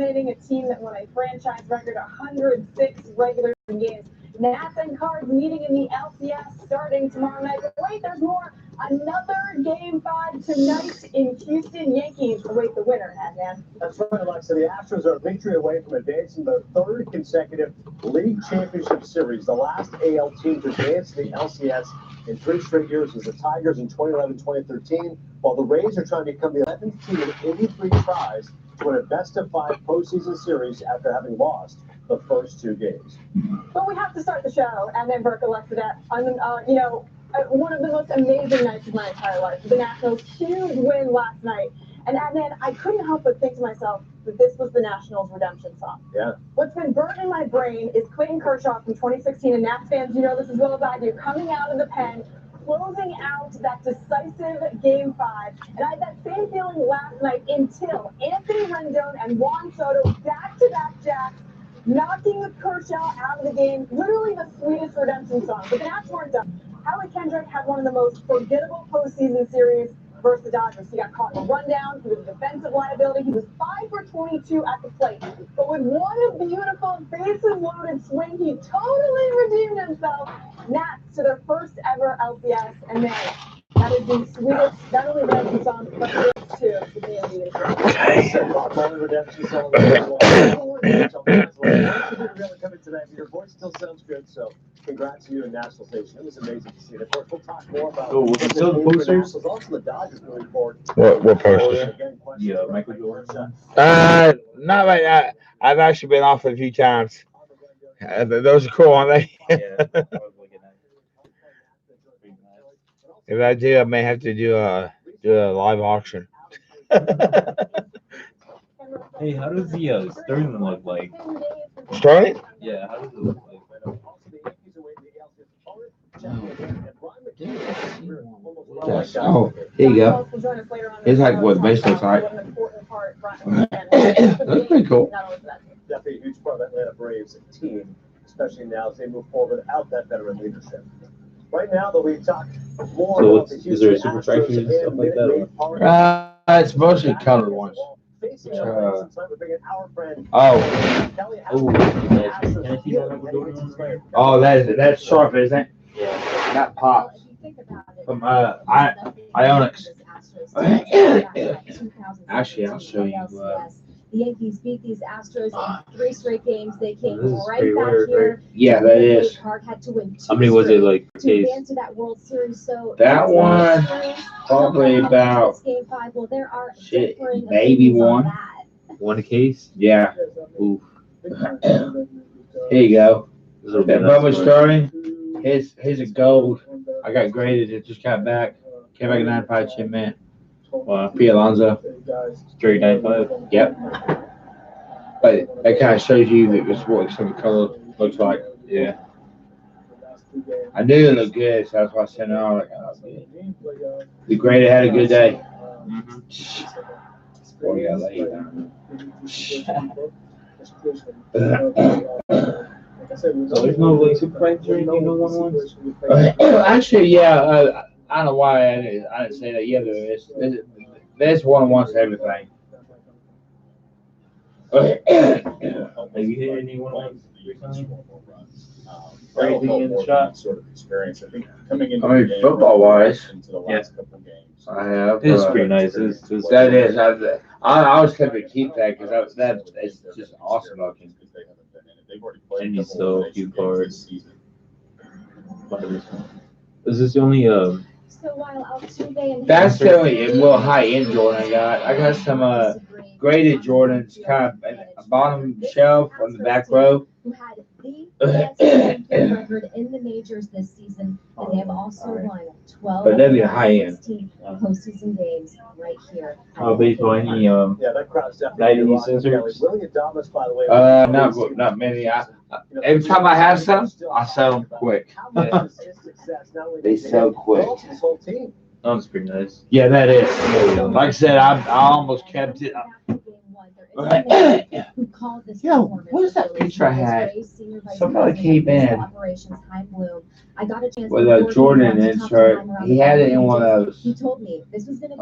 dominating a team that won a franchise record 106 regular games. Nats and Cards meeting in the LCS starting tomorrow night. But wait, there's more. Another Game 5 tonight in Houston. Yankees await the winner, man. That's right, Alexa. The Astros are a victory away from advancing their third consecutive league championship series. The last AL team to advance to the LCS in 3 straight years was the Tigers in 2011-2013, while the Rays are trying to become the 11th team in 83 tries to win a best-of-5 postseason series after having lost the first 2 games. But we have to start the show, and then Burke Alexa, one of the most amazing nights of my entire life. The Nationals' huge win last night. And Adnan, I couldn't help but think to myself that this was the Nationals' redemption song. Yeah. What's been burned in my brain is Clayton Kershaw from 2016, and Nats fans, you know this as well as I do, coming out of the pen, closing out that decisive Game 5. And I had that same feeling last night until Anthony Rendon and Juan Soto back-to-back jacks, knocking Kershaw out of the game. Literally the sweetest redemption song. But the Nats weren't done. Howie Kendrick had one of the most forgettable postseason series versus the Dodgers. He got caught in a rundown. He was a defensive liability. He was 5 for 22 at the plate. But with one beautiful bases-loaded swing, he totally redeemed himself. Nats to their first ever LCS, and that is the sweetest, not only redemption song, but this too. Redemption song. Your voice still sounds good, so congrats to you and National Station. It was amazing to see. And of course, we'll talk more about the posters. Also the Dodgers moving forward. What posters? Yeah, Michael Jordan. Not right now. I've actually been off a few times. Those are cool, aren't they? Yeah. If I do, I may have to do a live auction. Hey, how does the Sterling look like? Sterling? Yeah, how does it look like? Oh, here you go. It's like what the base looks like. That's pretty cool. Definitely a huge part of the Atlanta Braves team, especially now as they move forward without that veteran leadership. Right now, though, we talk more So about the is there a Houston super Astros tractor and stuff like that, and It's mostly colored ones. Oh, that's sharp, isn't it? Yeah. That pops. From Ionix. Actually, I'll show you. The Yankees beat these Astros in 3 straight games. They came This is right pretty back weird, here. Yeah, that is. Park had to win 2 How many was it, straight like, to case? advance to that World Series? So That one, probably about Game 5. Well, there are shit, differing maybe opinions on one. that. 1 a case? Yeah. Oof. Here you go. This will be That nice Bubba one. Sterling, his a gold. I got graded. It just got back. Came back at 95 chin man. Wow. P. Alonso. Straight 95. Yep. But that kind of shows you that it's what some of the color looks like. Yeah. I knew it looked good, so that's why I sent it on. Like, oh, man. The grader had a good day. Boy, you got laid down. So there's no like super fights or anything, no 1-1s? Actually, yeah. I don't know why I didn't say that. Yeah, there is. There's 1-on-1s to everything. Have you hit any 1-1s recently? Or anything in the shot? Sort of experience. I think coming into I mean, the game, football-wise, into the last couple of games. I have. It's pretty nice. That is. I was tempted to keep that because that is just awesome looking. And you still a few cards. Is this the only So while Altuve and That's the only real high-end Jordan I got. I got some graded Jordans, kind of at the bottom shelf on the back row. who had the best championship record in the majors this season, and they have also won 12 But that'd be a high end. 16 postseason games right here. baseball, any Yeah, that crowd's definitely. 90 sensors? Willie Adames, by the way. Not many. Every time I have some, I sell them quick. They sell quick. His whole team. Oh, it's pretty nice. Yeah, that is. Like I said, I almost kept it. After game 1, there who called this Yo, performance what is that of Willie's picture I was had? Ray's senior vice Somebody president came of in operations High Bloom. I got a chance with to a record him Jordan once, talk to insert. him around He the had it phone, in and one of he those told me this was going to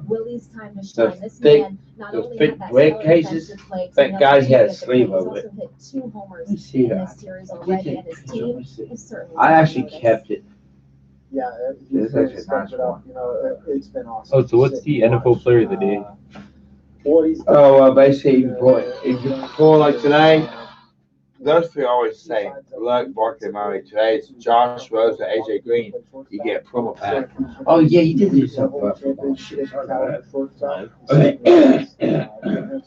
be Willie's time to the shine. This thick man not the only thick had that bread stellar cases. defensive play, Thank God he had a he's sleeve over also it. hit 2 homers Let me see in that. this series already, and his team is certainly I actually taking notice. kept it. Yeah, It's actually a nice one. You know, it's been awesome. Oh, so what's the NFL player of the day? Oh, well, basically, if you pull like today, Those three always say, look, Barkley Murray. Today it's Josh Rose and AJ Green. You get a promo pack. oh yeah, you did do something about football shit. Sorry about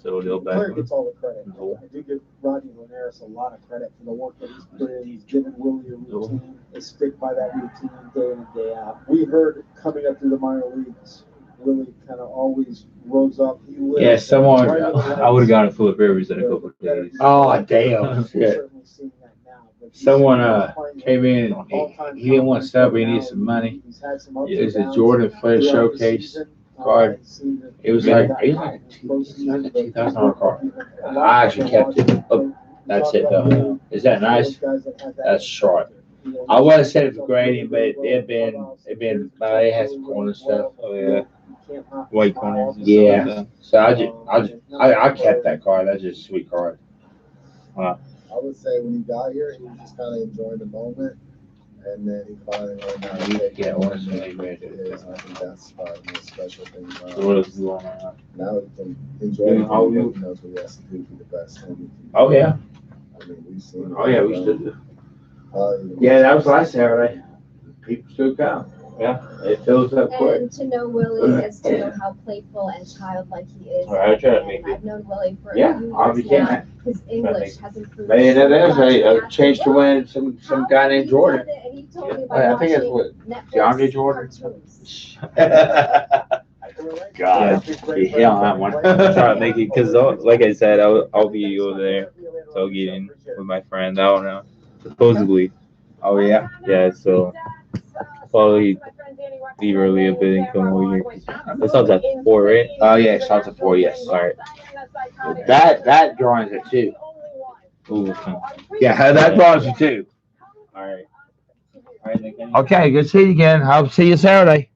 So they'll back. Claire gets all the credit. I do give Rodney Linares a lot of credit for the work that he's put in. He's given Willie a routine. They stick by that routine day in and day out. We heard coming up through the minor leagues, Willie kind of always rose up. He lived Yeah, someone- right in the I would have lights. gone to Philip Rivers in a couple of days. Oh damn! We're Shit. certainly seeing that now, but he's Someone playing came in. all-time He didn't want to sell, but he now. needed some money. He's had some ups Yeah, and It's a downs Jordan Flair throughout the showcase season. card. I've seen that It was he's like got it was like a postseason, but $2,000 card. a lot I of actually people kept it. watching. That's it though. Is that nice? Those guys that have that That's short. you know, I would have said it for grading, but it been it has some corner stuff. Oh yeah, you can't knock white the corners. And Yeah. stuff like So I kept that card. That's just a sweet card. I would say when he got here, he was just kind of enjoying the moment, and then he finally learned how to take Yeah, it. honestly, It man. is, and I think that's the most special thing that. about So what it. else is going on? Now he can enjoy Yeah, it. how He you- knows what he has to do to be the best. Oh yeah. I mean, we've seen. Oh yeah. We stood. Probably the Yeah, most- that was last Saturday. People still come. Yeah, it fills up quick. And to know Willie is to know how playful and childlike he is. All right, I try to And make it. I've known Willie for Yeah, a few I'll be years now. kidding. His English has improved. Maybe so there's much. a chance to win some guy named Jordan. And he told me I by think that's watching what Netflix DeAndre Jordan. cartoons. God, be hell on that one. I'm trying to make it because, like I said, I'll be over there tailgating with my friend. I don't know. Supposedly, Oh yeah. yeah. So probably leave early a bit and come over here. It sounds like 4, right? Oh yeah, it starts at 4. Yes. All right. That drawing's at 2. Ooh. Yeah, that drawing's at 2. All right. All right. Then, Kenny. Okay, good to see you again. Hope to see you Saturday.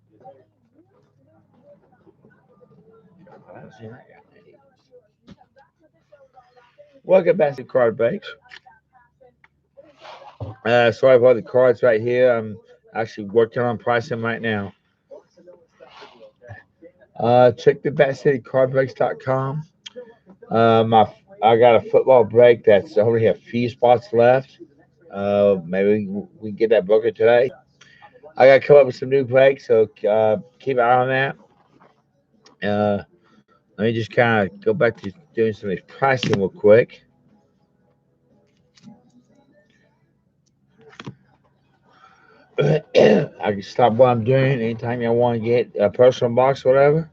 Welcome back to Card Breaks. So I've got the cards right here. I'm actually working on pricing right now. Check the BatCityCardBreaks.com. I got a football break that's only a few spots left. Maybe we can get that broken today. I got to come up with some new breaks, so keep an eye on that. Let me just kind of go back to doing some of these pricing real quick. I can stop what I'm doing anytime I want to get a personal box or whatever.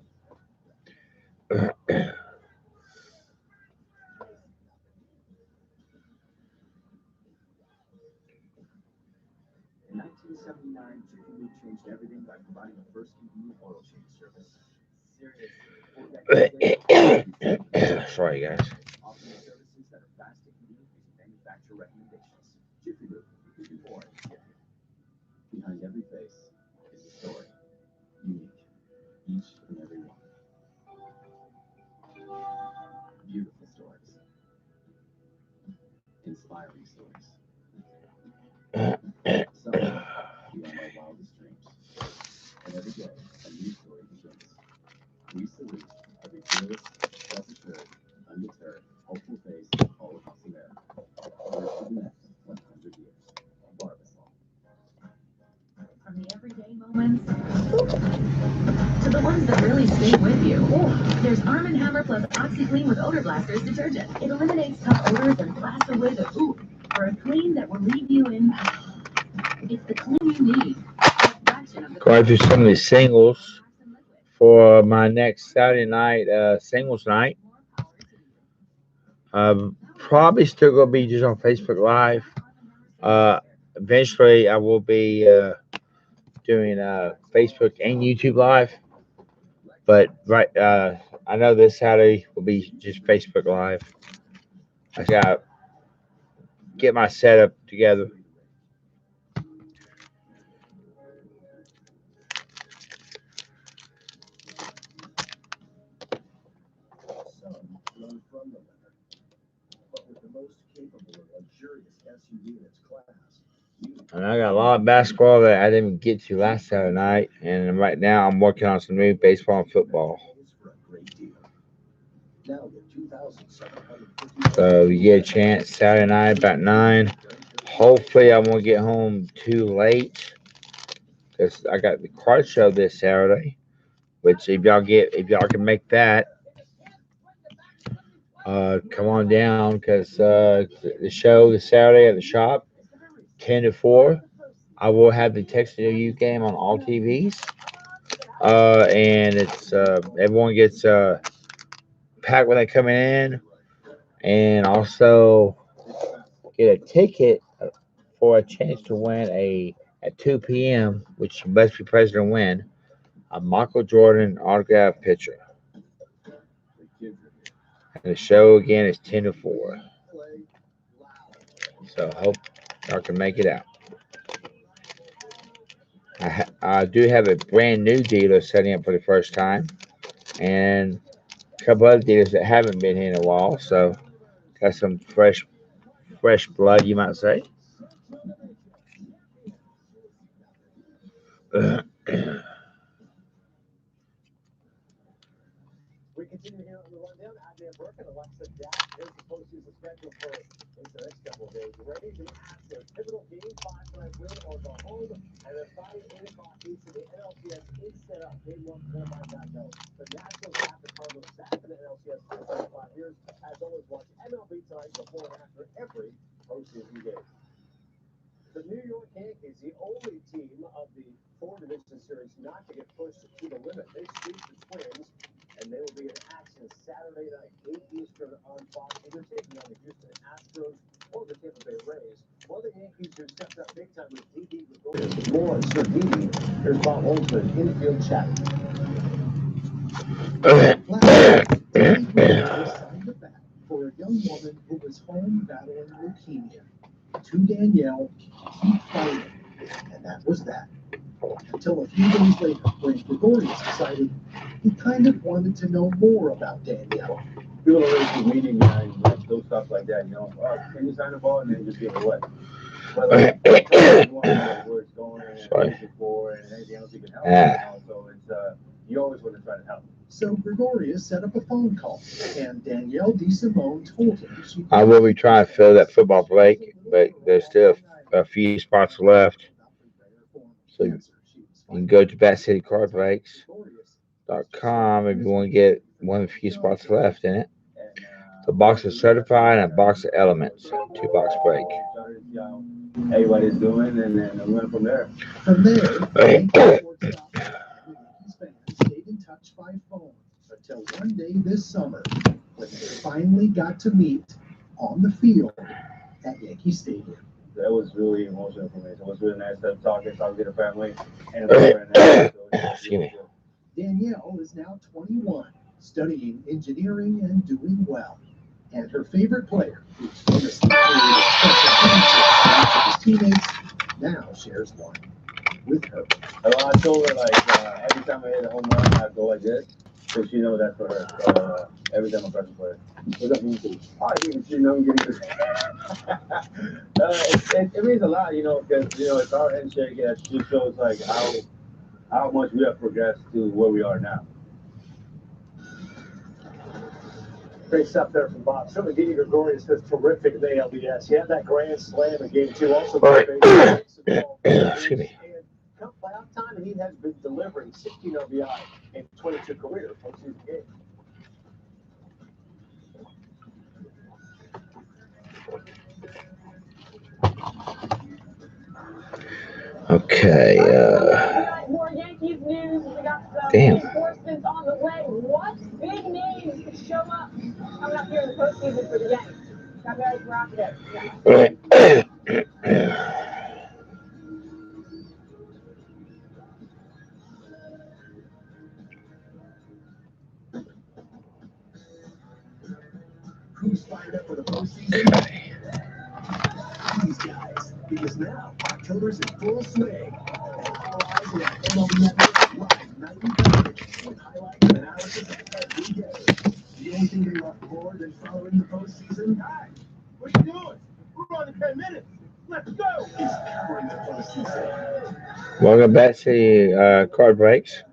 In 1979, Chicken Meat changed everything by providing the first convenient oil change service. Sorry, guys. Offering services that are fast and convenient using manufacturer recommendations. Jiffy Lube, you can do more than Jiffy. Behind every face is a story. Unique. Each and every one. Beautiful stories. Inspiring stories. Some beyond our wildest dreams. And every day, a new story begins. We salute every fearless, self-assured, undeterred, hopeful face all across America. Here's to the next 100 years. Barbasol. From the everyday moments to the ones that really stay with you. There's Arm & Hammer plus OxyClean with Odor Blasters detergent. It eliminates tough odors and blasts away the ooh for a clean that will leave you in. It's the clean you need. Going through some of these singles for my next Saturday night singles night. Probably still gonna be just on Facebook Live. Eventually, I will be doing Facebook and YouTube Live. But right, I know this Saturday will be just Facebook Live. I gotta get my setup together. Some run from the limit, but with the most capable and luxurious SUV in its class. And I got a lot of basketball that I didn't get to last Saturday night. And right now I'm working on some new baseball and football. So you get a chance Saturday night about 9. Hopefully I won't get home too late because I got the car show this Saturday. Which if y'all can make that, come on down because the show this Saturday at the shop, 10 to 4. I will have the Texas U game on all TVs. And it's everyone gets packed when they come in, and also get a ticket for a chance to win at 2 p.m., which you must be present to win, a Michael Jordan autograph picture. And the show again is 10 to 4. So hope y'all can make it out. I do have a brand new dealer setting up for the first time, and a couple other dealers that haven't been here in a while. So got some fresh blood, you might say. We continue here on the rundown. Adrian Burke and Alexa Dash. Here's the postseason schedule for the next couple of days. Rays and Astros, pivotal game 5 tonight, win or go home. And then Friday, 8 o'clock Eastern, the NLCS is set up. Game 1 4 by no. The Nationals have the Cardinals back in the NLCS for 25 years. As always, watch MLB tonight before and after every postseason game. The New York Yankees, the only team of the 4-division series not to get pushed to the limit. They sweep the Twins, and they will be in action Saturday night, 8 Eastern on Fox. Either taking on the Houston Astros or the Tampa Bay Rays. One of the Yankees who stepped up big time was Didi Gregorius. More on Sir Didi. Here's Bob Holmes with infield chat. Signed a bat for a young woman who was home battling leukemia. To Danielle, keep fighting. And that was that. Until a few days later, when Gregorius decided he kind of wanted to know more about Danielle. People are really meeting and like those stuff like that, you know. Oh, can you sign a ball and then just give it away? But like, you want to know where it's going and what it's for and anything else you can help. You know? So it's you always want to try to help. So Gregorius set up a phone call, and Danielle DeSimone told him she. I will be trying to fill that football break, but there's still a few spots left. So you can go to BatCityCardBreaks.com if you want to get one of the few spots left in it. The box is certified and a box of elements, 2-box break. Everybody's doing, and then we went from there. From there, stayed in touch by phone until one day this summer when they finally got to meet on the field at Yankee Stadium. That was really emotional for me. So it was really nice to talk to the family. And Excuse me. Danielle is now 21, studying engineering and doing well. And her favorite player, who's famously created special friendships with his teammates, now shares one with her. I told her, like, every time I hit a home run, I go like this. So she knows that's for her. Every time I press a player. What does that mean to you? Oh, she knows I'm getting it means a lot, you know, because, you know, it's our handshake that just shows, like, how much we have progressed to where we are now. Great stuff there from Bob. Certainly, Didi Gregorius was terrific in the LDS. He had that grand slam in Game 2. Also, Excuse me. Come playoff time, he has been delivering 16 RBI in 22 career postseason games. Okay. More Yankees news. We got some Damn. reinforcements on the way. What big names could show up coming up here in the postseason for the Yankees? Got ready for after this. Who's fired up for the postseason? These guys, because now October's in full swing. All eyes are on MLB Network's live nightly coverage with highlights and analysis of every day. The only thing they love more than following the postseason? Hi, what are you doing? We're on in 10 minutes. Let's go! Is covering the postseason. Welcome back to Card Breaks.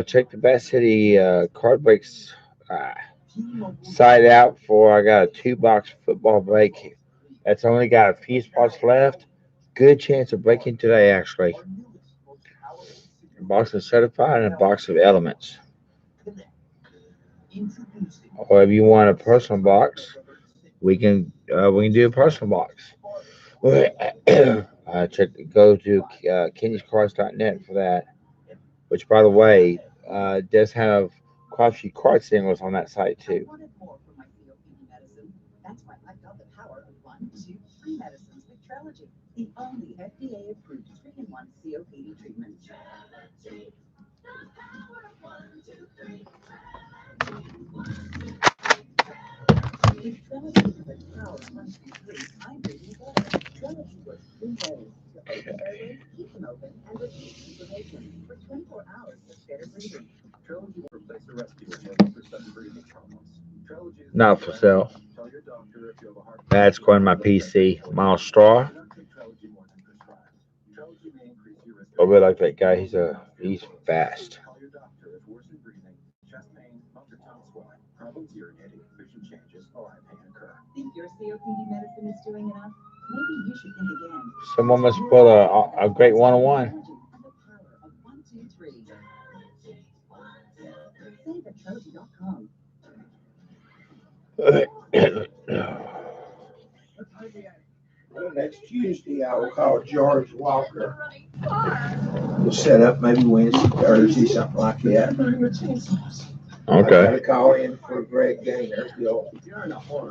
Check the Bat City Card Breaks site out for I got a 2-box football break. That's only got a few spots left. Good chance of breaking today, actually. A box of Certified and a box of Elements. Or if you want a personal box, we can do a personal box. Go to Kenny'sCards.net for that. Which, by the way, does have quite a few card singles on that site too. I wanted more from my COPD medicine. That's why I got the power of 1, 2, 3 medicines with Trelegy, the only FDA-approved 3-in-1 COPD treatment. With Trelegy for the power of 1, 2, 3, I'm breathing better. Trelegy works 3 ways to open airways, keep them open, and reduce inflammation for 24 hours of better breathing. Trelegy will replace or rescue for sudden breathing problems. Trelegy is Not for sale. Tell your doctor if you have a heart. That's going to my PC. Miles Straw. Trelegy more than prescribed. Trelegy may increase your risk. I really like that guy. He's fast. Call your doctor if worsened breathing, chest pain, mouth or tongue swelling, problems urinating, vision changes, or eye pain occur. Think your COPD medicine is doing enough? Maybe you should think again. Someone must put a great 101. And the power of 1, 2, 3. Save at Trelegy.com. Next Tuesday, I will call George Walker. We'll set up maybe Wednesday, Thursday, something like that. Okay. I'm going to call in for Greg Gainer. He'll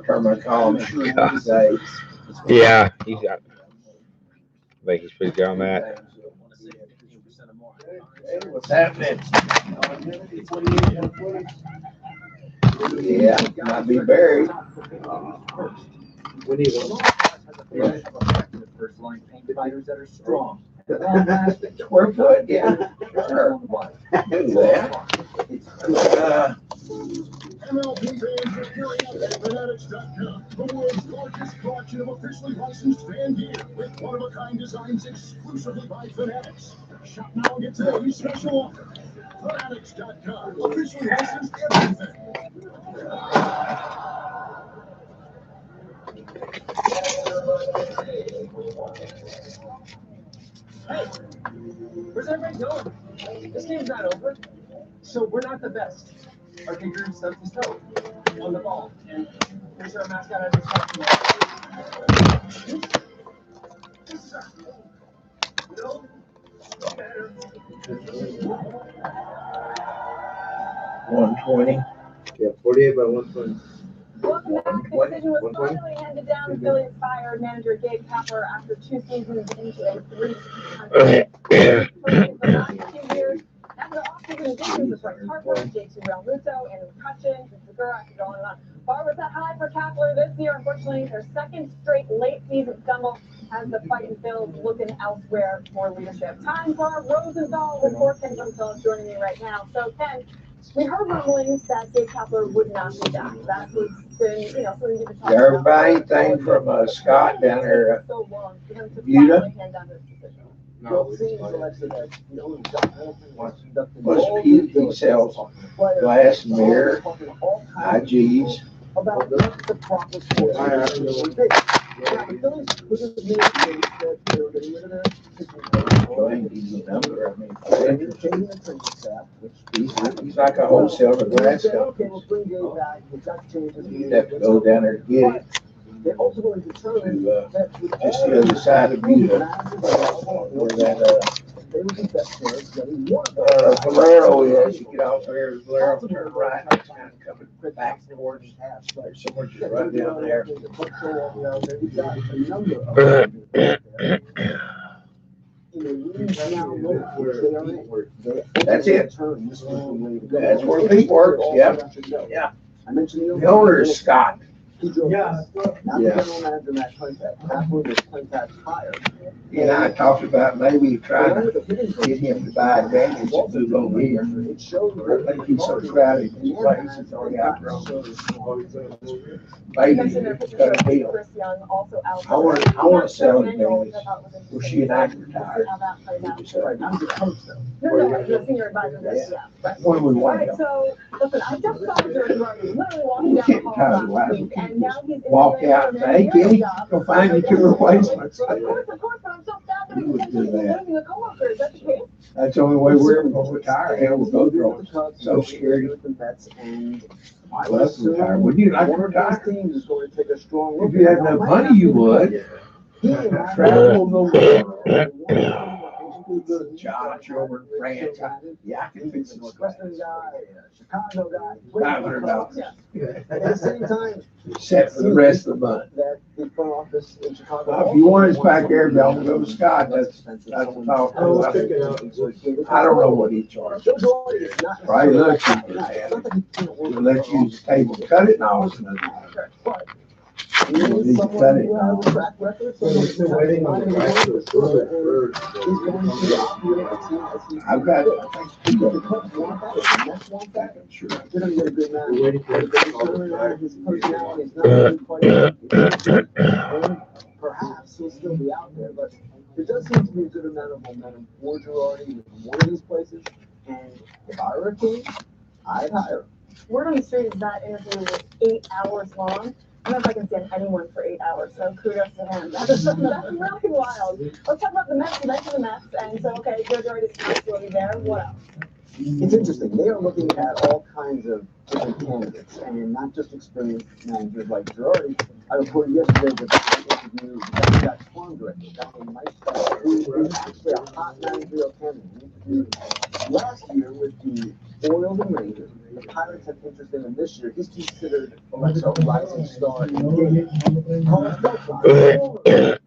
turn my call today. Yeah, I think he's pretty good on that. Hey, what's happening? Yeah, might be buried. We need one. First line paint fighters that are strong. Square foot, yeah. Sure. Do that. MLB fans are gearing up at Fanatics.com, the world's largest collection of officially licensed fan gear with one-of-a-kind designs exclusively by Fanatics. Shop now and get today's special offer. Fanatics.com, officially licensed everything. Hey, where's everybody going? This game's not over. So we're not the best. Our kicker stubbed his toe on the ball. And here's our mascot at his $120. Yeah, 48 by 120. Welcome back. The decision was finally handed down to Phillies fired manager Gabe Kapler after 2 seasons into a 300 for the last 2 years. After the offseason additions with Bryce Harper, J.T. Realmuto, and McCutchen, Segura, I could go on and on. Bar was that high for Kapler this year. Unfortunately, their second straight late season stumble has the fight and Phils looking elsewhere for leadership. Time for Rosenthal report. Ken Rosenthal is joining me right now. So, Ken, we heard rumblings that Gabe Kapler would not be back. That was been, something you've been talking about. Everybody, anything from Scott down there, Buda? No, Was he sells glass and mirror, IGs. About the proper sports. He's like a wholesaler glass company. You'd have to go down there to get it. Just the other side of Buda, where that Valero is. You get off there, Valero, turn right, it's kind of coming back towards somewhere just right down there. That's it. That's where Pete works. Yeah. Yeah. The owner is Scott. He drove Yeah. this. Now the general manager, Matt Klentak. Halfway was Klentak's hire. And I talked about maybe trying to get him to buy advantage and move over here. It showed I think he's so crowded, his place is already outgrown. Maybe it's got a deal. Chris Young also out. I wanna sell it, maybe. Well, she and I retired. How that played out. Right, I'm the coach though. No, you're a senior advisor. Yeah. Right. When we All won right, it. so listen, I just saw Jordan Murray literally walking You down can't the tie hall the last last week, and now he's Walk out and say, hey, Kenny, go find you two replacements. Of course, but I'm so sad that You would do he's that. losing a coworker. Is that the case? That's the only way we're ever gonna retire. Hell, we're both growing. So scary. With the Mets and I Well, that's retire. Would you like to one of retire? those teams is going to take a strong look. If you had enough money, you would. Travel the world. John, children, France. Yeah, I can fix some Western guy, Chicago guy. $500. At the same time, Set for the rest of the month. that the front office in Chicago. Now, if you want us back there, y'all can go to Scott. That's the talk. I don't know what he charges. Probably looks we'll let you use the table to cut it and all. But You need to cut it. track record, so he's waiting on the he's going to operate the team as he. I've got, The Cubs want that, the Mets want that. sure. They're gonna get a good man. His personality is not really quite. And perhaps he'll still be out there, but there does seem to be a good amount of momentum for Girardi with one of these places. And if I were a team, I'd hire him. Word on the street is that interview was 8 hours long. I don't know if I can stand anyone for 8 hours, so kudos to him. That's really wild. Let's talk about the Mets. You mentioned the Mets, and so, okay, Joe Girardi's absolutely there. What else? It's interesting. They are looking at all kinds of different candidates, and not just experienced managers like Girardi. I reported yesterday that they interviewed the Jack Farm director, Dr. Mike Stella, who is actually a hot managerial candidate. He interviewed last year with the Orioles and Rangers. The Pirates have interest in him this year. He's considered like a rising star in the game. Carlos Beltran,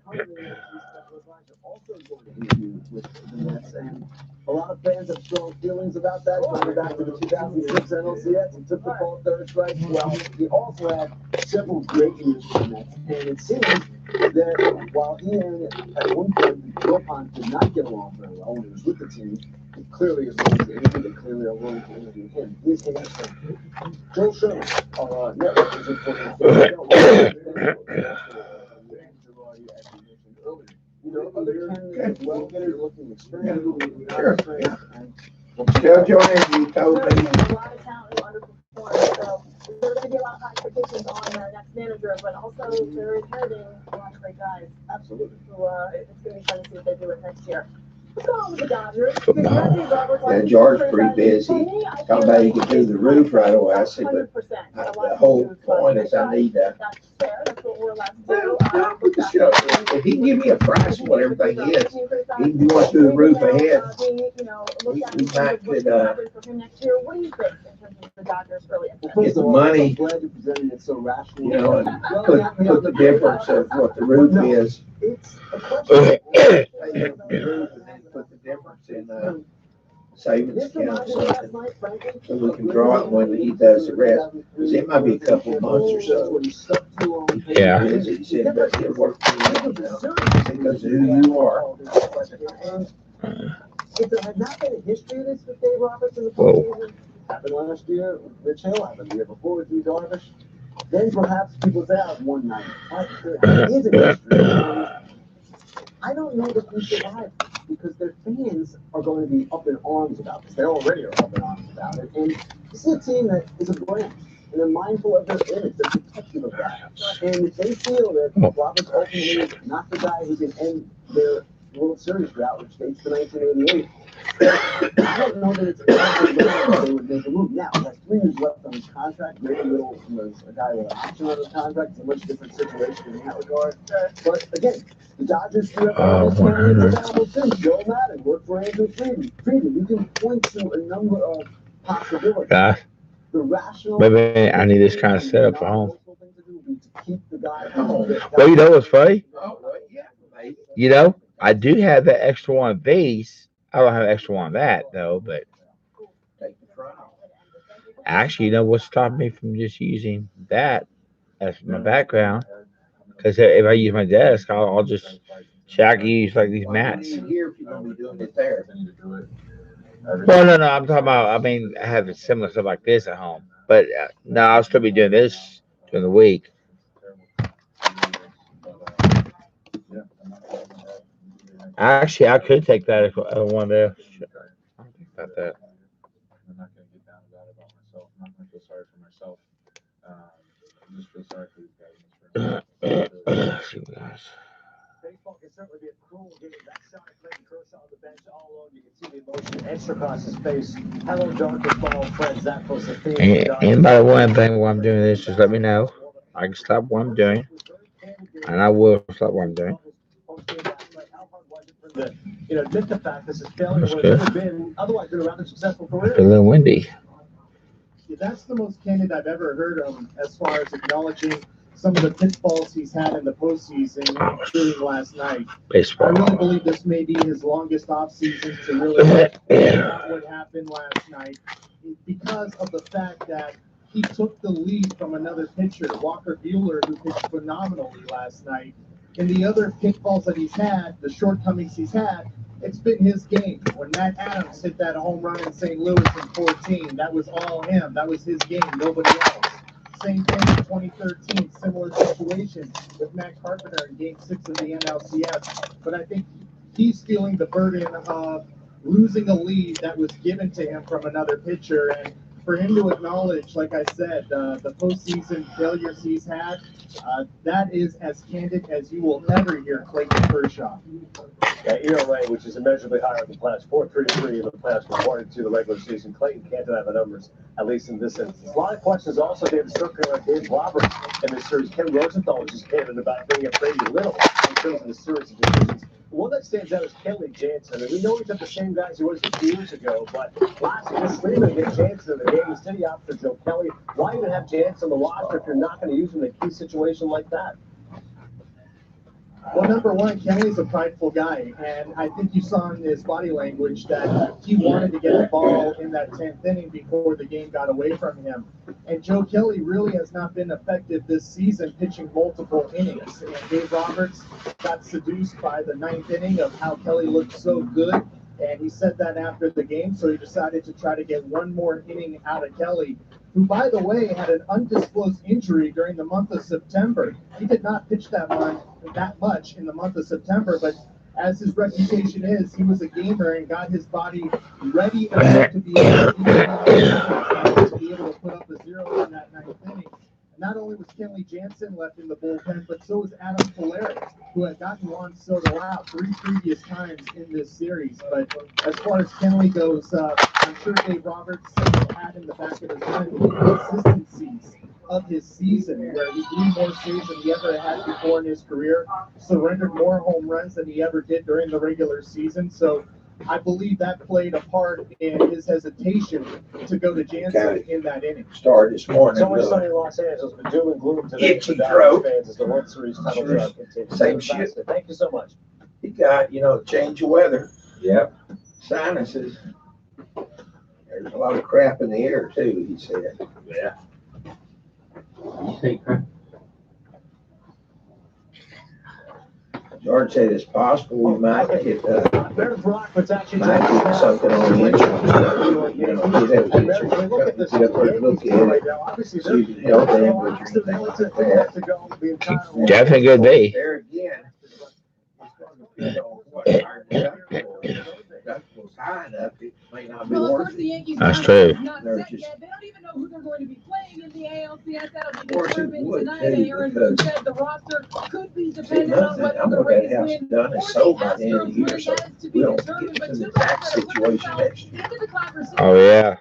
also going to interview with the Mets, and a lot of fans have strong feelings about that. Going back to the 2006 NLCS, he took the ball third strike. Well, he also had several great years for the Mets, and it seems that while he and at one point Wilpon did not get along very well when he was with the team, he clearly is willing to interview. They clearly are willing to interview him. He's interesting. Joe Sherman, our network is you know, other candidates as well, they're looking experienced. Sure. Tell Joanne you told me. A lot of talent who underperformed, so there are going to be a lot of high expectations on their next manager, but also they're inheriting a lot of great guys. Absolutely. So it's going to be fun to see if they do it next year. What's going on with the Dodgers? Because Jesse Roberts, Yeah, George's pretty busy. Talking about he could do the roof right away. I said, but the whole point is I need that. That's fair. That's what we're allowed to Well, do. put the show. If he can give me a price of what everything is, he can want to do the roof ahead. We might could, For him next year, what do you think in terms of the Dodgers really? Get the money, I'm glad you presented it so rationally. you know, and put the difference of what the roof is. It's a question. Pay the roof and then put the difference in, savings account or something. So we can draw it when he does the rest. Cause it might be a couple of months or so. Yeah. He said, but it'll work for you now because of who you are. If there had not been a history of this with Dave Roberts in the Whoa. postseason, happened last year, Rich Hill happened the year before with Yu Darvish, then perhaps people say, oh, 190. But there is a history. And I don't know that we survive because their fans are going to be up in arms about this. They already are up in arms about it. And this is a team that is a brand. And they're mindful of their image. They're protective of that. And if they feel that Roberts ultimately is not the guy who can end their World Series drought, which dates to 1988, I don't know that it's that they would make a move. Now, he has 3 years left on his contract. Maybe Little was a guy with an option on his contract. It's a much different situation in that regard. But again, the Dodgers do have these candidates available too. Joe Madden worked for Andrew Friedman. You can point to a number of possibilities. The rational. Maybe I need this kind of setup for home. Keep the guy. Well, you know what's funny? You know, I do have that extra one of these. I don't have an extra one of that though, but actually, you know what's stopping me from just using that as my background. Because if I use my desk, I'll just I can use like these mats. Here, if you're gonna be doing it there. Well, no, I'm talking about. I mean, I have similar stuff like this at home, but no, I'll still be doing this during the week. Actually, I could take that if I wanted to. I don't think about that. I'm not gonna get down about myself. I'm not gonna feel sorry for myself. I just feel sorry for these guys. Baseball can certainly be a cruel game. That shot at Clayton Kershaw on the bench all alone. You can see the emotion etched across his face. Hello, darkest ball, friends. That was the theme. And by the one thing, while I'm doing this, just let me know. I can stop what I'm doing, and I will stop what I'm doing. Admit the fact this is failure would have been otherwise been a rather successful career. It's a little windy. Yeah, that's the most candid I've ever heard him as far as acknowledging some of the pitfalls he's had in the postseason, including last night. Baseball. I really believe this may be his longest offseason to really figure out what happened last night because of the fact that he took the lead from another pitcher, Walker Buehler, who pitched phenomenally last night. And the other pitfalls that he's had, the shortcomings he's had, it's been his game. When Matt Adams hit that home run in St. Louis in 14, that was all him. That was his game, nobody else. Same thing in 2013, similar situation with Matt Carpenter in Game 6 of the NLCS. But I think he's feeling the burden of losing a lead that was given to him from another pitcher. And for him to acknowledge, like I said, the postseason failures he's had, that is as candid as you will ever hear Clayton Kershaw. ERA, which is immeasurably higher than the playoffs, 4.33 in the playoffs, 1.2 the regular season. Clayton can't deny the numbers, at least in this instance. A lot of questions also, David circling like Dave Roberts in this series. Ken Rosenthal was just candid about bringing up Brady Little in terms of the series of decisions. One that stands out is Kenley Jansen. I mean, we know he's got the same guys he was a few years ago, but last year, just leaving to get Jansen in the game, instead he opted for Joe Kelly. Why even have Jansen on the roster if you're not going to use him in a key situation like that? Well, number one, Kelly's a prideful guy, and I think you saw in his body language that he wanted to get the ball in that 10th inning before the game got away from him. And Joe Kelly really has not been effective this season pitching multiple innings. And Dave Roberts got seduced by the 9th inning of how Kelly looked so good, and he said that after the game, so he decided to try to get one more inning out of Kelly, who, by the way, had an undisclosed injury during the month of September. He did not pitch that much in the month of September, but as his reputation is, he was a gamer and got his body ready enough to be able to put up a zero in that 9th inning. Not only was Kenley Jansen left in the bullpen, but so was Adam Polari, who had gotten Juan Soto out 3 previous times in this series. But as far as Kenley goes, I'm sure Dave Roberts had in the back of his mind the inconsistencies of his season, where he drew more saves than he ever had before in his career, surrendered more home runs than he ever did during the regular season. So I believe that played a part in his hesitation to go to Jansen in that inning. Started this morning. So much sunny in Los Angeles, but doom and gloom today for Itchy Dodgers throat. fans as the World Series title drought continues. Same shit. Thank you so much. He got, change of weather. Yep. Sinuses. There's a lot of crap in the air, too, he said. Yeah. You think, George said it's possible we might get Meredith Rockwood's actually something on the insurance. You'd have to get up there and look at it. So you can help them with your thing like that. Definitely good be. There again, it's going to be high enough, it may not be Well, of worth course, it. the Yankees That's are true. not They're set just- yet. They don't even know who they're going to be playing in the ALCS. That'll be Of course it determined would, tonight. too, Aaron because- said the roster could be See, dependent on nothing, whether I'm the gonna Rays have win done or and the sold by the end of the Astros year, win. so That is to we be don't determined. get But to the two tax guys that are putting situation themselves next year. into the conversation. Oh yeah.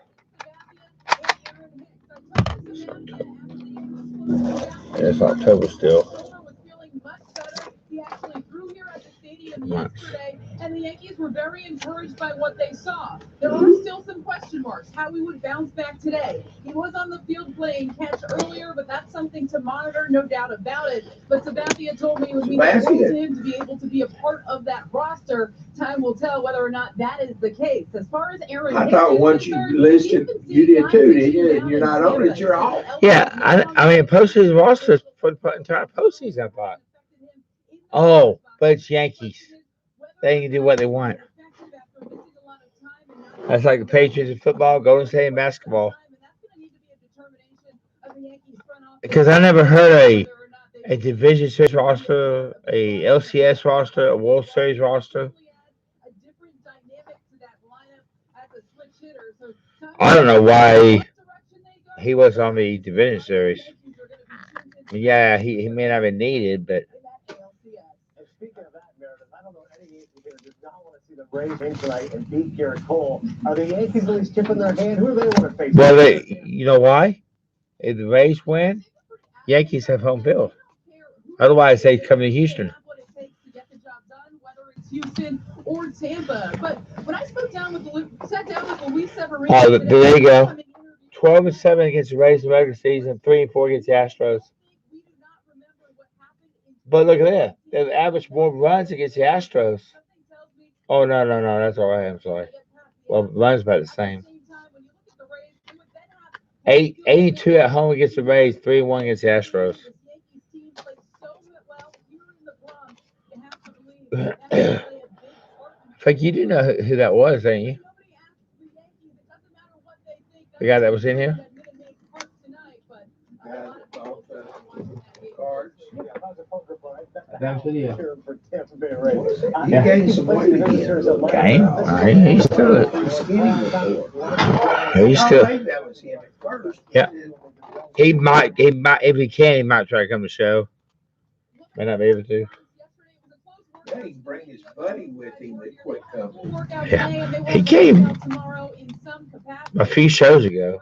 It's October still. Was feeling much better. He actually threw here at the stadium Months. yesterday, and and the Yankees were very encouraged by what they saw. There are still some question marks how he would bounce back today. He was on the field playing catch earlier, but that's something to monitor, no doubt about it. But Sabathia told me it would mean the world to him to be able to be a part of that roster. Time will tell whether or not that is the case. As far as Aaron, I thought once you listed, you did too, did you? And you're not on it, you're off. Yeah, I mean, postseason rosters for the entire postseason, I thought. Oh, but it's Yankees. They can do what they want. That's like the Patriots in football, Golden State in basketball. Because I never heard a Division 6 roster, a LCS roster, a World Series roster. I don't know why he was on the Division Series. Yeah, he may not have been needed, but. Speaking of that, Meredith, I don't know any Yankee here does not want to see the Braves in tonight and beat Garrett Cole. Are the Yankees at least tipping their hand? Who do they want to face? Well, you know why? If the Rays win, Yankees have home field. Otherwise, they come to Houston. Houston or Tampa. But when I sat down with Luis Severino, oh, there you go. 12-7 against the Rays in the regular season, 3-4 against the Astros. But look at that. They've averaged more runs against the Astros. Oh, no. That's all right. I'm sorry. Well, runs about the same. 82 at home against the Rays, 3-1 against the Astros. I think you do know who that was, don't you? The guy that was in here? He gained some weight again. He's still. Yeah. He might, if he can, he might try to come to the show. May not be able to. Yeah, he can bring his buddy with him that quit coming. Yeah. He came a few shows ago.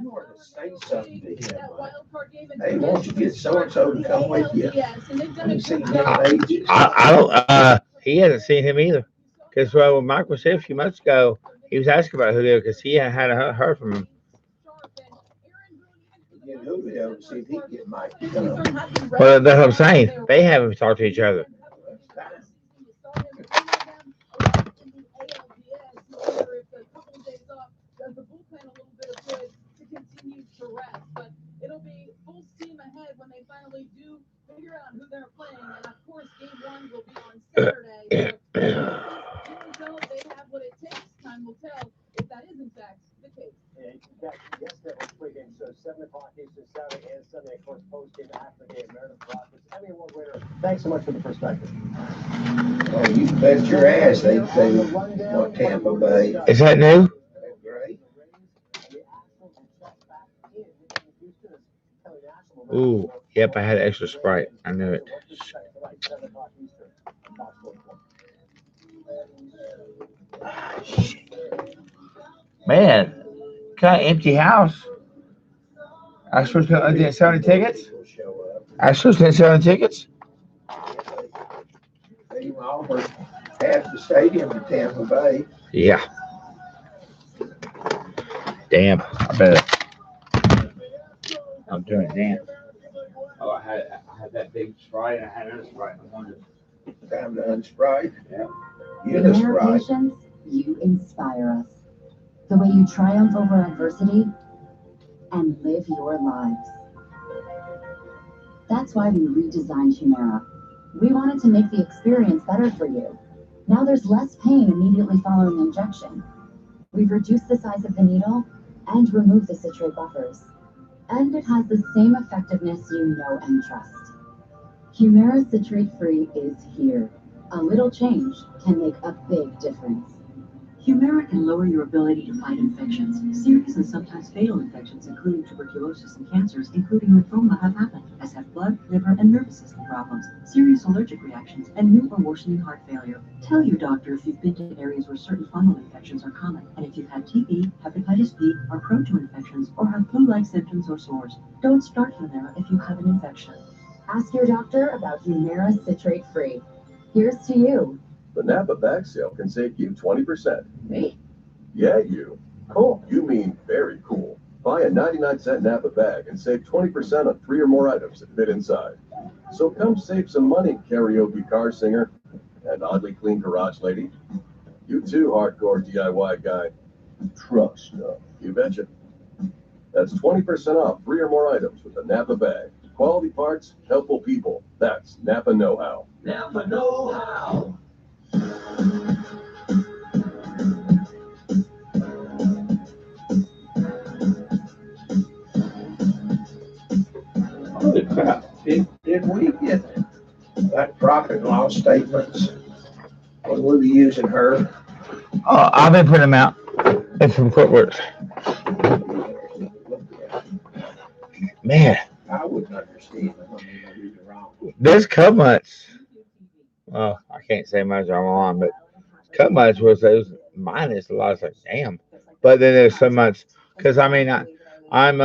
You ought to say something to him. Hey, won't you get so-and-so to come with you? I don't, he hasn't seen him either. Because when Mike was here a few months ago, he was asking about Julio because he hadn't heard from him. Julio to see if he can get Mike to come. Well, that's what I'm saying. They haven't talked to each other. But it'll be full steam ahead when they finally do figure out who they're playing. And of course, game 1 will be on Saturday. So they have what it takes. Time will tell if that is in fact the case. Yes, that was pregame show, 7 o'clock Eastern, Saturday and Sunday, of course, post-game after the game. Meredith Rockets, Emmy Award winner. Thanks so much for the perspective. Oh, you bet your ass they want Tampa Bay. Is that new? Great. Ooh, yep, I had extra Sprite. I knew it. Man, kind of empty house. Astros didn't sell any tickets? Astros didn't sell any tickets? They offered half the stadium to Tampa Bay. Yeah. Damn, I bet. I'm doing it, damn. Oh, I had that big Sprite, and I had another Sprite. Time to unsprite. Yeah. Patience, you inspire us. The way you triumph over adversity and live your lives. That's why we redesigned Humira. We wanted to make the experience better for you. Now there's less pain immediately following the injection. We've reduced the size of the needle and removed the citrate buffers. And it has the same effectiveness you know and trust. Humira citrate-free is here. A little change can make a big difference. Humira can lower your ability to fight infections. Serious and sometimes fatal infections, including tuberculosis and cancers, including lymphoma, have happened, as have blood, liver, and nervous system problems, serious allergic reactions, and new or worsening heart failure. Tell your doctor if you've been to areas where certain fungal infections are common, and if you've had TB, hepatitis B, are prone to infections, or have flu-like symptoms or sores. Don't start Humira if you have an infection. Ask your doctor about Humira citrate-free. Here's to you. The Napa bag sale can save you 20%. Me? Yeah, you. Cool. You mean very cool. Buy a 99-cent Napa bag and save 20% on 3 or more items that fit inside. So come save some money, karaoke car singer and oddly clean garage lady. You too, hardcore DIY guy. Truck stuff. You betcha. That's 20% off 3 or more items with the Napa bag. Quality parts, helpful people. That's Napa know-how. Napa know-how. Holy crap, did we get that profit and loss statements when we were using her? Oh, I've been putting them out. It's from QuickBooks. Man, I wouldn't understand them. I mean, I read it wrong. this couple months, well, I can't say much on, but couple months was those minus a lot. I was like, damn. But then there's so much because I mean I'm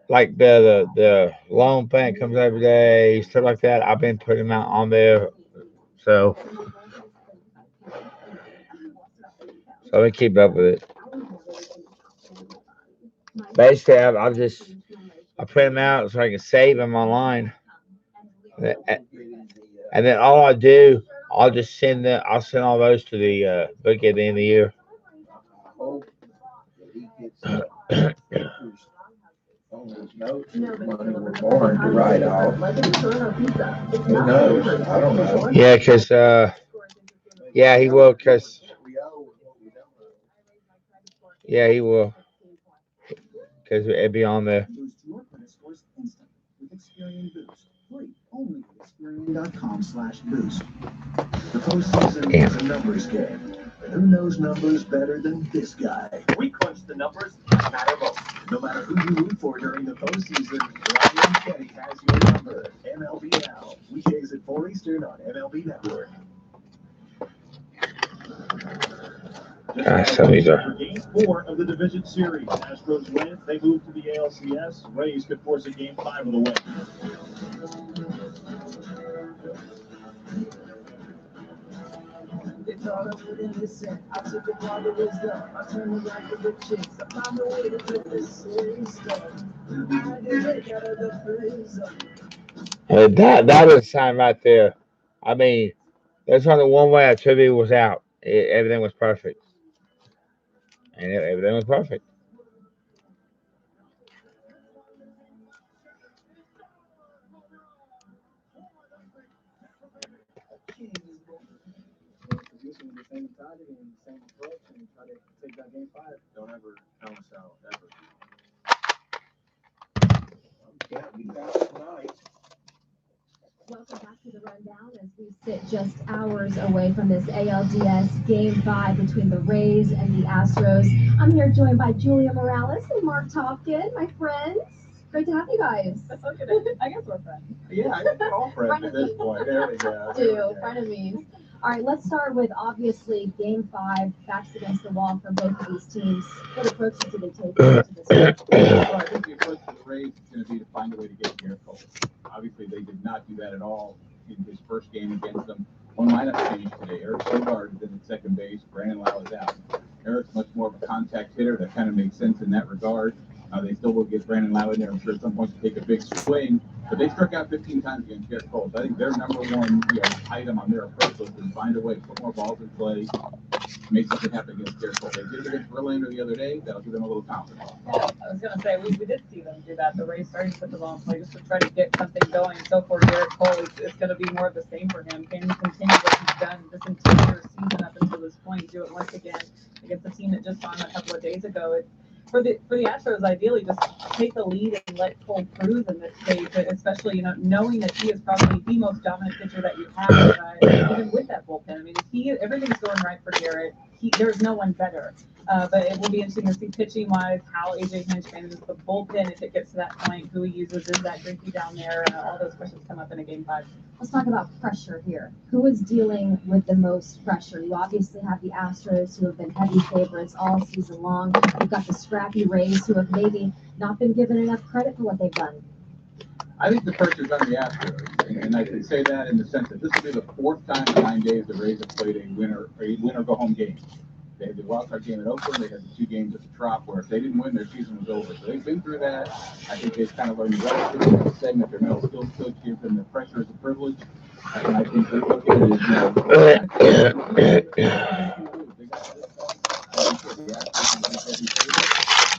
like the loan thing comes every day, stuff like that. I've been putting them out on there, so I've been keeping up with it. Basically, I print them out so I can save them online, and then all I do, I'll just send them. I'll send all those to the book at the end of the year. Oh, he gets on his notes when we're born to write off. Who knows? I don't know. Yeah, because yeah, he will. Because yeah, he will. Because it'd be on there. Boost your credit scores instantly with Experian Boost. Free only at Experian.com/boost. The postseason is a numbers game. And who knows numbers better than this guy? We crunch the numbers that matter most. No matter who you root for during the postseason, Ryan Kenny has your number. MLB Now. Weekdays at 4 Eastern on MLB Network. Some of these are. For Game 4 of the Division Series, Astros win. They move to the ALCS. Rays could force a Game 5 of the win. They thought I wouldn't listen. I took a part of wisdom. I turned around to the chicks. I found a way to flip the same stuff. I had to get out of the prison. That was a sign right there. I mean, there's only one way a tribute was out. Everything was perfect, and everything was perfect. Producing the same mentality and the same approach and try to take that Game 5. Don't ever count us out, ever. Can't be that tonight. Welcome back to the rundown as we sit just hours away from this ALDS Game 5 between the Rays and the Astros. I'm here joined by Julia Morales and Mark Topkin, my friends. Great to have you guys. I guess we're friends. Yeah, I think we're all friends at this point. There we go. Frenemies. All right, let's start with obviously Game 5, backs against the wall for both of these teams. What approaches do they take into this game? Well, I think the approach for the Rays is going to be to find a way to get Garrett Cole. Obviously, they did not do that at all in his first game against them. One lineup change today. Eric Sogard is in at second base. Brandon Lau is out. Eric's much more of a contact hitter. That kind of makes sense in that regard. They still will get Brandon Lau in there, I'm sure, at some point to take a big swing. But they struck out 15 times against Garrett Cole. So I think their number one item on their approach was to find a way to put more balls in play, make something happen against Garrett Cole. They did it against Verlander the other day. That'll give them a little confidence. Yeah, I was going to say, we did see them do that. The Rays started to put the ball in play just to try to get something going. So for Garrett Cole, it's going to be more of the same for him. Can he continue what he's done this entire season up until this point, do it once again against a team that just won a couple of days ago? For the Astros, ideally, just take the lead and let Cole cruise in this case, especially, knowing that he is probably the most dominant pitcher that you have, even with that bullpen. I mean, everything's going right for Garrett. There's no one better. But it will be interesting to see pitching-wise how A.J. Hinch manages the bullpen if it gets to that point, who he uses, is that Greinke down there, all those questions come up in a Game 5. Let's talk about pressure here. Who is dealing with the most pressure? You obviously have the Astros, who have been heavy favorites all season long. You've got the scrappy Rays, who have maybe not been given enough credit for what they've done. I think the pressure's on the Astros, and I can say that in the sense that this will be the fourth time in 9 days the Rays have played a win or go home game. They had the wild card game at Oakland. They had the 2 games at the Trop, where if they didn't win, their season was over. So they've been through that. I think they've kind of learned relatively saying that their mental skills coach gives them the pressure as a privilege. And I think they look at it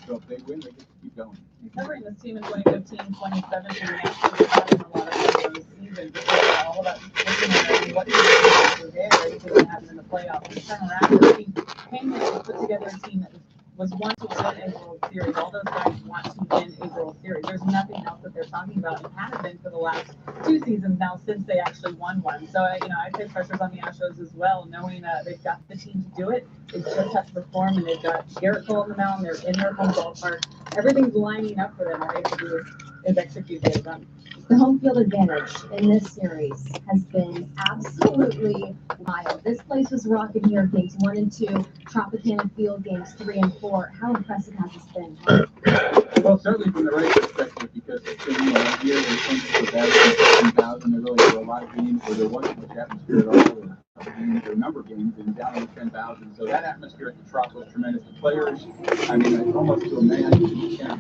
so if they win, they get to keep going. Covering this team in 2015, 2017, actually having a lot of fun this season because all about looking at what were there, everything that happened in the playoffs. This time around, the team came in and put together a team that was want to win a World Series. All those guys want to win a World Series. There's nothing else that they're talking about and haven't been for the last 2 seasons now since they actually won one. So, I'd say pressure's on the Astros as well, knowing that they've got the team to do it. They just have to perform, and they've got Garrett Cole on the mound. They're in their home ballpark. Everything's lining up for them. All they have to do is execute what they've done. The home field advantage in this series has been absolutely wild. This place was rocking here, games 1 and 2, Tropicana Field, games 3 and 4. How impressive has this been? Well, certainly from the Rays perspective, because it's been a year where things were better than 15,000. There really were a lot of games where there wasn't much atmosphere at all. A number of games and down over 10,000. So that atmosphere at the Trop was tremendous. The players, almost to a man,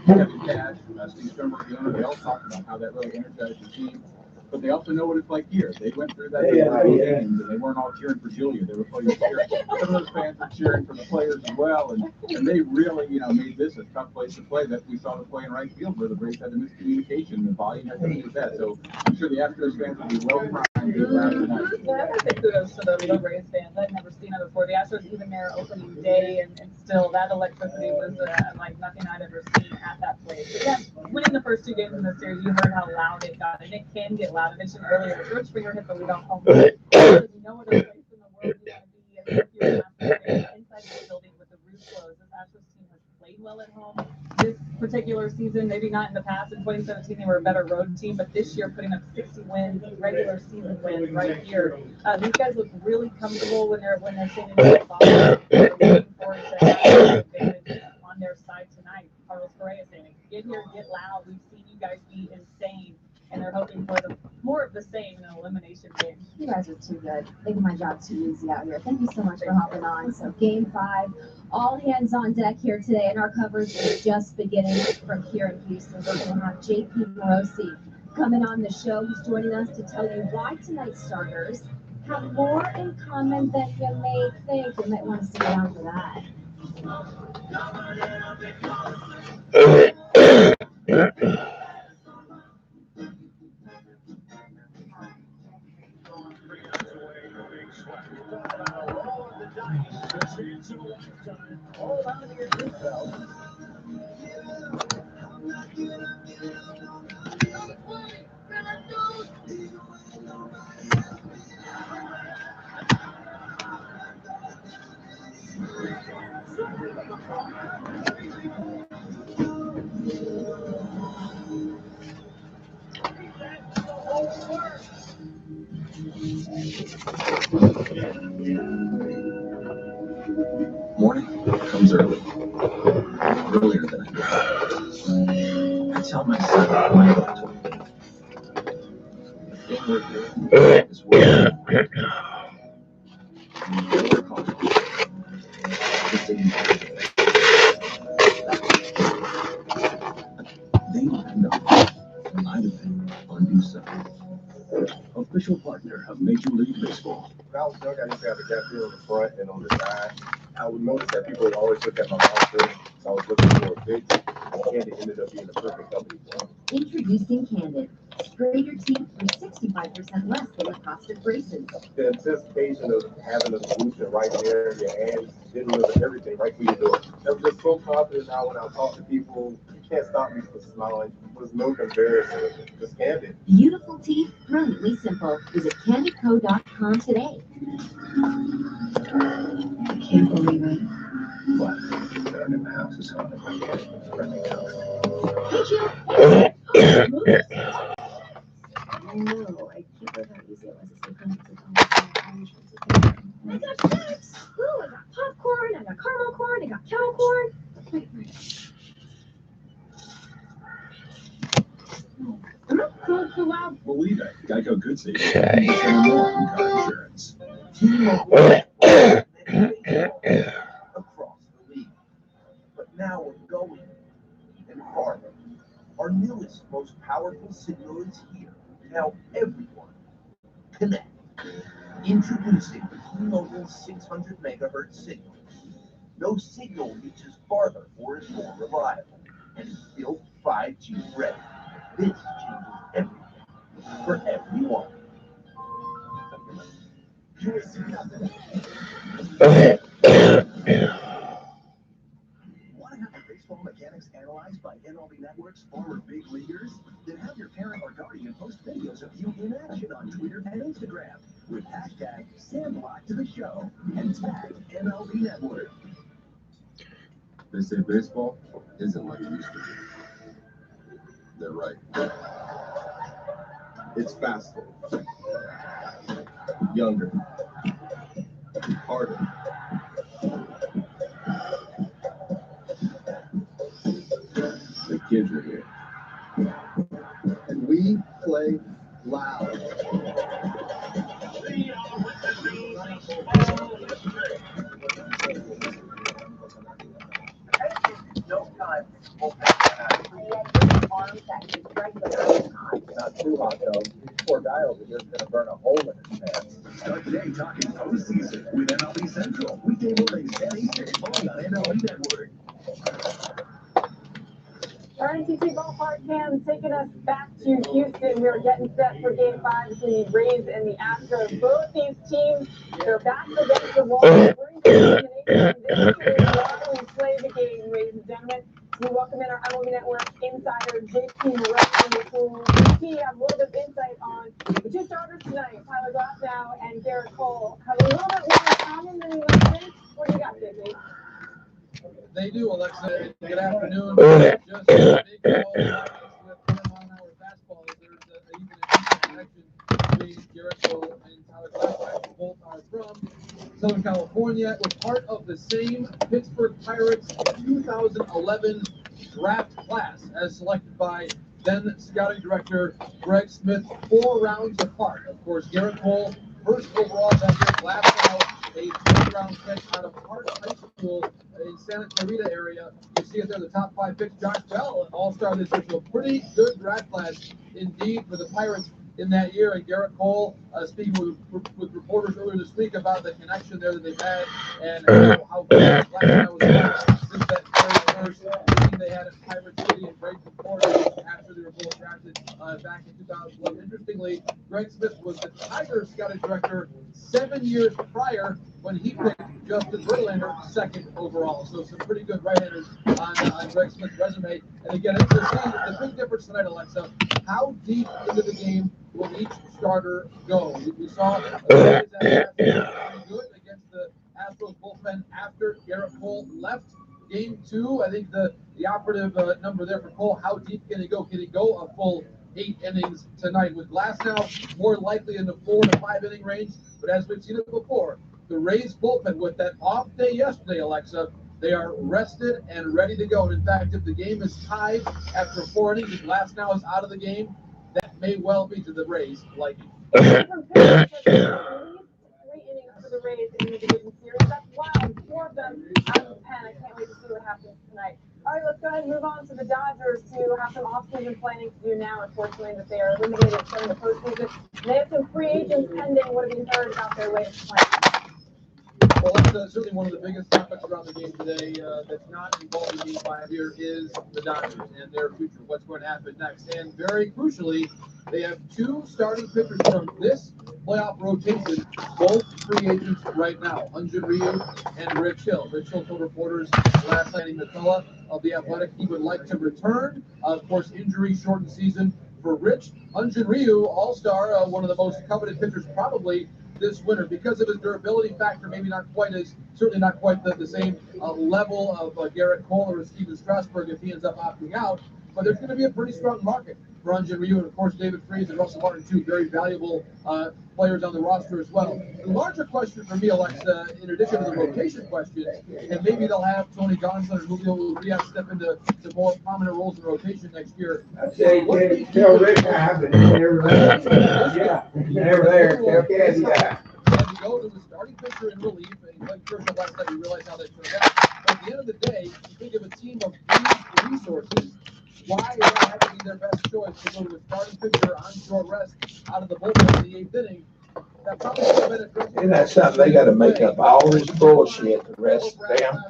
Kevin Cash, Steve Sternberg, the owner, they all talked about how that really energized the team. But they also know what it's like here. They went through that games, and they weren't all cheering for Julia. They were playing cheering. Some of those fans were cheering for the players as well, and they really, made this a tough place to play. That we saw them play in right field where the Rays had the miscommunication. The volume had to do with that. So I'm sure the Astros fans will be well primed to last tonight. Yeah, I think kudos to the Rays fans. I've never seen it before. The Astros, even their opening day, and still that electricity was like nothing I'd ever seen at that place. But yeah, winning the first 2 games in this series, you heard how loud it got, and it can get loud. I mentioned earlier, George Springer hit the leadoff home run. There's no other place in the world you want to be if you're an Astros fan inside the building with the roof closed. This Astros team has played well at home this particular season. Maybe not in the past. In 2017, they were a better road team, but this year putting up 60 wins, regular season wins right here. These guys look really comfortable when they're standing in the box. They're looking forward to having an advantage on their side tonight. Carlos Correa saying, "Get here, get loud. We've seen you guys be insane." And they're hoping for more of the same in an elimination game. You guys are too good. Making my job too easy out here. Thank you so much for hopping on. So game 5, all hands on deck here today, and our coverage is just beginning from here in Houston. We're going to have JP Morosi coming on the show. He's joining us to tell you why tonight's starters have more in common than you may think. You might want to stick around for that. Morning comes early. Earlier than I do. I tell myself why not. The thing we're doing is working. Work hard. The thing they want to know. I depend on you, sir. Official partner of Major League Baseball. When I was young, I used to have a gap here on the front and on the side. I would notice that people would always look at my mouth, so I was looking for a fix, and Candid ended up being the perfect company for me. Introducing Candid. Spray your teeth for 65% less than the cost of braces. The anticipation of having a solution right there in your hands didn't deliver everything right through your door. I was just so confident now when I talk to people. You can't stop me from smiling. There's no comparison. Just Candid. Beautiful teeth, brilliantly simple. Visit CandidCo.com today. I can't believe it. What? That in the house is haunted by the friendly color. No, I can't believe how easy it was to say I got nuts. Oh, I got popcorn, I got caramel corn, I got kettle corn. I'm not too loud. Believe it. Geico could save you. Okay. And more in car insurance. Across the league. But now we're going even farther. Our newest, most powerful signal is here. Now everyone connect. Introducing the T-Mobile 600 megahertz signal. No signal reaches farther or is more reliable, and is built 5G ready. This changes everything for everyone. Want to have your baseball mechanics analyzed by MLB Network's former big leaguers? Then have your parent or guardian post videos of you in action on Twitter and Instagram with hashtag #SandBlockToTheShow and tag MLB Network. They say baseball isn't like it used to be. They're right. It's faster, younger, harder. The kids are here. And we play loud. No time. Not too hot though. These poor guy over here is gonna burn a hole in his pants. Start today talking postseason with MLB Central. Weekday mornings 10 Eastern, only on MLB Network. RNCC Ballpark fans taking us back to Houston. We're getting set for Game 5 between the Rays and the Astros. Both these teams, they're back against the wall. We're in the nation. This is why we play the game, ladies and gentlemen. We welcome in our MLB Network insider, JP Moretti, who we have a little bit of insight on the two starters tonight, Tyler Glasnow and Garrett Cole. Have a little bit more in common than we might think. What do you got, JP? They do, Alexa. Good afternoon. Just a big ball with 100-mile-an-hour fastballs. There's even a connection between Garrett Cole and Tyler Glasnow. Both are from Southern California. Was part of the same Pittsburgh Pirates 2011 draft class, as selected by then scouting director Greg Smith, 4 rounds apart. Of course, Garrett Cole, first overall that year. Glasnow, a 3rd-round pick out of Hart High School in Santa Clarita area. You see it there, the top 5 picks. Josh Bell, an all-star this year, so a pretty good draft class indeed for the Pirates in that year. And Garrett Cole, speaking with reporters earlier this week about the connection there that they've had and how good Glasnow was since that very first meeting they had at Pirate City in Bradenton, Florida, after they were both drafted back in 2011. Interestingly, Greg Smith was the Tigers scouting director 7 years prior when he picked Justin Verlander 2nd overall. So some pretty good right-handers on Greg Smith's resume. And again, it's the big difference tonight, Alexa. How deep into the game will each starter go? We saw pretty good against the Astros bullpen after Garrett Cole left. Game 2, I think the operative number there for Cole, how deep can he go? Can he go a full 8 innings tonight? With Glasnow more likely in the 4 to 5 inning range, but as we've seen it before, the Rays bullpen with that off day yesterday, Alexa, they are rested and ready to go. And in fact, if the game is tied after 4 innings and Glasnow is out of the game, that may well be to the Rays' liking. 3 innings for the Rays in the division series. That's wild. 4 of them out of the pen. I can't wait to see what happens tonight. All right, let's go ahead and move on to the Dodgers, who have some off-season planning to do now, unfortunately, that they are eliminated from the postseason. They have some free agents pending. What have you heard about their latest plans? Well, that's certainly one of the biggest topics around the game today that's not involved in Game 5 here is the Dodgers and their future, what's going to happen next. And very crucially, they have 2 starting pitchers from this playoff rotation, both free agents right now, Hyun-Jin Ryu and Rich Hill. Rich Hill told reporters last night in Nutella of The Athletic he would like to return. Of course, injury-shortened season for Rich. Hyun-Jin Ryu, all-star, one of the most coveted pitchers probably this winter because of his durability factor, maybe not quite as, certainly not quite the same level of Garrett Cole or Steven Strasburg if he ends up opting out, but there's going to be a pretty strong market Brunson, Ryu, and of course David Freese and Russell Martin, two very valuable players on the roster as well. The larger question for me, Alexa, in addition to the rotation question, and maybe they'll have Tony Gonsolin and Julio Urias step into more prominent roles in rotation next year. Tell Rick I but he's never there. Yeah, he's never there. Tell Cassie that. And you go to the starting pitcher in relief, and Glenn Kershaw last night, you realize how that turned out. But at the end of the day, you think of a team of these resources, why would that have to be their best choice to go to a starting pitcher on short rest out of the bullpen in the 8th inning? That probably would have been addressed. And that's something they got to make up all this bullshit. The rest of them,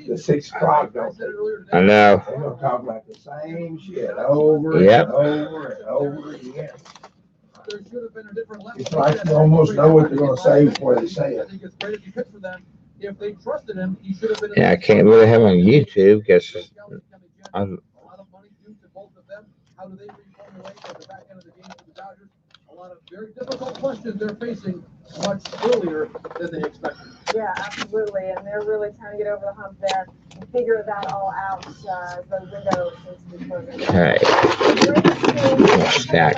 the 6 o'clock don't they? I know. They're gonna talk about the same shit over Yep. and over and over again. There should have been a different level. It's like you almost know what they're gonna say before they say I it. think it's great if you pick for them. If they trusted him, he should have been. Yeah, I can't really have it on YouTube because A lot of money due to both of them. How do they reformulate at the back end of the game for the Dodgers? A lot of very difficult questions they're facing much earlier than they expected. Yeah, absolutely. And they're really trying to get over the hump there and figure that all out. The window seems to be closing. okay. Stack.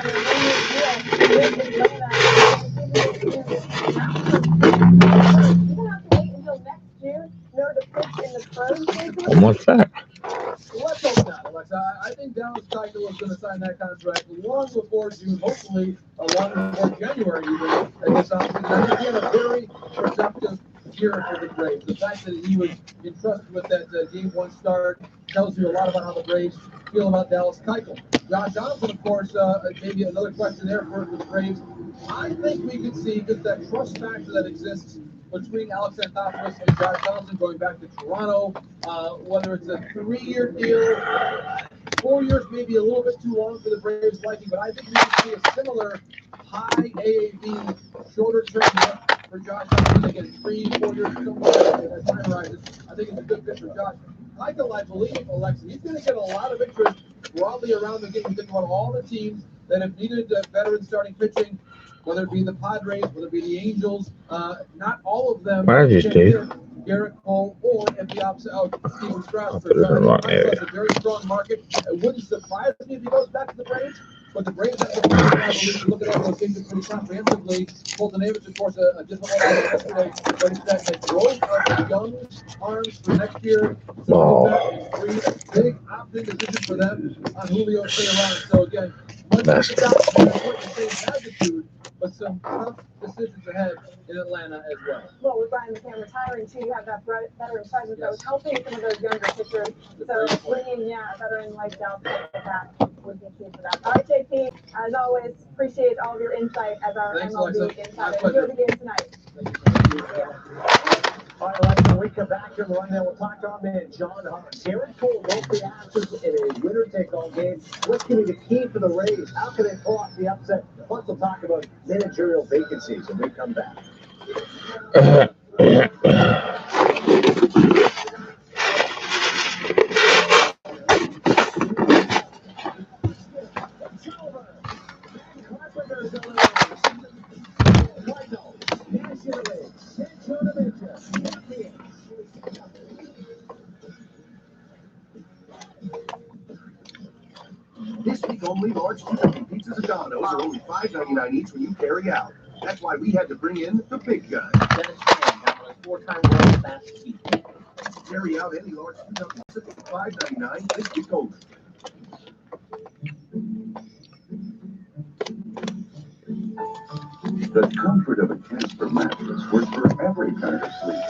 One more stack. Let's hope not, Alexa. I think Dallas Keuchel is going to sign that contract long before June, hopefully long before January even at this offseason. I think he had a very productive year for the Braves. The fact that he was entrusted with that Game 1 start tells you a lot about how the Braves feel about Dallas Keuchel. Josh Donaldson, of course, maybe another question there for the Braves. I think we could see just that trust factor that exists between Alex Anthopoulos and Josh Donaldson going back to Toronto, whether it's a 3-year deal, 4 years, maybe a little bit too long for the Braves' liking, but I think we could see a similar high AAV, shorter term look for Josh Donaldson. Again, 3-4 years, somewhere in that time horizon. I think it's a good fit for Josh. Keuchel, I believe, Alexa, he's going to get a lot of interest broadly around the game. You think about all the teams that have needed veteran starting pitching, whether it be the Padres, whether it be the Angels, not all of them What did you do? Garrett Cole or at the opposite of Steven Strasburg. Put it in the wrong area. It's a very strong market. It wouldn't surprise me if he goes back to the Braves, but the Braves have to look at that rotation pretty comprehensively. Colton Davis, of course, a different one yesterday, but it's that growth of young arms for next year. So three big option decision for them on Julio staying around. So again, much the same magnitude, but some tough decisions ahead in Atlanta as well. Well, with Brian McCann retiring too, you have that veteran presence that was helping some of those younger pitchers. So bringing, a veteran like Dallas back would be key for that. All right, JP, as always, appreciate all of your insight as our MLB insider. Enjoy the game tonight. All right, Alexa, when we come back here right now, we'll talk to our man, John Hart. Garrett Cole wrote the Astros in a winner-take-all game. What's going to be the key for the Rays? How can they pull off the upset? Plus, we'll talk about managerial vacancies when we come back. This week only, large two-topping pizzas at Domino's are only $5.99 each when you carry out. That's why we had to bring in the big guy. Dennis Fan, Domino's 4-time world fast food. Carry out any large two-topping pizza for $5.99 this week only. The comfort of a Casper mattress works for every kind of sleep.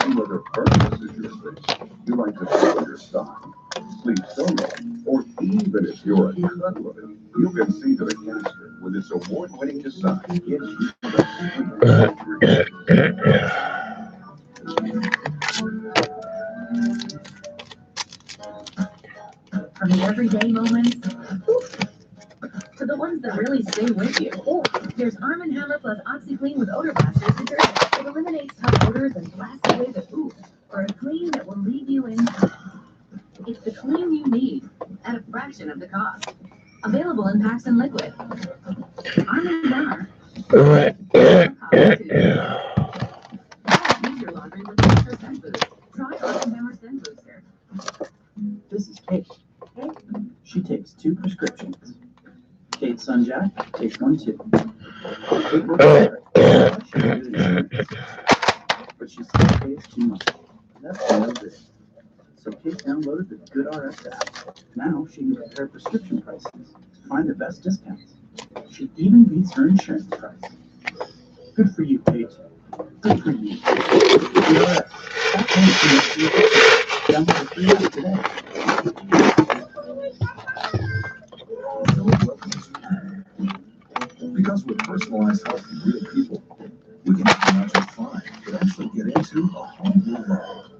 And whether purpose is your sleep, you like to fill your stock, sleep solo, or even if you're a cuddler, you can see that a Casper with its award-winning design gives you the From the everyday moments to the ones that really stay with you. There's Arm & Hammer plus OxyClean with Odor Blasters detergent. It eliminates tough odors and blasts away the oof for a clean that will leave you in time. It's the clean you need at a fraction of the cost. Available in packs and liquid. Arm & Hammer. Use your laundry with extra scent boost. Try Arm & Hammer Scent Booster. This is Kate. Hey, 2 prescriptions. Kate's son Jack takes 1 too. Kate works hard. But she still pays too much. That's no good. So Kate downloaded the GoodRx app. Now she can compare prescription prices to find the best discounts. She even beats her insurance price. Good for you, Kate. Good for you. GoodRx. Stop paying too much for your prescription. Download the free app today. Because with personalized help from real people, we can not just find, but actually get into a whole new world.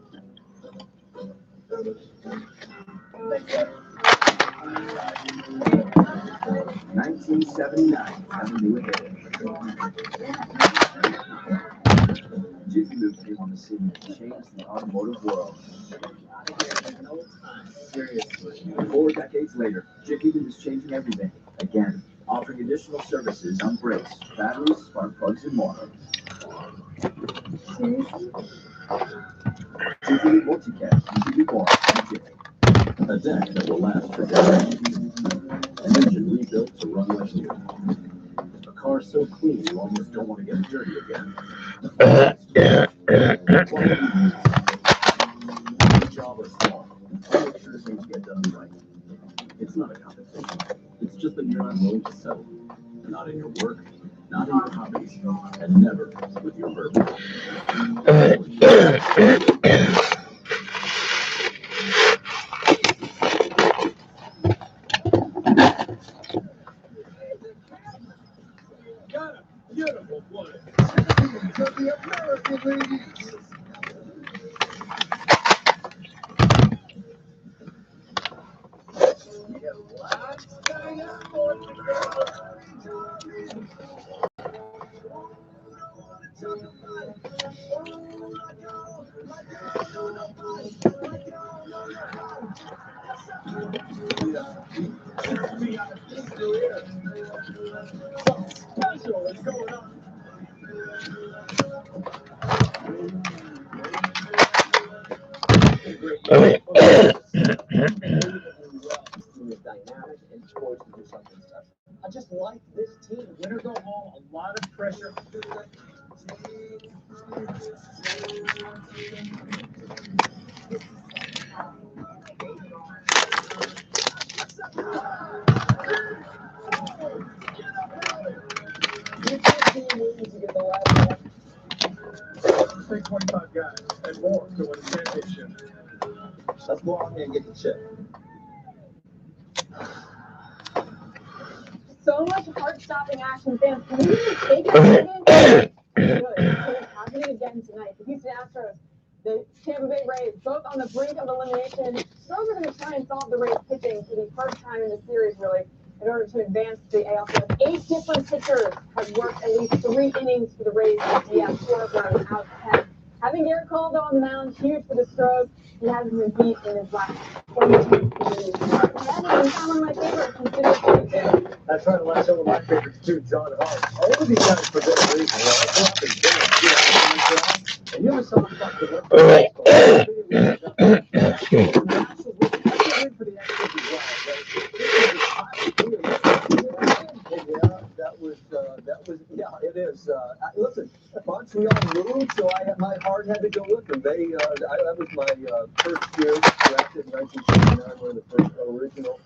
$19.79. Having to do it. Jiffy Lube came on the scene and changed the automotive world. Seriously. 4 decades later, Jiffy Lube is changing everything again, offering additional services on brakes, batteries, spark plugs, and more. Jiffy Lube Multicast, you can do more on Jiffy. A deck that will last for decades. An engine rebuilt to run like new. A car so clean you almost don't want to get dirty again. Big job or small, make sure things get done right. It's not a competition. It's just that you're not willing to settle. Not in your work, not in your hobbies, and never with your bourbon. Got a beautiful one. Of the American ladies. Special is going on. Dynamic and poised to do something special. I just like this team. Win or go home, a lot of pressure. Take 25 guys and more to win the championship. Let's go out there and get the chip. So much heart-stopping action, fans. Can we just take a second? Good. It's happening again tonight. The Houston Astros, the Tampa Bay Rays, both on the brink of elimination. Stars are going to try and solve the Rays pitching for the first time in the series, really, in order to advance the ALCS. 8 different pitchers have worked at least 3 innings for the Rays this year, 4 runs out 10. Having Garrett Cole, though, on the mound, huge for the Stros. He hasn't been beat in his last 22 series. And he's one of my favorites, considered. That's right, last one of my favorites too, John Hart. All of these guys for good reason. And you ever saw about it is. Listen, Montreal moved, so my heart had to go with them. That was my first year, drafted in 1969, one of the first original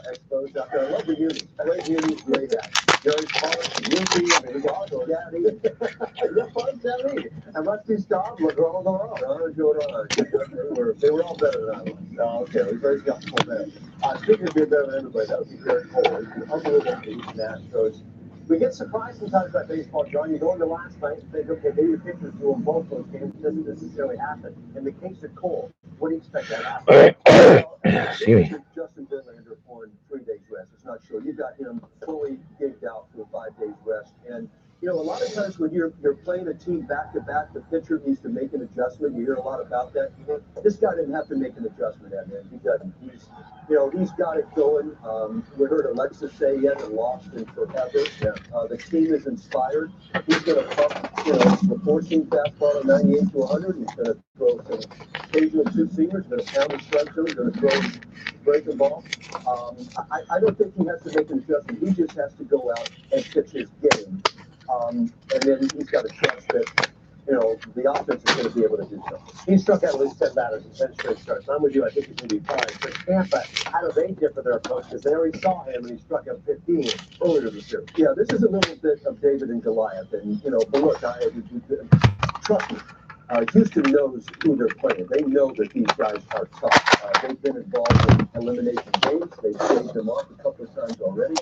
Expos out there. I love the unis. Great unis, great hats. Jerry Park, Yuki, I mean, also Daddy. Yeah, fun, Daddy. And Rusty Staub, LeGros, they were all better than I was. Okay, it was very helpful there. Speaking of being better than everybody, that would be Garrett Cole. He's unbelievable for Houston Astros. We get surprised sometimes by baseball, John. You go into last night and think, okay, maybe the pitchers doing both those games. It doesn't necessarily happen. In the case of Cole, what do you expect that happen? Justin Verlander on 3 days rest. It's not sure. You've got him fully gigged out for 5 days rest. And, you know, a lot of times when you're playing a team back-to-back, the pitcher needs to make an adjustment. You hear a lot about that. This guy didn't have to make an adjustment, man. He doesn't. He's got it going. We heard Alexa say he hasn't lost in forever. The team is inspired. He's going to pump, the 14 fastball at 98 to 100. He's going to throw some occasional 2-seamers. He's going to pound the strike to him. He's going to throw breaking ball. I don't think he has to make an adjustment. He just has to go out and pitch his game. And then he's got to trust that, the offense is going to be able to do so. He struck out at least 10 batters in 10 straight starts. I'm with you. I think he's going to be fine. For Tampa, how do they differ their approach? Because they already saw him and he struck out 15 earlier this year. Yeah, this is a little bit of David and Goliath. And, but look, trust me. Houston knows who they're playing. They know that these guys are tough. They've been involved in elimination games. They've shaved them off a couple of times already.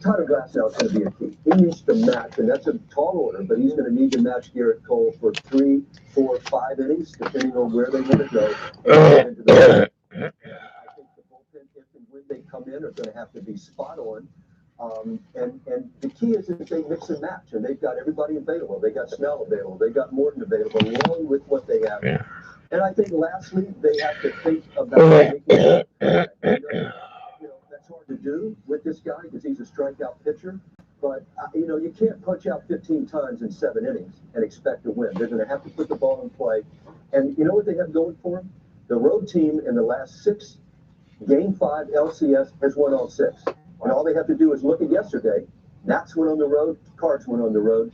Tyler Glasnow is going to be a key. He needs to match, and that's a tall order, but he's going to need to match Garrett Cole for 3, 4, 5 innings, depending on where they want to go. I think the bullpen, if and when they come in, are going to have to be spot on. And the key is that they mix and match, and they've got everybody available. They got Snell available. They got Morton available, along with what they have. Yeah. And I think lastly, they have to think about making that's hard to do with this guy because he's a strikeout pitcher. But, you can't punch out 15 times in 7 innings and expect to win. They're going to have to put the ball in play. And you know what they have going for them? The road team in the last 6, Game 5 LCS has won all 6. And all they have to do is look at yesterday. Nats went on the road. Cards went on the road.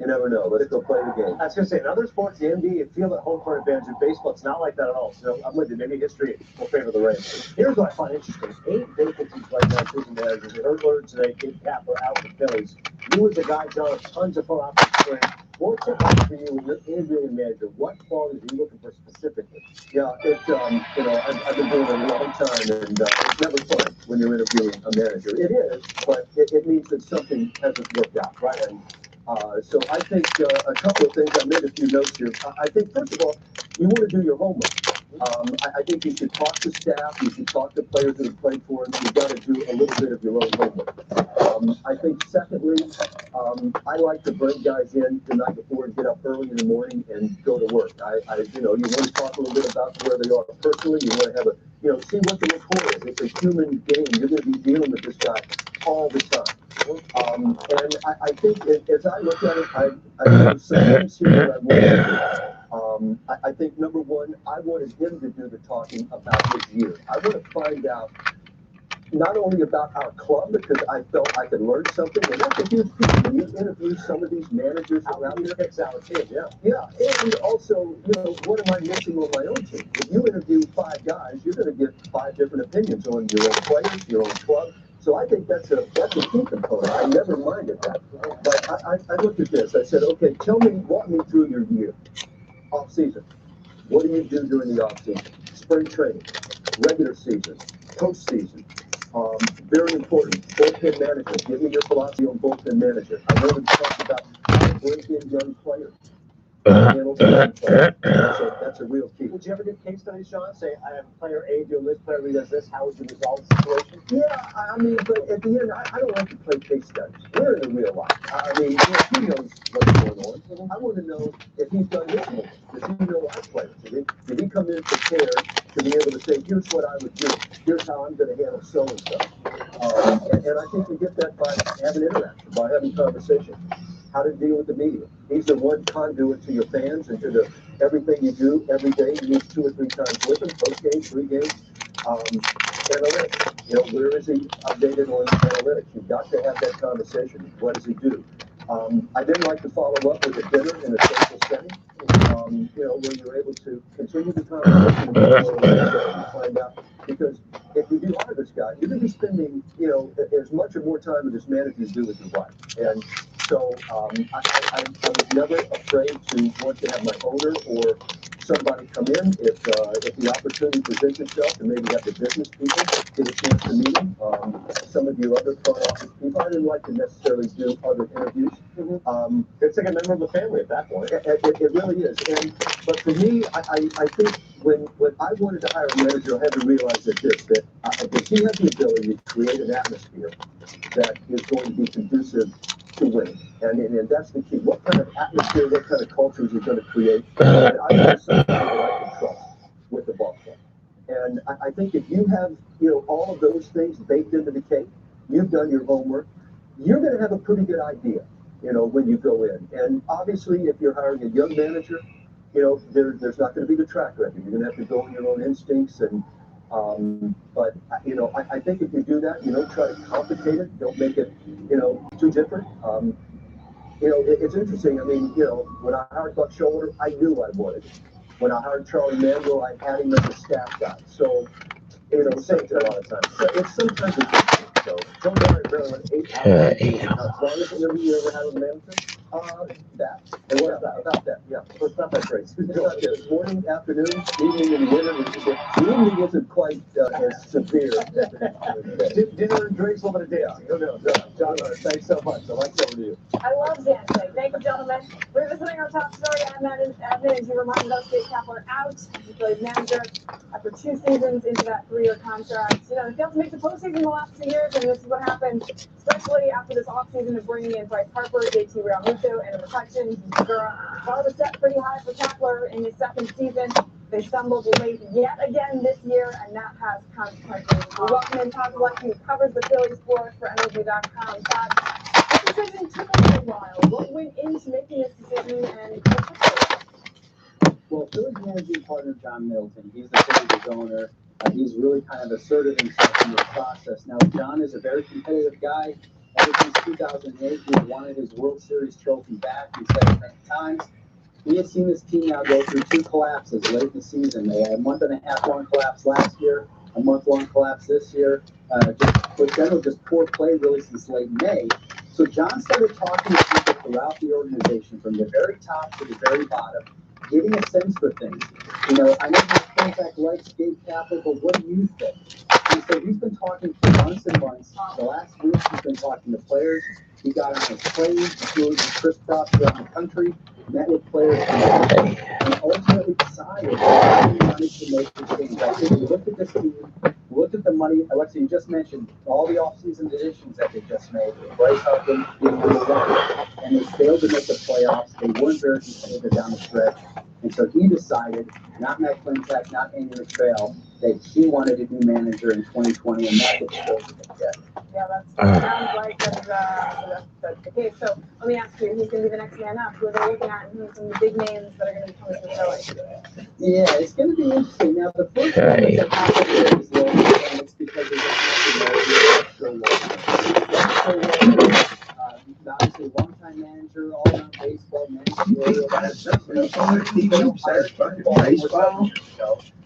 You never know. Let's go play the game. I was going to say, in other sports, the NBA, you feel that home court advantage. In baseball, it's not like that at all. So I'm with you. Maybe history will favor the Rays. Here's what I find interesting. 8 vacancies right now, season managers. You heard word today, Kid Kapler out with the Phillies. You as a guy, John, tons of fun off the spring. What's it like for you when you're interviewing a manager? What qualities are you looking for specifically? Yeah, I've been doing it a long time, and it's never fun when you're interviewing a manager. It is, but it means that something hasn't worked out, right? And so I think a couple of things. I made a few notes here. I think, first of all, you want to do your homework. I think you should talk to staff. You should talk to players that have played for him. You've got to do a little bit of your own homework. I think, secondly, I like to bring guys in the night before and get up early in the morning and go to work. You want to talk a little bit about where they are personally. You want to have see what the rapport is. It's a human game. You're going to be dealing with this guy all the time. And I think as I look at it, I have some things here that I want to do. I think, number one, I wanted him to do the talking about his year. I want to find out not only about our club, because I felt I could learn something, and that's a huge piece. When you interview some of these managers around here, it's our team, yeah. And also, what am I missing on my own team? If you interview 5 guys, you're going to get 5 different opinions on your own players, your own club. So I think that's a key component. I never minded that. But I looked at this. I said, okay, walk me through your year. Off season. What do you do during the off season? Spring training, regular season, postseason. Very important. Bullpen management. Give me your philosophy on bullpen management. I wanted to talk about how to bring in young players. That's a real key. Would you ever do case studies, Sean? Say, I have player A doing this, player B does this. How would you resolve the situation? Yeah, but at the end, I don't like to play case studies. We're in the real life. He knows what's going on. I want to know if he's done this more. Does he know our players? Did he come in prepared to be able to say, here's what I would do. Here's how I'm going to handle so-and-so. And I think we get that by having interaction, by having conversation. How to deal with the media. He's the one conduit to your fans and to everything you do every day. You meet 2 or 3 times with them, post game, 3 games. Analytics. Where is he updated on analytics? You've got to have that conversation. What does he do? I then like to follow up with a dinner in a social setting. Where you're able to continue the conversation and find out. Because if you do hire this guy, you're going to be spending, as much or more time with this manager as you do with your wife. And so I was never afraid to want to have my owner or somebody come in if the opportunity presents itself, and maybe have the business people get a chance to meet them. Some of your other front office people, I didn't like to necessarily do other interviews. It's like a member of the family at that point. It really is. But for me, I think when I wanted to hire a manager, I had to realize that he has the ability to create an atmosphere that is going to be conducive to winning. And that's the key. What kind of atmosphere, what kind of culture is he going to create? And I want somebody that I can trust with the ball club. And I think if you have, all of those things baked into the cake, you've done your homework, you're going to have a pretty good idea, when you go in. And obviously, if you're hiring a young manager, there's not going to be the track record. You're going to have to go on your own instincts and But I think if you do that, you don't try to complicate it. Don't make it, too different. It's interesting. I mean, when I hired Buck Showalter, I knew I would. When I hired Charlie Mandel, I had him as a staff guy. So, same a lot of times. So it's sometimes it's different. So don't worry about it. As long as interview you ever had with a manager, that. It was about that. Yeah. So it's not that great. It's not good. Morning, afternoon, evening, and winter. The evening isn't quite as severe. Dinner and drinks, a little bit of day off. No. John, thanks so much. I like talking to you. I love Zanchay. Thank you, gentlemen. Revisiting our top story, Adnan, as you reminded us, Gabe Kapler out as the Phillies manager after 2 seasons into that 3-year contract. They failed to make the postseason the last 2 years, and this is what happened, especially after this offseason of bringing in Bryce Harper, JT Realmuto, and the protection. Segura. Bar was set pretty high for Kapler in his 2nd season. They stumbled late yet again this year, and that has consequences. We welcome in Todd Lucky, who covers the Phillies for us for MLB.com. Todd, this decision took a little while. What went into making this decision, and well, Phillies managing partner John Middleton, he's the Phillies owner. He's really kind of asserted himself in this process. Now, John is a very competitive guy. Ever since 2008, he wanted his World Series trophy back. He said it many times. We had seen this team now go through 2 collapses late in the season. They had a 1.5-month collapse last year, a month-long collapse this year. Just poor play really since late May. So John started talking to people throughout the organization, from the very top to the very bottom, getting a sense for things. I know this contact likes Gabe Kapler, but what do you think? He said he's been talking for months and months. The last week he's been talking to players. He got on a plane, he flew crisscross around the country, met with players, and ultimately decided that he wanted to make the change. I think we looked at this team, looked at the money. Alexa, you just mentioned all the offseason additions that they just made. Bryce Harper being number 1, and they failed to make the playoffs. They weren't very competitive down the stretch. And so he decided, not Matt Klentak, not Andy McPhail, that he wanted a new manager in 2020, and that's what the Phillies are going to get. Yeah, that sounds like that's the case. So let me ask you, who's going to be the next man up? Who are they looking at, and who are some of the big names that are going to be coming to the Phillies? Yeah, it's going to be interesting. Now, the first one that happened here is low, and it's because there's obviously longtime manager, all around baseball, manager.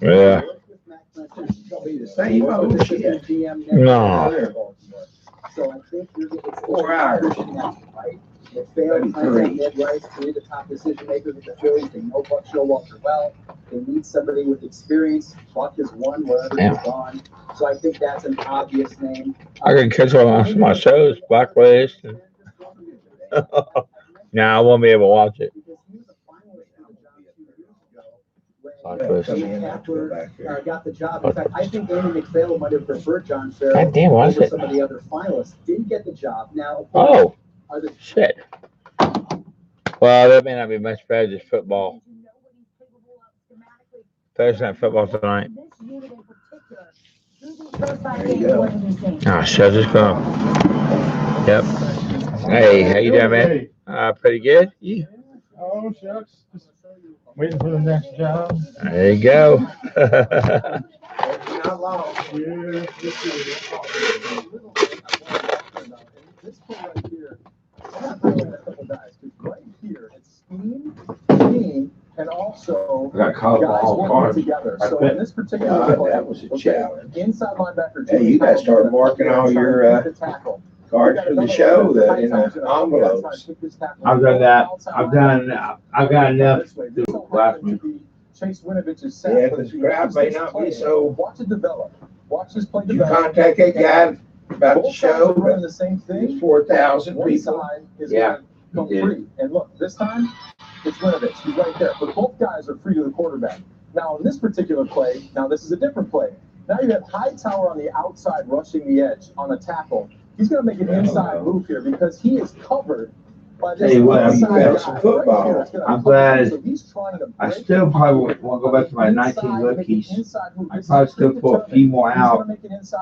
Yeah. Be the same old shit. No. So I think you're getting 4 hours. Right? They failed Ned Rice, 3 of the top decision makers with the Phillies. They know Buck Showalter well. They need somebody with experience. Buck has won wherever he's gone. So I think that's an obvious name. I can catch on my shows, Blacklist. Nah, I won't be able to watch it. Kapler got the job. In fact, I think Andy McPhail might have preferred John Farrell over some of the other finalists. Didn't get the job. Now, Shit. Well, that may not be much better, just football. Thursday night football tonight. Oh, shit, just go. Yep. Hey, how you doing, man? Pretty good. Yeah. Oh, shucks. Just waiting for the next job. There you go. Not long. This play right here, I'm not bringing a couple guys, because right here, it's scheme, and also got caught guys all working together. So in this particular play, that was a challenge. Inside linebacker. Hey, you guys start marking all your cards for the show that in envelopes. I've done that. I've got enough to do last week. Chase Winovich's set. Yeah, because crowd may not be so. Watch it develop. Watch this play You develop. contact that guy about the show. Running the same thing. 4,000 One people. side is going to come free. And look, this time it's Winovich. He's right there. But both guys are free to the quarterback. Now, in this particular play, now this is a different play. Now you have Hightower on the outside rushing the edge on a tackle. He's going to make an inside move here because he is covered by this inside guy. Football. I'm glad. So he's trying to I still probably won't go back to my 19 rookies. I probably still pull a few more out,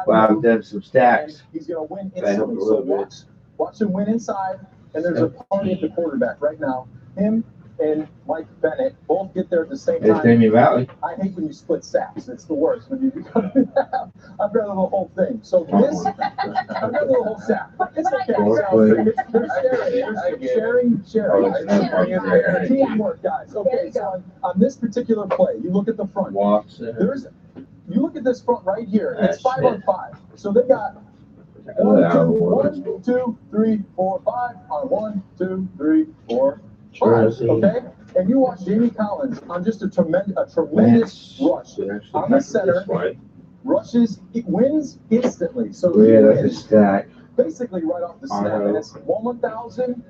but I've done some stacks. He's going to win That helped instantly. a little So bit. watch him win inside, and there's a party at the quarterback right now. Him and Mike Bennett both get there at the same It's time. Demi Valley. I hate when you split sacks. It's the worst. When you I'd rather the whole thing. So this, I'd rather the whole sack. It's okay. Sharing. Teamwork, guys. Okay, so on this particular play, you look at the front. You look at this front right here. It's 5-on-5. So they got 1, 2, 3, 4, 5 on 1, 2, 3, 4, 5. Okay, and you watch Jamie Collins on just a tremendous rush on the center. Rushes, it wins instantly. So that's a stack. Basically right off the snap, and it's 1,000,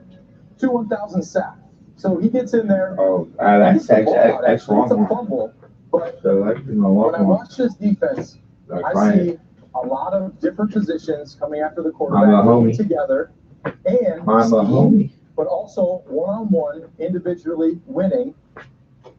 1,000 sack. So he gets in there. Oh, that's wrong. It's a fumble. But when I watch this defense, I see a lot of different positions coming after the quarterback working together, and but also one-on-one, individually winning.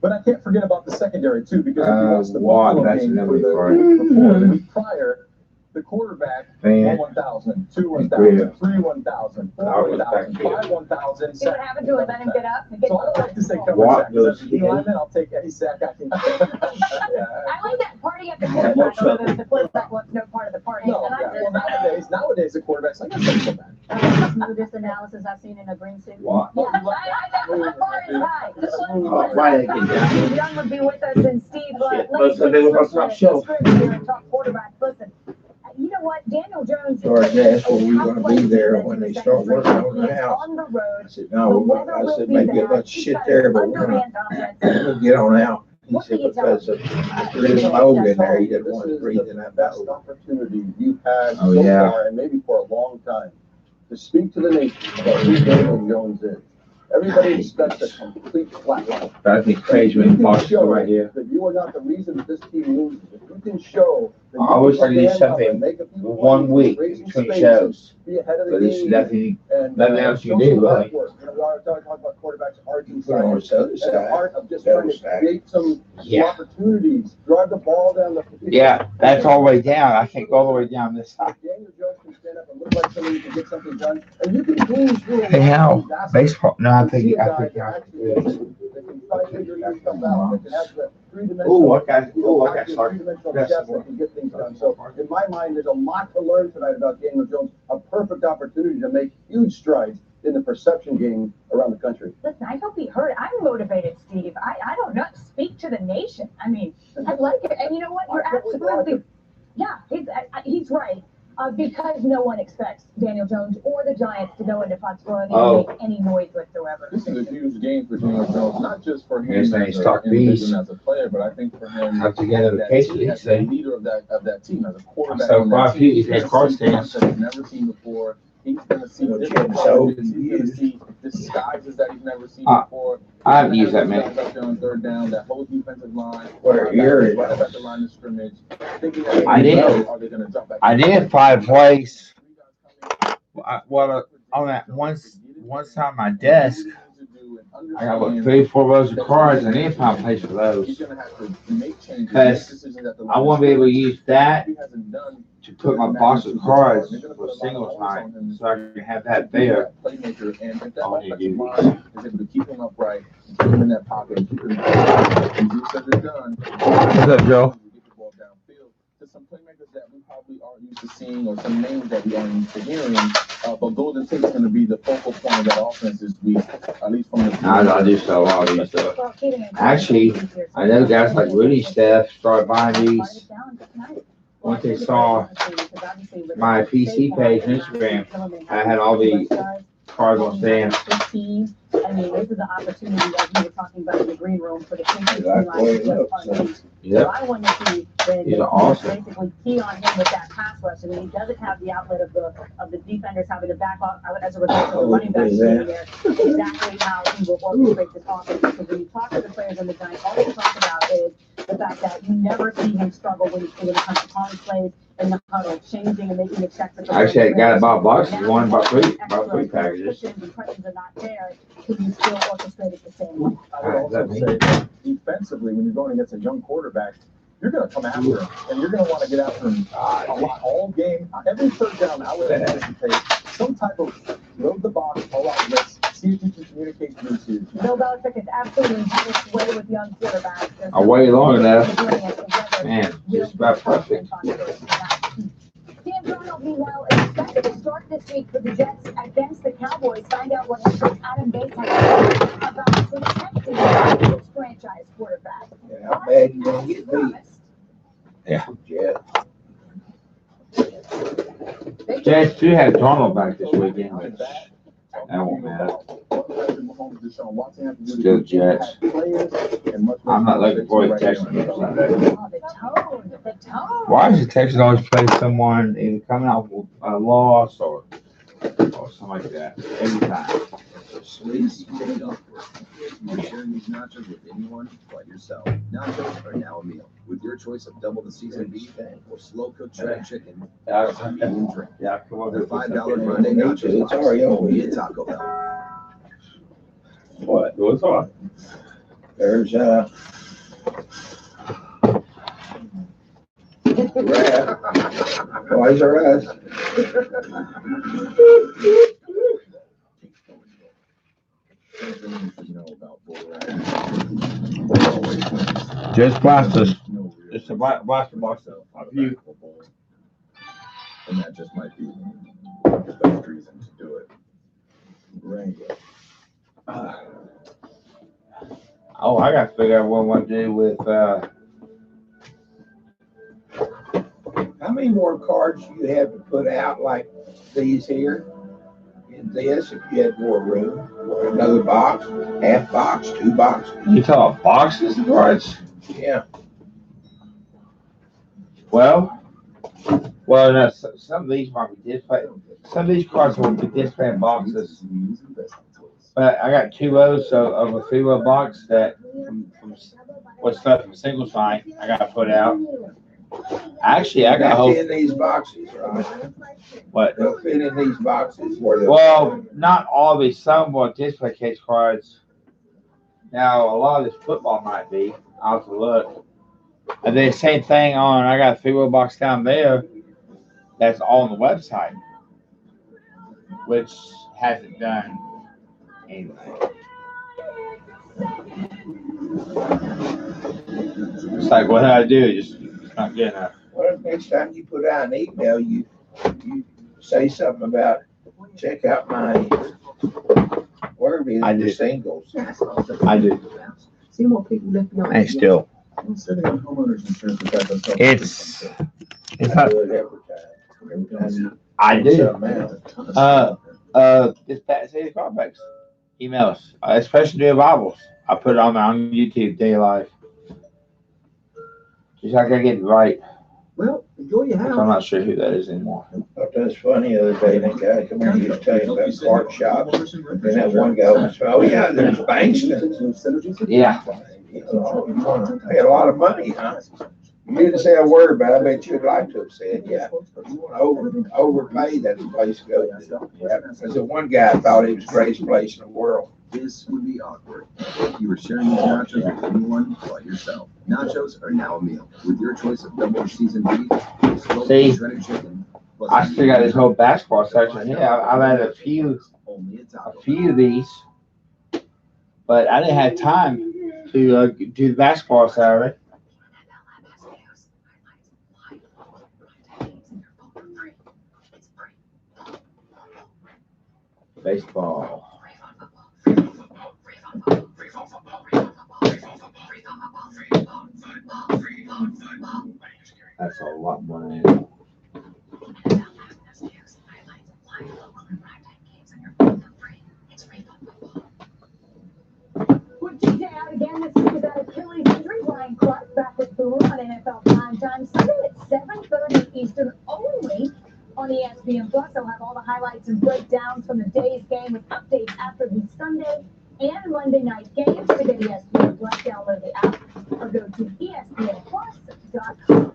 But I can't forget about the secondary too, because if you watch the Buffalo game the week prior, the quarterback 1,000, 2 1,000, 3 1,000, 4 1,000, 5 1,000. See what happened to him? Let him get up. So I don't like to say cover sack. As a lineman, I'll take any sack I can. I like that party at the quarterback. Although the quarterback was no part of the party. No, nowadays the quarterback's like, I'm going back. That's the smoothest analysis I've seen in a green suit. What? Yeah, the bar is high. Why they get down? Steve Young would be with us, and Steve, Most of them were top shelf. Top quarterback. Listen, you know what? Daniel Jones That's where we're going to be there when they start working on the house. on the road. I said, no, I said, maybe a bunch of shit there, but we'll get on out. He said, because there is mold in there, he didn't want to breathe in that best opportunity you've had Oh, so yeah. far, and maybe for a long time, to speak to the nation about who Daniel Jones is. Everybody expects a complete flatline. That'd be crazy when you watch it right here. That you are not the reason that this team loses. If you can show that I always try to do stand up something and make a few 1 week plays, raise some between spaces, shows. be ahead of the But it's game, nothing and, else you show do, some right? artwork. You know, we are talking about quarterbacks' arts and Put on science, the other and side. the art of just The trying other to side. create some Yeah. opportunities, drive the ball down the field. Yeah, that's all the way down. I think all the way down this side. Daniel Jones can stand up and look like somebody who can get something done, and you can glean through a Hey, lot Hal, of these aspects. baseball. No, I To see think a I guy think that I actually that can try to figure this stuff out, that can have the three-dimensional, Oh, I got three-dimensional depth that can get things done. So in my mind, there's a lot to learn tonight about Daniel Jones. A perfect opportunity to make huge strides in the perception game around the country. Listen, I hope he heard. I'm motivated, Steve. I don't know. Speak to the nation. I mean, I like it. And you know what? You're absolutely, yeah, he's right. Because no one expects Daniel Jones or the Giants to go into Foxborough and make any noise whatsoever. This is a huge game for Daniel Jones, not just for him His as name's a Talk Bees. individual, as a player, but I think for him Have to get out of the that case, team, he as say. the leader of that team, as a quarterback So on far, that team. he's got car stands. He's never seen before. He's going to see different so packages. He's going to see disguises that he's never seen before. I haven't used that, man. Up there on third down, that whole defensive line. Where you're right at the line of scrimmage. Thinking that I did. Are they going to jump back? I did 5 plays. Well, on that one side of my desk, I got what 3 or 4 rows of cards, and then 5 plays for those. He's going to have to make changes. Because I want to be able to use that He hasn't done to put my box of cards for singles night, so I can have that there. playmaker, and if that Oh, offensive you- line is able to keep him upright, keep him in that pocket, keep him and do said it's done. What's up, Joe? Get the ball downfield to some playmakers that we probably aren't used to seeing, or some names that we aren't used to hearing. But Golden Tate's going to be the focal point of that offense this week, at least from the. I do sell all these stuff. Actually, I know guys like Rudy Steph started buying these once they saw my PC page on Instagram. I had all the cards on stand. I mean, this is an opportunity, as we were talking about in the green room, for the Patriots That's to the way it line looks, up. So Yep. I want to see that These they are awesome. basically key on him with that pass rush. I mean, he doesn't have the outlet of the defenders having to back off as a result of the running back being there. Exactly how he will orchestrate this offense. Because when you talk to the players on the Giants, all they talk about is the fact that you never see him struggle when it comes to calling plays in the huddle, changing and making the checks. Actually, I got about boxes, one about 3 packages. And questions are not there. Can you still orchestrate it the same way? I would also say that defensively, when you're going against a young quarterback, you're going to come after him, and you're going to want to get after him a lot all game. Every third down, I would anticipate some type of load the box, all out blitz, see if you can communicate through to. Bill Belichick is absolutely having his way with young quarterbacks. I waited long enough. Man, just about perfect. Dan Darnold, meanwhile, is expected to start this week for the Jets against the Cowboys. Find out what head coach Adam Bates has to say about protecting his franchise quarterback. Yeah, how bad you gonna get beat? Yeah. Yeah. Jets too had Darnold back this weekend, which that won't matter. Still Jets. I'm not looking forward to Texans on Sunday. The tone. Why does the Texans always play someone either coming out with a loss or something like that every time? Please take it off. You're sharing these nachos with anyone but yourself. Nachos are now a meal. With your choice of double the seasoned beef or slow cooked shredded chicken, plus a medium drink. Yeah, come on. The $5 Monday nachos It's already over only here. at Taco Bell. What? What's on? There's rat. Why is there rat? Just blasters. Just a blaster box of you. And that just might be the best reason to do it. Wrangler. Oh, I got to figure out what I want to do with. How many more cards do you have to put out like these here? In this, if you had more room, or another box, half box, 2 boxes? You talk boxes of cards? Yeah. Well, no. Some of these might be display. Some of these cards will be display in boxes. But I got 2 rows of a 3-row box that from what's left from single sign I got to put out. Actually, I got They'll hope. fit in these boxes, right? What? They'll fit in these boxes where they'll. Well, not all these. Some will display case cards. Now, a lot of this football might be. I'll have to look. And then same thing on. I got a 3-row box down there. That's all on the website, which hasn't done anything. It's like, what did I do? Just not good enough. What if next time you put out an email, you say something about, check out my, wherever it is, I do. the singles. I do. See more people left behind. And still, Sitting on homeowners insurance with that does help. it's not. I do. This Pat City Carbacks emails, especially the Bibles. I put it on YouTube daily life. Just like I get it right. Well, enjoy your So I'm house. not sure who that is anymore. I thought that was funny the other day, that guy come in, he was telling about card shops. And that one guy was, oh yeah, there's Bankston. Yeah. Oh, you want to pay a lot of money, huh? You didn't say a word, but I bet you'd like to have said, yeah. You want to overpay, that's the place to go. Because the one guy thought it was the greatest place in the world. This would be awkward if you were sharing these nachos with anyone but yourself. Nachos are now a meal. With your choice of double seasoned beef, slow See, shredded chicken, plus I still got this whole basketball section here. I've had a few of these, but I didn't have time to do the basketball Saturday. Baseball. That's a lot more than it. Quick DJ out again this week about Achilles injury. Ryan Clark back with Boone on NFL Primetime Sunday at 7:30 Eastern only on ESPN Plus. I'll have all the highlights and breakdowns from the day's game with updates after the Sunday and Monday night games. To get ESPN Plus, download the app or go to ESPNplus.com.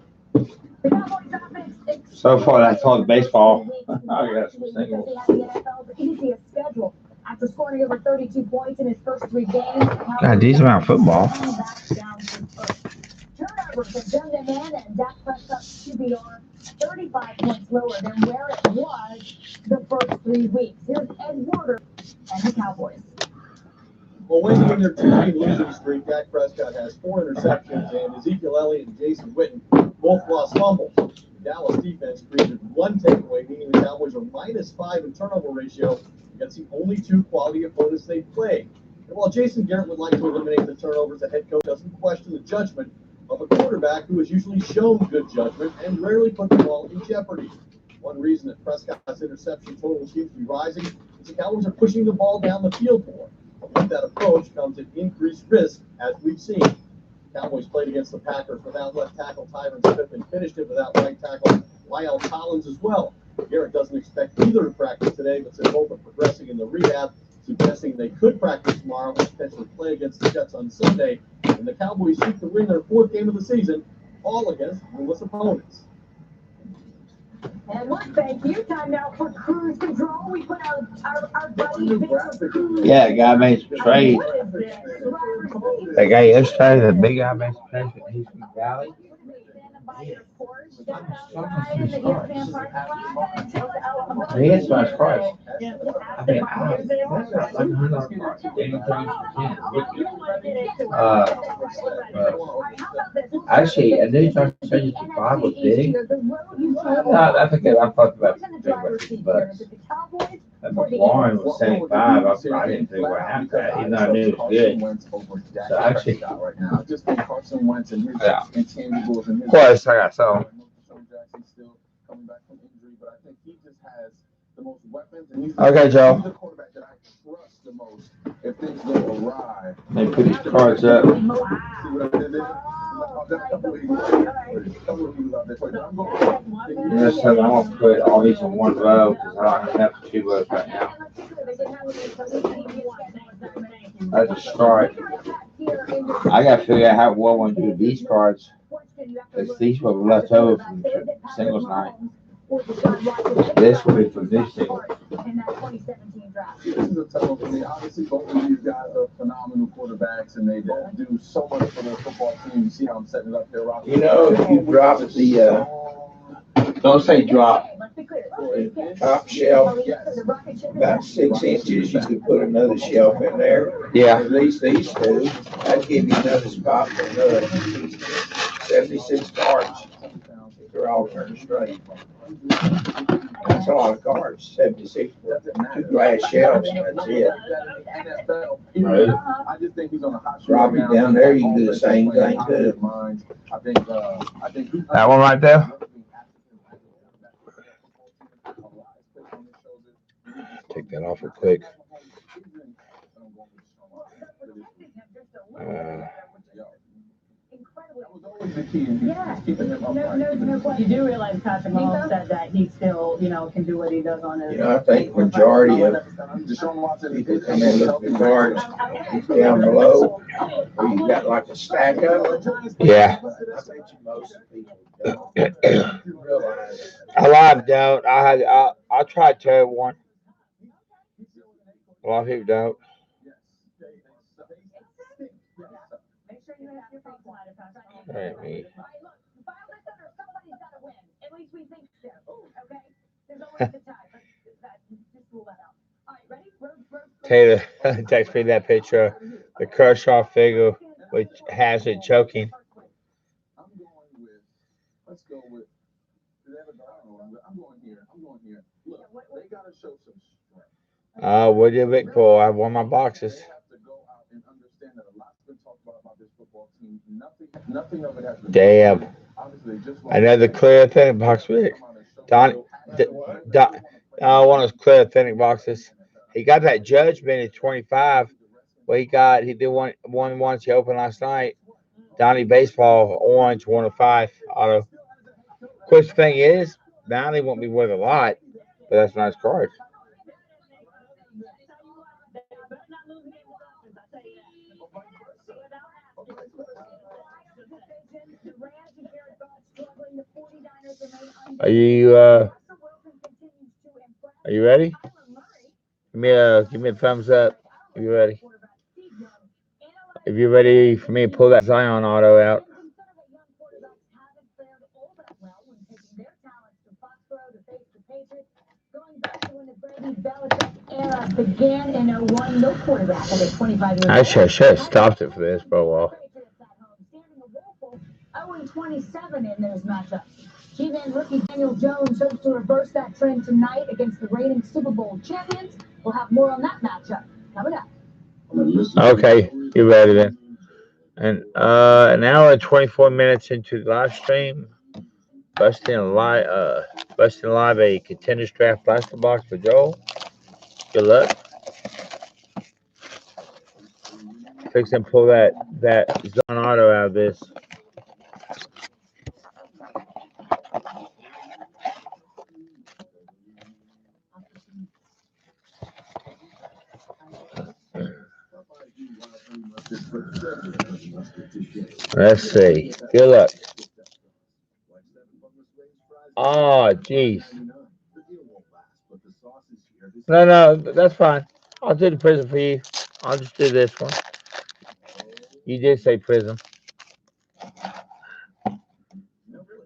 The Cowboys offense. So far, that's all the baseball. I got some singles. He has the NFL's easiest schedule. After scoring over 32 points in his first 3 games, God, decent amount of football. turnovers have done them in, and Dak Prescott's QBR 35 points lower than where it was the first 3 weeks. Here's Ed Werder. and the Cowboys. Well, winning in their two-game losing streak, Dak Prescott has 4 interceptions, and Ezekiel Elliott and Jason Witten both lost fumbles. The Dallas defense created 1 takeaway, meaning the Cowboys are -5 in turnover ratio against the only 2 quality opponents they played. And while Jason Garrett would like to eliminate the turnovers, the head coach doesn't question the judgment of a quarterback who has usually shown good judgment and rarely put the ball in jeopardy. One reason that Prescott's interception total seems to be rising is the Cowboys are pushing the ball down the field more. With that approach comes an increased risk, as we've seen. Cowboys played against the Packers without left tackle Tyron Smith and finished it without right tackle Lyle Collins as well. Garrett doesn't expect either to practice today, but said both are progressing in the rehab, suggesting they could practice tomorrow and potentially play against the Jets on Sunday. And the Cowboys seek to win their 4th game of the season, all against winless opponents. And one thank you. Time now for cruise control. We put our buddy Victor Cruz. Yeah, the guy made some trade. What is this? That guy yesterday, the big guy made some trade from Houston Valley. He has my price. I mean, actually, a new Johnson 5 was big. I think I'm talking about $50 bucks. And McLaurin was 75. I didn't think what happened to that, even though I knew it was good. So actually, Just think Carson Wentz and his intangibles and his. of course, I got some. Jackson's still coming back from injury, but I think he just has the most weapons, and he's Okay, Joe. the quarterback that I trust the most. If things go awry, They put these cards up. see what I did there? Yes, so I'm gonna put all these in one row because I don't have 2 rows right now. That's a start. I gotta figure out how well I want to do these cards. Because these were left over from singles night. This will be for this single. This is a tough one for me. Obviously, both of these guys are phenomenal quarterbacks, and they both do so much for their football team. You see how I'm setting it up there, Rob? You know, if you drop the, Don't say drop. top shelf about 6 inches, you could put another shelf in there. Yeah. At least these 2, that'd give you another spot for another 76 cards. They're all turned straight. That's a lot of cards, 76, 2 glass shelves, and that's it. Right. I just think he's on a hot streak. Drop it down there, you can do the same thing too. I think That one right there? Take that off real quick. Yeah. You do realize Patrick Mahomes said that he still, can do what he does on his. You know, I think majority of people come in look at the cards down below, where you got like a stack of them. Yeah. I bet you most people don't realize. A lot of them don't. I tried to one. A lot of people don't. Right, me. Taylor text me that picture, the Kershaw figure, which has it choking. Let's go with. I'm going here. Look, they gotta show some strength. What did Vic pull? I won my boxes. They have to go out and understand that a lot's been talked about this football team. Nothing of it has been. Damn. Another clear authentic box, Vic. One of those clear authentic boxes. He got that judgment at 25. Well, he did one once he opened last night. Donnie Baseball orange 1 of 5 auto. Of course, the thing is, Donnie won't be worth a lot, but that's a nice card. Are you ready? Give me a thumbs up if you're ready. If you're ready for me to pull that Zion auto out. began in 01. No quarterback under 25 years old. Actually, I should have stopped it for this for a while. 0-27 in those matchups. G-Man rookie Daniel Jones hopes to reverse that trend tonight against the reigning Super Bowl champions. We'll have more on that matchup coming up. Okay, you ready then? And an hour and 24 minutes into the live stream, busting live a Contenders Draft blaster box for Joel. Good luck. Fix and pull that Zon Auto out of this. Let's see. Good luck. Oh, jeez. No, that's fine. I'll do the prism for you. I'll just do this one. You did say prism.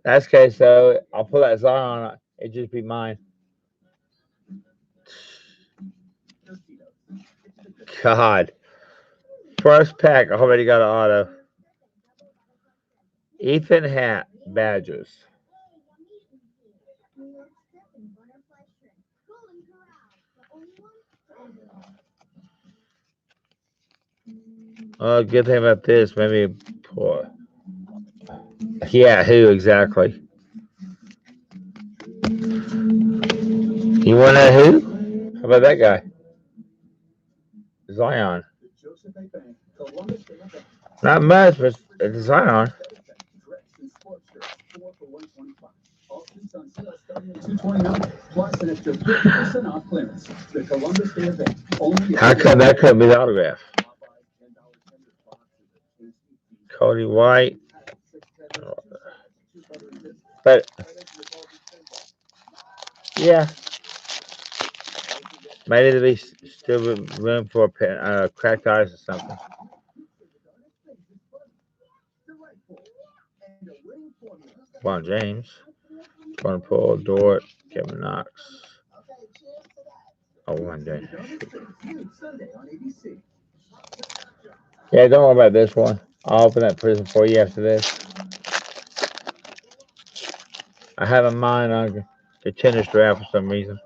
That's okay, so I'll pull that Zion. It'd just be mine. God. First pack, I already got an auto. Ethan Hat, Badgers. Oh, good thing about this, maybe poor. Yeah, who exactly? You want to know who? How about that guy? Zion. Not much, but it's Zion. How come that couldn't be the autograph? Cody White. But yeah, maybe there'll be still room for cracked eyes or something. LeBron James, Ron Paul, Dort, Kevin Knox. Oh, one day. Yeah, don't worry about this one. I'll open that prison for you after this. I have a mind on the tennis draft for some reason.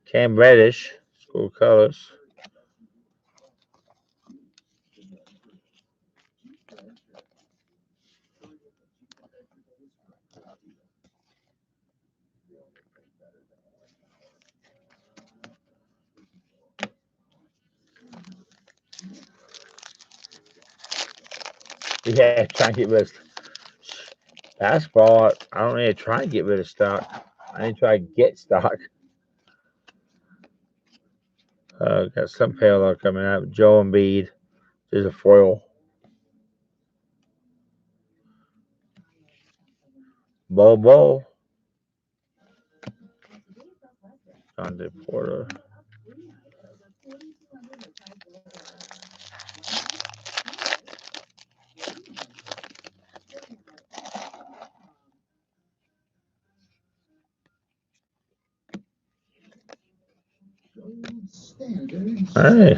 Cam Reddish, school colors. Yeah, try and get rid of basketball. I don't need to try and get rid of stock. I need to try and get stock. Got some parallel coming out. Joe Embiid. There's a foil. Bobo. Dante Porter. Hey,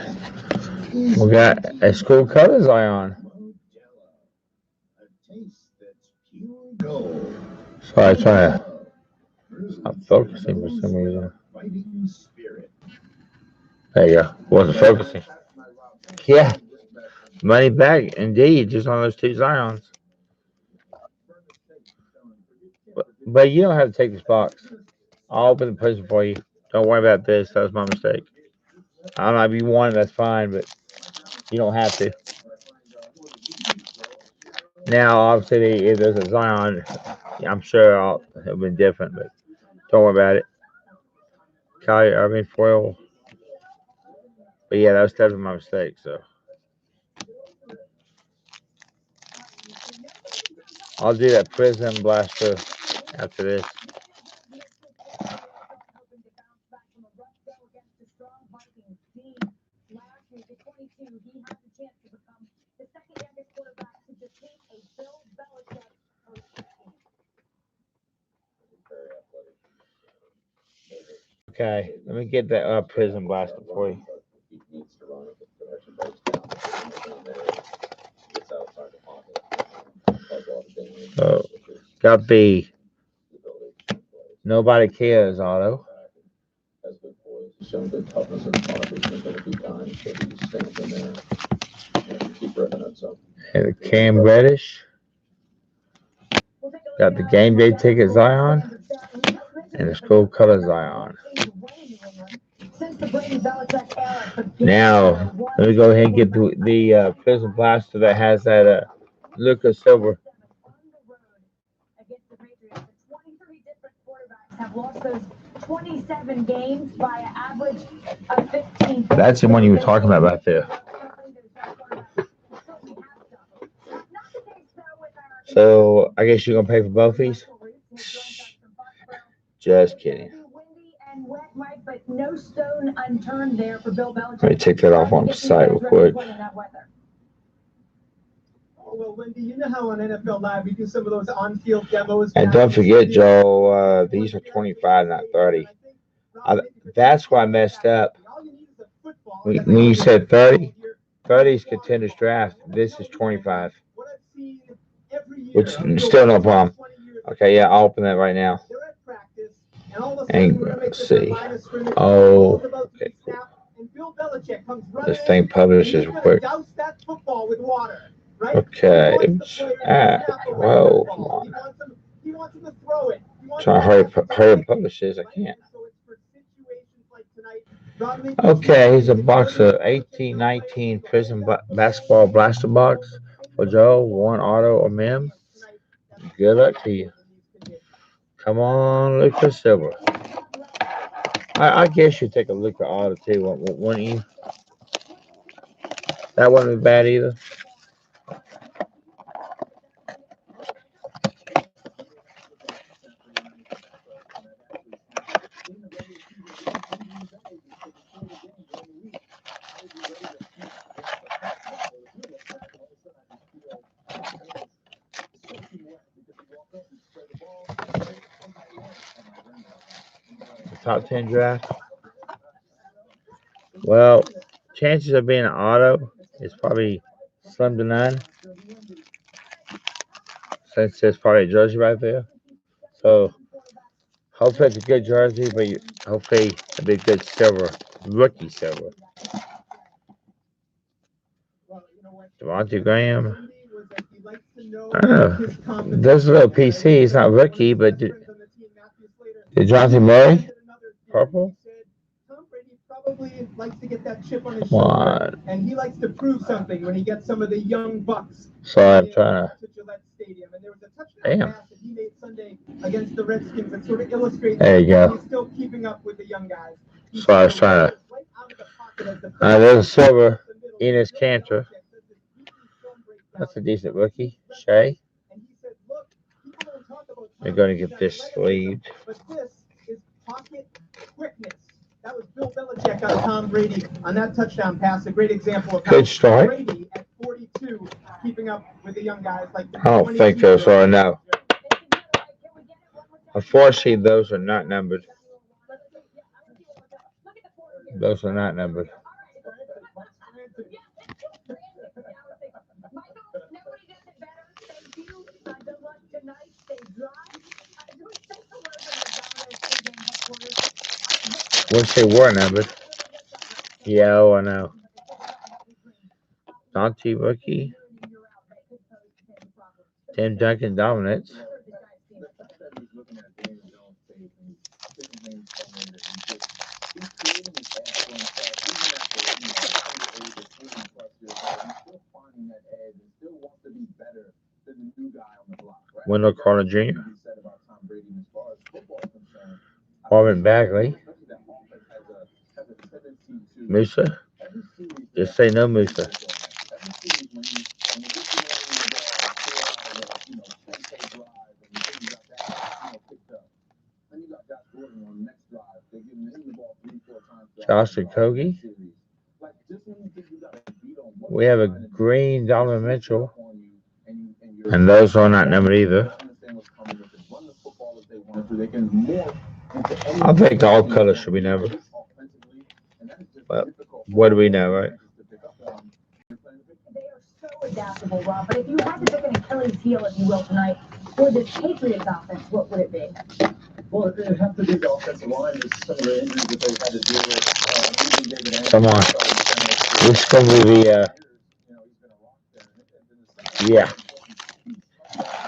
we got a school colors Zion. Sorry, I'm focusing for some reason. There you go. Wasn't focusing. Yeah. Money back, indeed. Just on those two Zions. But you don't have to take this box. I'll open the prison for you. Don't worry about this. That was my mistake. I don't know if you want it, that's fine, but you don't have to. Now, obviously, if there's a Zion, I'm sure it would have been different, but don't worry about it. Kyrie Irving foil. But yeah, that was definitely my mistake, so. I'll do that Prism Blaster after this. Okay, let me get that Prism Blaster for you. Oh, got B. Nobody cares, Auto. Showing good toughness and quality. He's going to be kind, so he stands in there and keep ripping it. So. And Cam Reddish. Got the game day ticket Zion. And the school color Zion. Now, let me go ahead and get the Prism Blaster that has that Lucas Silver. Have lost those 27 games by an average of 15. That's the one you were talking about right there. So I guess you're gonna pay for both these? Just kidding. But no stone unturned there for Bill Belichick. Let me take that off on the site real quick. Well, Wendy, you know how on NFL Live we do some of those on-field demos. And don't forget, Joe, these are 25, not 30. That's why I messed up. When you said 30, 30 is contenders draft. This is 25, which is still no problem. Okay, yeah, I'll open that right now. And let's see. Oh, okay, cool. This thing publishes real quick. Okay. Whoa, come on. Trying to hurry up publish this. I can't. Okay, here's a box of 1819 Prism Basketball Blaster Box for Joe. One auto or mem. Good luck to you. Come on, Lucas Silver. I guess you take a look at auto too, wouldn't you? That wasn't bad either. Top 10 draft. Well, chances of being an auto is probably slim to none. Since there's probably a jersey right there. So hopefully it's a good jersey, but hopefully it'll be a good silver, rookie silver. Devontae Graham. I don't know. There's a little PC. It's not rookie, but DeJounte Murray? Purple? Probably likes to get that chip on his shoulder, and he likes to prove something when he gets some of the young bucks. Sorry, I'm trying to. Gillette Stadium, and there was a touchdown pass that he made Sunday against the Redskins that sort of illustrates there you go. He's still keeping up with the young guys. So I was trying to. There's a silver, Enes Kanter. That's a decent rookie. Shea. We're going to get this sleeved. But this is pocket quickness. That was Bill Belichick on Tom Brady on that touchdown pass. A great example of how Brady at 42 keeping up with the young guys like the I don't think those are no. Unfortunately, those are not numbered. Those are not numbered. Wish they were numbered. Yeah, oh, I know. Dante rookie. Tim Duncan dominates. Wendell Carter Jr. Marvin Bagley. Musa. Just say no Musa. Josh Okogie. We have a green Donovan Mitchell. And those are not numbered either. I think all colors should be numbered. But what do we know, right? They are so adaptable, Rob. But if you had to pick an Achilles heel, if you will, tonight for this Patriots offense, what would it be? Well, it would have to be the offensive line. Is some of the injuries that they've had to deal with. Come on. This is going to be the, yeah.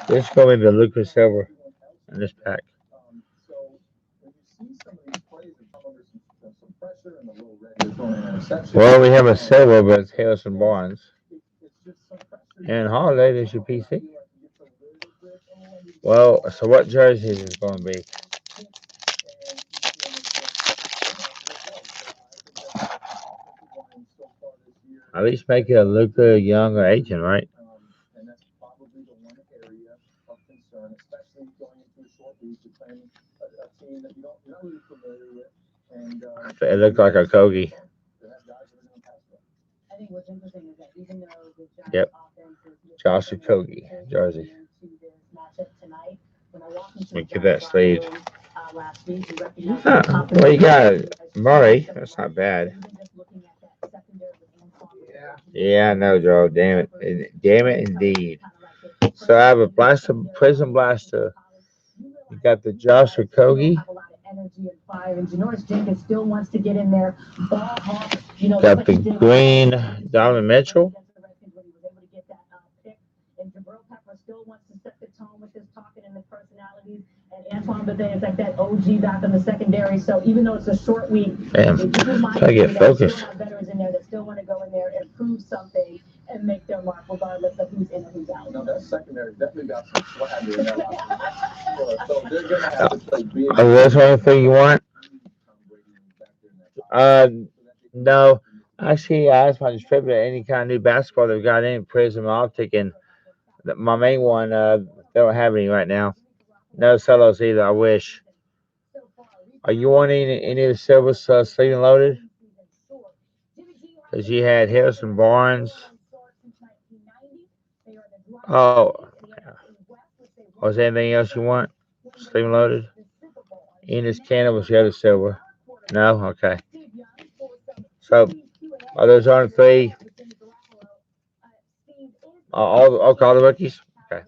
This is going to be the Lucas Silver in this pack. Well, we have a silver, but it's Harrison Barnes. And Holiday, there's your PC. Well, so what jersey is it going to be? At least make it a Luka Young or agent, right? It looked like a Kogi. Yep. Josh Okogie jersey. We give that sleeve. Huh. Well, you got Murray. That's not bad. Yeah, I know, Joe. Damn it. Damn it, indeed. So I have a blaster, Prism Blaster. You got the Josh Okogie. Janoris Jenkins still wants to get in there. Got the green Donovan Mitchell. And Jabril Pepper still wants to set the tone with his talking and the personalities. And Antoine Bethea is like that OG back in the secondary. So even though it's a short week, Damn, I get focused. Still have veterans in there that still want to go in there and prove something and make their mark, regardless of who's in and who's out. No, that secondary definitely got some swagger in that line. So they're going to have to play big. Oh, that's the only thing you want? No. Actually, I asked my distributor any kind of new basketball they've got in Prism Optic, and my main one, they don't have any right now. No Celos either, I wish. Are you wanting any of the silver sleeve and loaded? Because you had Harrison Barnes. Oh. Was there anything else you want? Sleeve and loaded? Enos Cannon was the other silver. No? Okay. So, are those on three? All the rookies? Okay.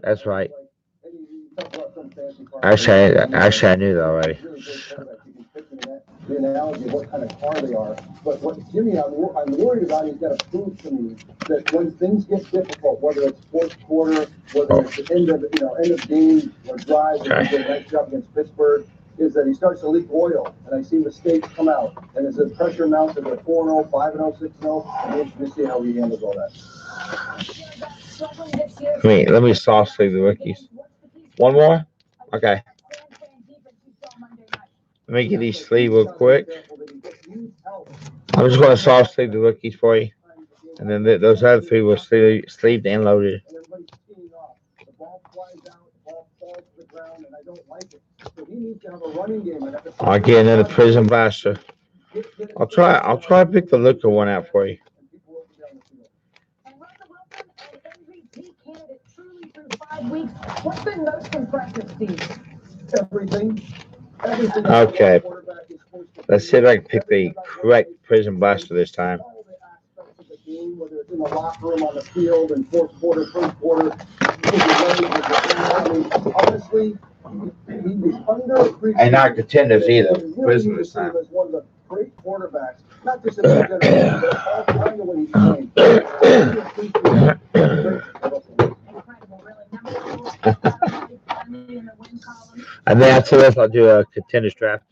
That's right. Actually, I knew that already. The analogy of what kind of car they are. But what Jimmy, I'm worried about, he's got to prove to me that when things get difficult, whether it's fourth quarter, whether it's the end of game or drive, and he did a nice job against Pittsburgh, is that he starts to leak oil, and I see mistakes come out. And as the pressure mounts, they're 4-0, 5-0, 6-0, I'm interested to see how he handles all that. Let me soft sleeve the rookies. One more? Okay. Let me get these sleeve real quick. I'm just going to soft sleeve the rookies for you. And then those other three were sleeved and loaded. I'll get another Prism Blaster. I'll try to pick the Luka one out for you. What's been most impressive, Steve? Everything. Okay. Let's see if I can pick the correct Prism Blaster this time. Whether it's in the locker room, on the field, in fourth quarter, first quarter. Honestly, he's underappreciated. And not contenders either. Prism this time. As one of the great quarterbacks, not just in the generation, but all kind of when he's playing. And then after this, I'll do a contenders draft.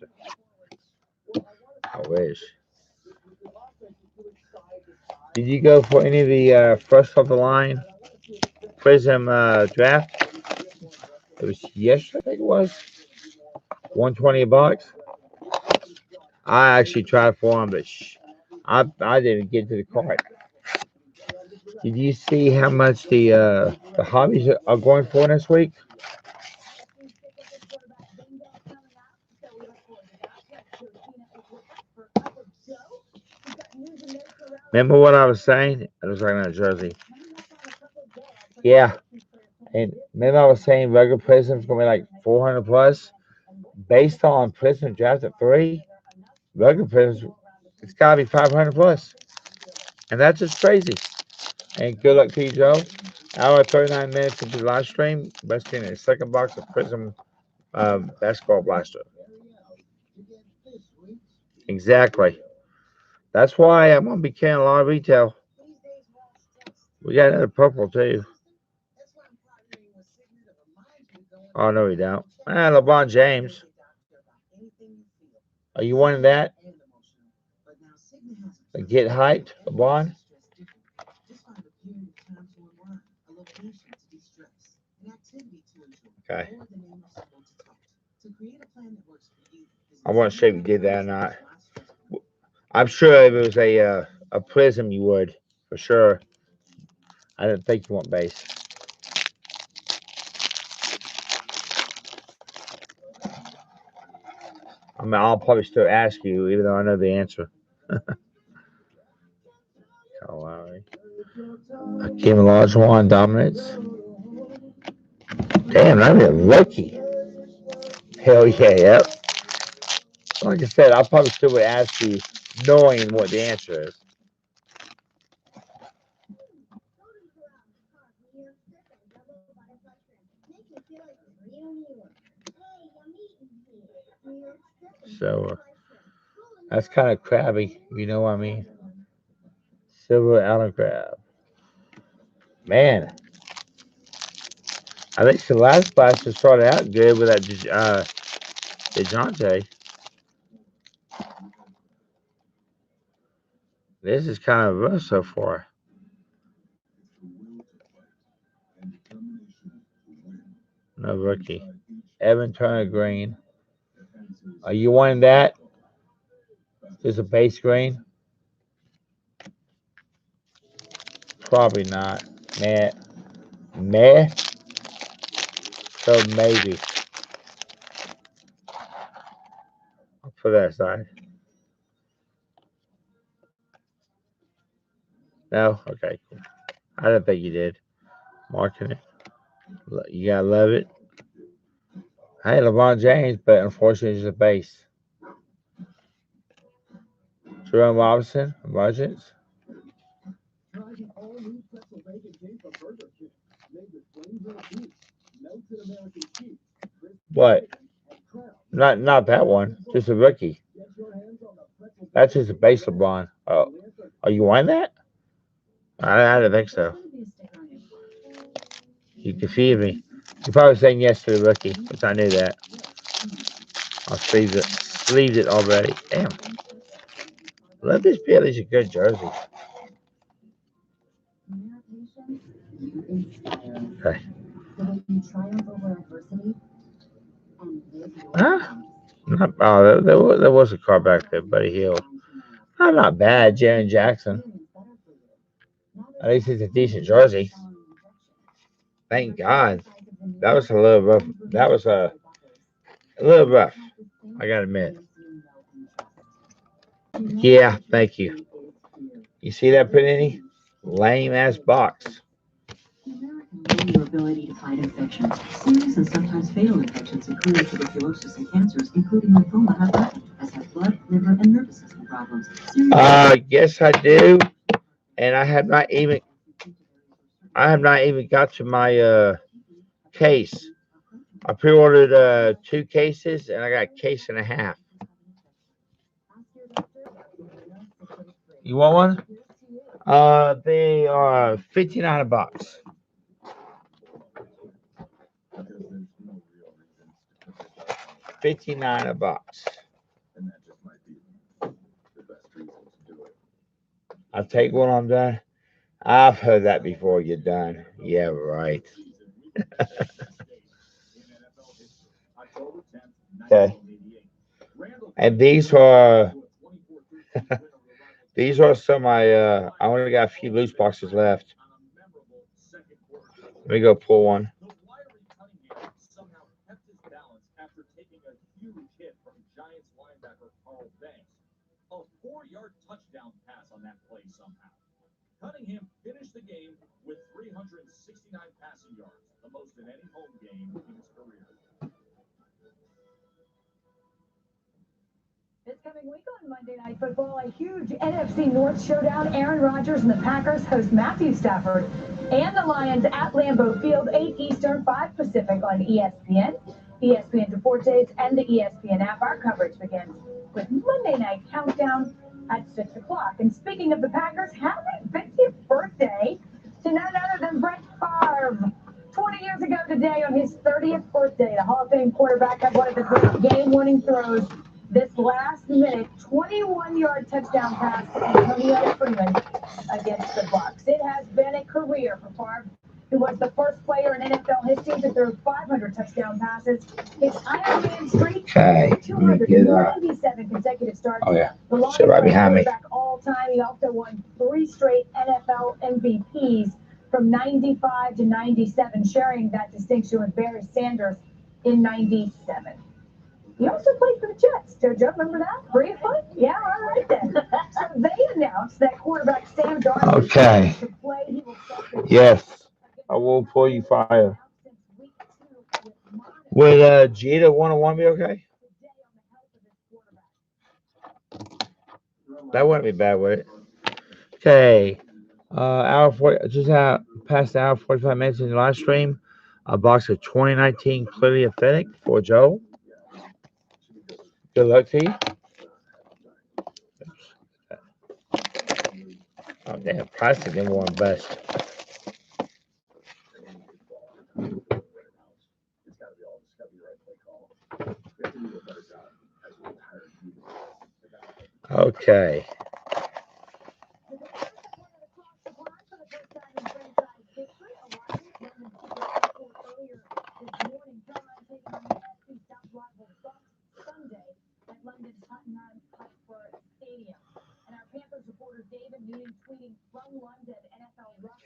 I wish. Did you go for any of the first off the line Prism draft? It was yesterday, I think it was. $120. I actually tried for them, but I didn't get to the cart. Did you see how much the hobbies are going for this week? Remember what I was saying? It was right on a jersey. Yeah. And remember I was saying regular Prism's gonna be like 400 plus. Based on Prism draft at 3, regular Prism it's gotta be 500 plus. And that's just crazy. And good luck to you, Joe. Hour 39 minutes into the live stream. Best thing in the second box of Prism basketball blaster. Exactly. That's why I'm gonna be carrying a lot of retail. We got another purple too. Oh no, we don't. LeBron James. Are you wanting that? Get hyped, LeBron. Okay. I want to show if you did that or not. I'm sure if it was a Prism, you would for sure. I didn't think you want base. I mean, I'll probably still ask you, even though I know the answer. Lowry. Hakeem Olajuwon dominates. Damn, not even a rookie. Hell yeah, yep. Like I said, I probably still would ask you, knowing what the answer is. So that's kind of crabby, you know what I mean? Silver Allen Crab. Man, I think the last blaster started out good with that DeJounte. This is kind of rough so far. No rookie. Evan Turner Green. Are you wanting that? Is a base green? Probably not. Meh. So maybe. I'll put that aside. No? Okay, cool. I didn't think you did. Marking it. You gotta love it. Hey, LeBron James, but unfortunately, he's a base. Jerome Robinson, emergence. What? Not that one. Just a rookie. That's just a base LeBron. Oh, are you wanting that? I didn't think so. You confused me. You're probably saying yes to the rookie, which I knew that. I sleeved it already. Damn. Love this Bailey's a good jersey. Okay. Huh? There was a car back there, Buddy Hill. Not bad, Jaren Jackson. At least it's a decent jersey. Thank God. That was a little rough. That was a little rough. I gotta admit. Yeah, thank you. You see that, Panini? Lame ass box. Your ability to fight infections, serious and sometimes fatal infections, including tuberculosis and cancers, including lymphoma, have gotten, as have blood, liver, and nervous system problems. Yes, I do, and I have not even got to my case. I pre-ordered 2 cases, and I got a case and a half. You want one? They are $59 a box. $59 a box. I'll take one. I'm done. I've heard that before. You're done. Yeah, right. Okay. And these are these are some I only got a few loose boxes left. Let me go pull one. A 4-yard touchdown pass on that play somehow. Cunningham finished the game with 369 passing yards. The most in any home game in his career. This coming week on Monday Night Football, a huge NFC North showdown. Aaron Rodgers and the Packers host Matthew Stafford and the Lions at Lambeau Field, 8 Eastern, 5 Pacific on ESPN, ESPN Deportes, and the ESPN app. Our coverage begins with Monday Night Countdown at 6 o'clock. And speaking of the Packers, happy 50th birthday to none other than Brett Favre. 20 years ago today, on his 30th birthday, the Hall of Fame quarterback had one of the great game-winning throws. This last-minute 21-yard touchdown pass to Antonio Freeman against the Bucs. It has been a career for Favre, who was the first player in NFL history to throw 500 touchdown passes. His Iron Man streak, 297 consecutive starts. Oh, yeah. The longest Sit right behind me. quarterback all time. He also won 3 straight NFL MVPs from 95 to 97, sharing that distinction with Barry Sanders in 97. He also played for the Jets. Joe, remember that? Free foot? Yeah, all right then. So they announced that quarterback Sam Darnold Okay. to play. He will start Yes. I will pull you fire. Would Jeter 101 be okay? That wouldn't be bad, would it? Okay. Hour 40, just out past the hour 45 minutes in the live stream. A box of 2019 Clearly Authentic for Joe. Good luck to you. Oh, damn. Plastic didn't want best. Okay.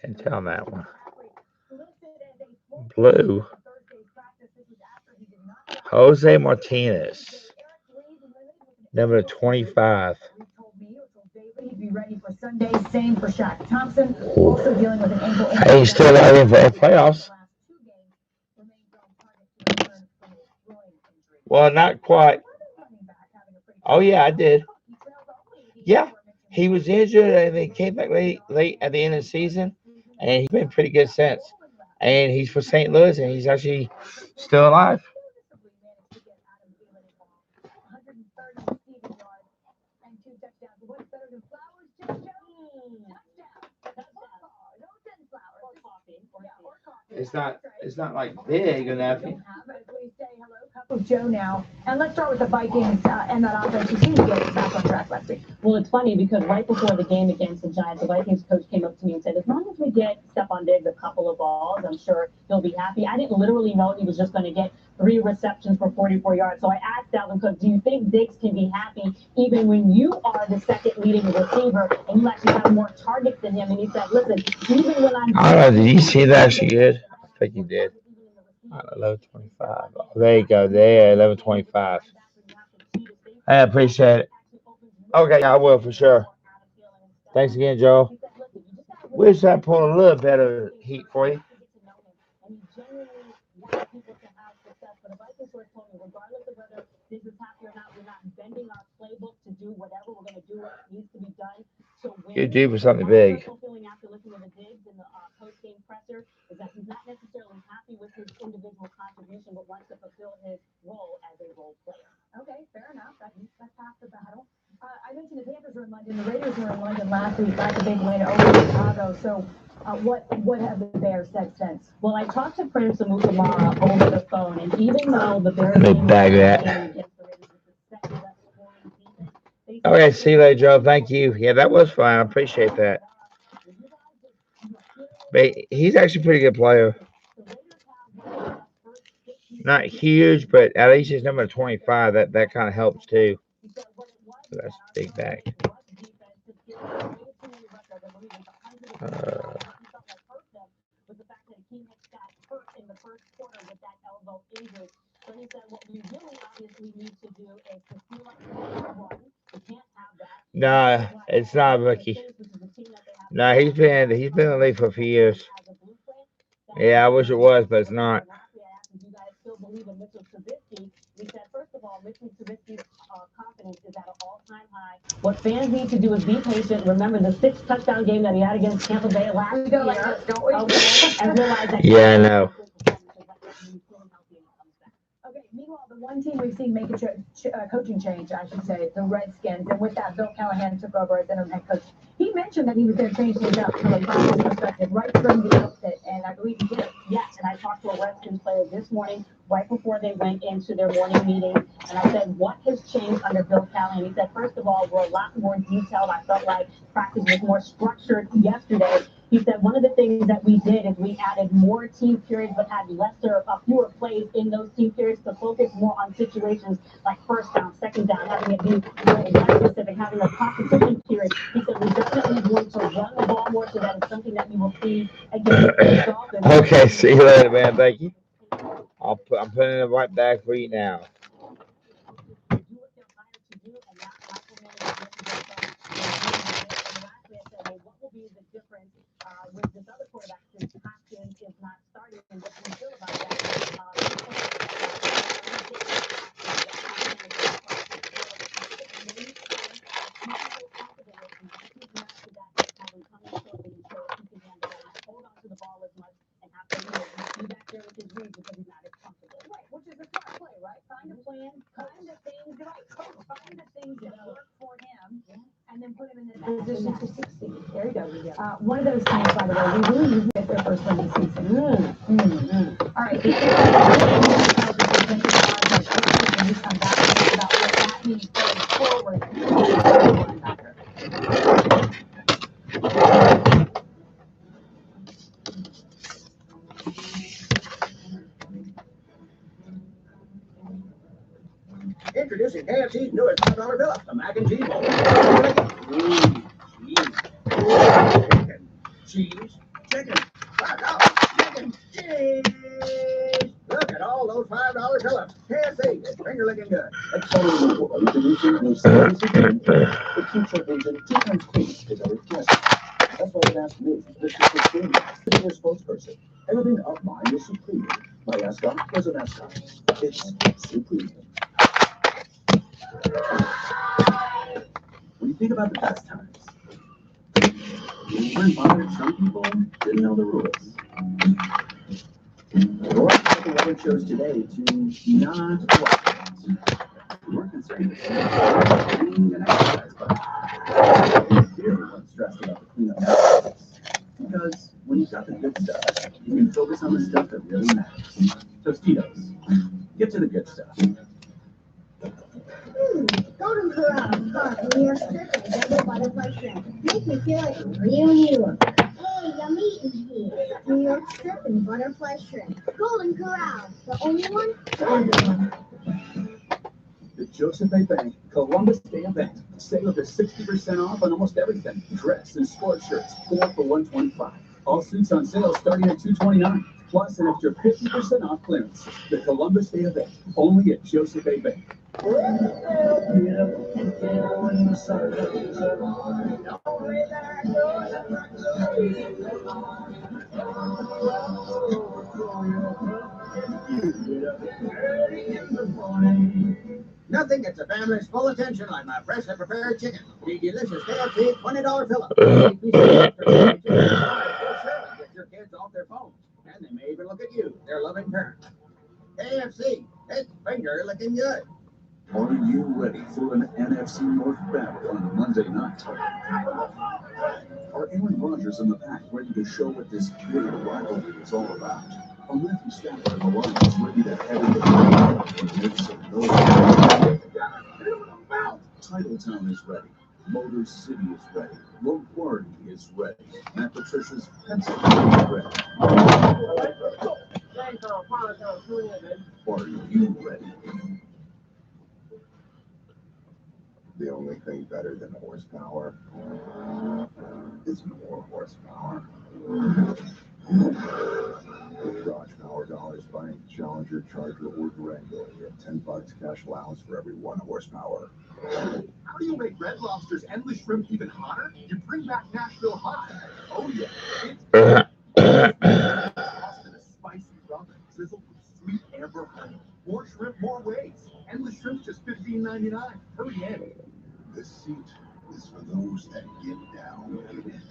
Can't tell on that one. Blue. Jose Martinez. Number 25. He'd be ready for Sunday. Same for Shaq Thompson. Also dealing with an ankle injury. Hey, he's still not in for playoffs. Well, not quite. Oh, yeah, I did. Yeah, he was injured and he came back late at the end of the season, and he's been pretty good since. And he's for St. Louis, and he's actually still alive. It's not like big or nothing. With Joe now, and let's start with the Vikings and that offense. You seem to get back on track last week. Well, it's funny because right before the game against the Giants, the Vikings coach came up to me and said, as long as we get Stephon Diggs a couple of balls, I'm sure he'll be happy. I didn't literally know he was just going to get 3 receptions for 44 yards. So I asked Dalvin Cook, do you think Diggs can be happy even when you are the second leading receiver and you actually have more targets than him? And he said, listen, even when I'm... I don't know, did you see that she did? I think you did. 11:25. Oh, there you go. There, 11:25. I appreciate it. Okay, I will for sure. Thanks again, Joe. Wish I pulled a little better heat for you. You do for something big. Is that he's not necessarily happy with his individual contribution, but wants to fulfill his role as a role player. Okay, fair enough. That's half the battle. I mentioned the Panthers were in London. The Raiders were in London last week. That's a big win over Chicago. So, what have the Bears said since? Well, I talked to Prince Amukamara over the phone, and even though the Bears big bag of that. Okay, see you later, Joe. Thank you. Yeah, that was fine. I appreciate that. But he's actually a pretty good player. Not huge, but at least he's number 25. That kind of helps too. So that's a big bag. Nah, it's not a rookie. Nah, he's been in the league for a few years. Yeah, I wish it was, but it's not. Lastly, I asked if you guys still believe in Mitchell Trubisky. We said, first of all, Mitchell Trubisky's confidence is at an all-time high. What fans need to do is be patient. Remember the 6-touchdown game that he had against Tampa Bay last year. Like this, don't we? Okay, and realize that. Yeah, I know. Okay, meanwhile, the one team we've seen make a coaching change, I should say, the Redskins, and with that, Bill Callahan took over as interim head coach. He mentioned that he was going to change things up from a practice perspective right from the outset, and I believe he did it. Yes, and I talked to a Redskins player this morning, right before they went into their morning meeting, and I said, what has changed under Bill Callahan? He said, first of all, we're a lot more detailed. I felt like practice was more structured yesterday. He said one of the things that we did is we added more team periods, but had fewer plays in those team periods to focus more on situations like first down, second down, having it be more specific, having a competition period. He said we're definitely going to run the ball more, so that is something that you will see against the Dolphins. Okay, see you later, man. Thank you. I'm putting it right back for you now. With this other quarterback, since Hopkins is not starting, and what do you feel about that? Hold on to the ball as much and have to be back there with his read because he's not as comfortable. Right, which is a smart play, right? Find a plan, find the things that work for him, and then put him in the position to succeed. There you go. One of those teams, by the way, we really need to get their first win this season. All right. The when we come back and talk about what that means going forward. Introducing KFC's newest $5 bill, the Mac and Cheese Bowl. Cheese, chicken, $5, chicken, cheese. Look at all those $5 fill-ups. KFC, it's finger licking good. Introducing new series again. It keeps our engine 2 times cleaner because I request it. That's why it asked me, Mr. Supreme, to be their spokesperson. Everything of mine is Supreme. My ascot was an ascot. It's Supreme. When you think about the best times, you learn that some people didn't know the rules. Or the weather chose today to not watch it. We're concerned with cleaning and exercise budget. Here, we're stressed about the cleanup process. Because when you've got the good stuff, you can focus on the stuff that really matters. Tostitos. Get to the good stuff. Golden Corral, coffee, New York strip, and double butterfly shrimp. Make me feel like real New York. Hey, yummy in here. New York strip and butterfly shrimp. Golden Corral, the only one, the only one. The Joseph A. Bank, Columbus Day event. Save up to 60% off on almost everything. Dress and sports shirts, 4 for $125. All suits on sale starting at $229. Plus an extra 50% off clearance. The Columbus Day event, only at Joseph A. Bank. Nothing gets a family's full attention like my freshly prepared chicken. The delicious KFC $20 fill-up. Get your kids off their phones, and they may even look at you, their loving parent. KFC, it's finger looking good. Are you ready for an NFC North battle on Monday night? Are Aaron Rodgers and the Pack ready to show what this bitter rivalry is all about? Are Matthew Stafford and the Lions ready to head into the Titletown is ready. Motor City is ready. LaGuardia is ready. Matt Patricia's Pennsylvania is ready. Are you ready? The only thing better than horsepower is more horsepower. With Dodge Power Dollars, buying Challenger, Charger, or Durango, you get $10 cash allowance for every 1 horsepower. How do you make Red Lobster's endless shrimp even hotter? You bring back Nashville hot. Oh yeah, it's $9.99. Hurry in. This seat is for those that get down in it.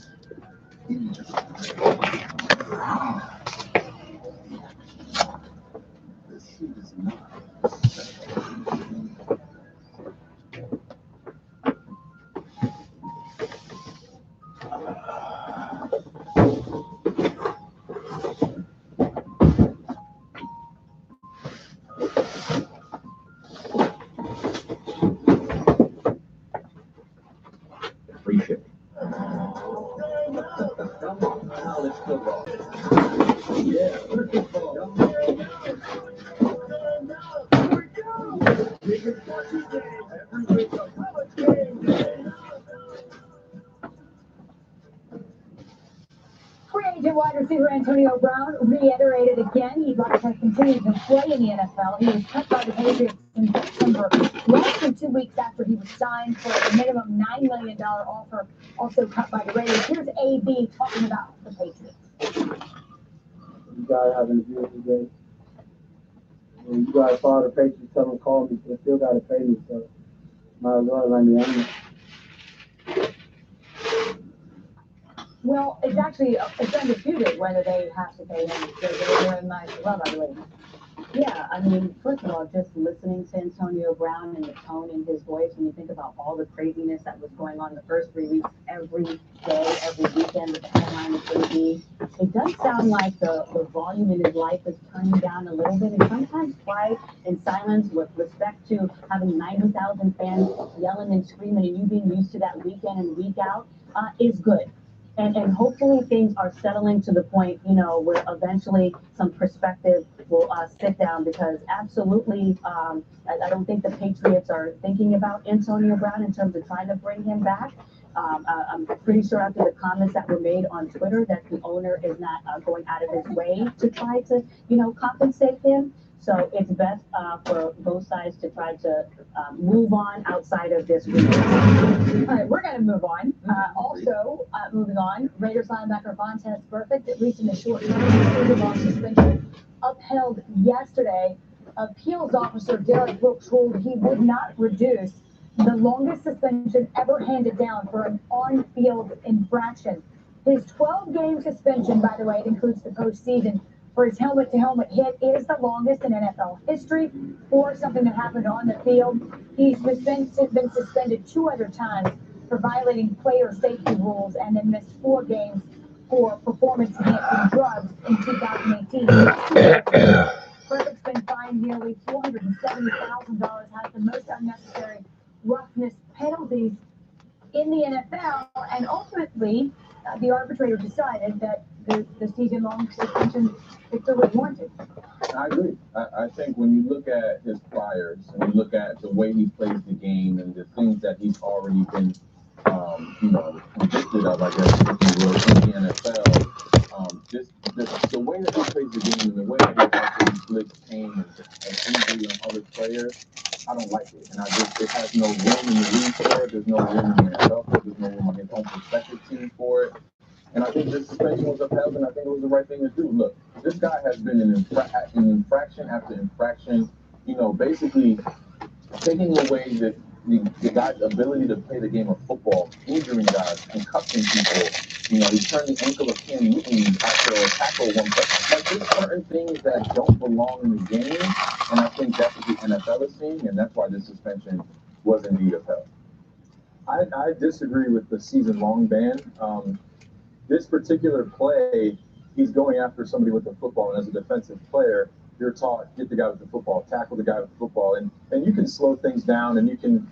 Into the arena. This seat is not free shipping. Free agent wide receiver Antonio Brown reiterated again he'd like to continue to play in the NFL. He was cut by the Patriots in September, less than 2 weeks after he was signed for a minimum $9 million offer, also cut by the Raiders. Here's AB talking about the Patriots. You guys having a beautiful day. And you guys follow the Patriots, tell them call me, but they still got to pay me, so might as well let me on. Well, it's actually it's undisputed whether they have to pay him. They're in my love, I believe. Yeah, I mean, first of all, just listening to Antonio Brown and the tone in his voice, when you think about all the craziness that was going on the first 3 weeks, every day, every weekend with the headline of AB, it does sound like the volume in his life is turning down a little bit, and sometimes quiet and silence with respect to having 90,000 fans yelling and screaming and you being used to that week in and week out is good. And hopefully things are settling to the point, where eventually some perspective will sit down, because absolutely, I don't think the Patriots are thinking about Antonio Brown in terms of trying to bring him back. I'm pretty sure after the comments that were made on Twitter that the owner is not going out of his way to try to, compensate him. So it's best for both sides to try to move on outside of this week. All right, we're going to move on. Also, moving on, Raiders linebacker Vontaze Burfict, at least in the short term, season-long suspension upheld yesterday. Appeals officer Derek Brooks ruled he would not reduce the longest suspension ever handed down for an on-field infraction. His 12-game suspension, by the way, it includes the postseason, for his helmet-to-helmet hit is the longest in NFL history for something that happened on the field. He's been suspended 2 other times for violating player safety rules and then missed 4 games for performance-enhancing drugs in 2018. Burfict's been fined nearly $470,000, has the most unnecessary roughness penalties in the NFL, and ultimately, the arbitrator decided that the season-long suspension is still warranted. I agree. I think when you look at his priors and you look at the way he plays the game and the things that he's already been, convicted of, I guess, if you will, in the NFL, just the way that he plays the game and the way that he actually inflicts pain and injury on other players, I don't like it. And it has no room in the league for it. There's no room in the NFL for it. There's no room on his own prospective team for it. And I think this suspension was upheld, and I think it was the right thing to do. Look, this guy has been in infraction after infraction, basically taking away the guy's ability to play the game of football, injuring guys, concussing people. He turned the ankle of Cam Newton after a tackle one play. Like, there's certain things that don't belong in the game, and I think that's what the NFL is seeing, and that's why this suspension was indeed upheld. I disagree with the season-long ban. This particular play, he's going after somebody with the football, and as a defensive player, you're taught, get the guy with the football, tackle the guy with the football, and you can slow things down, and you can,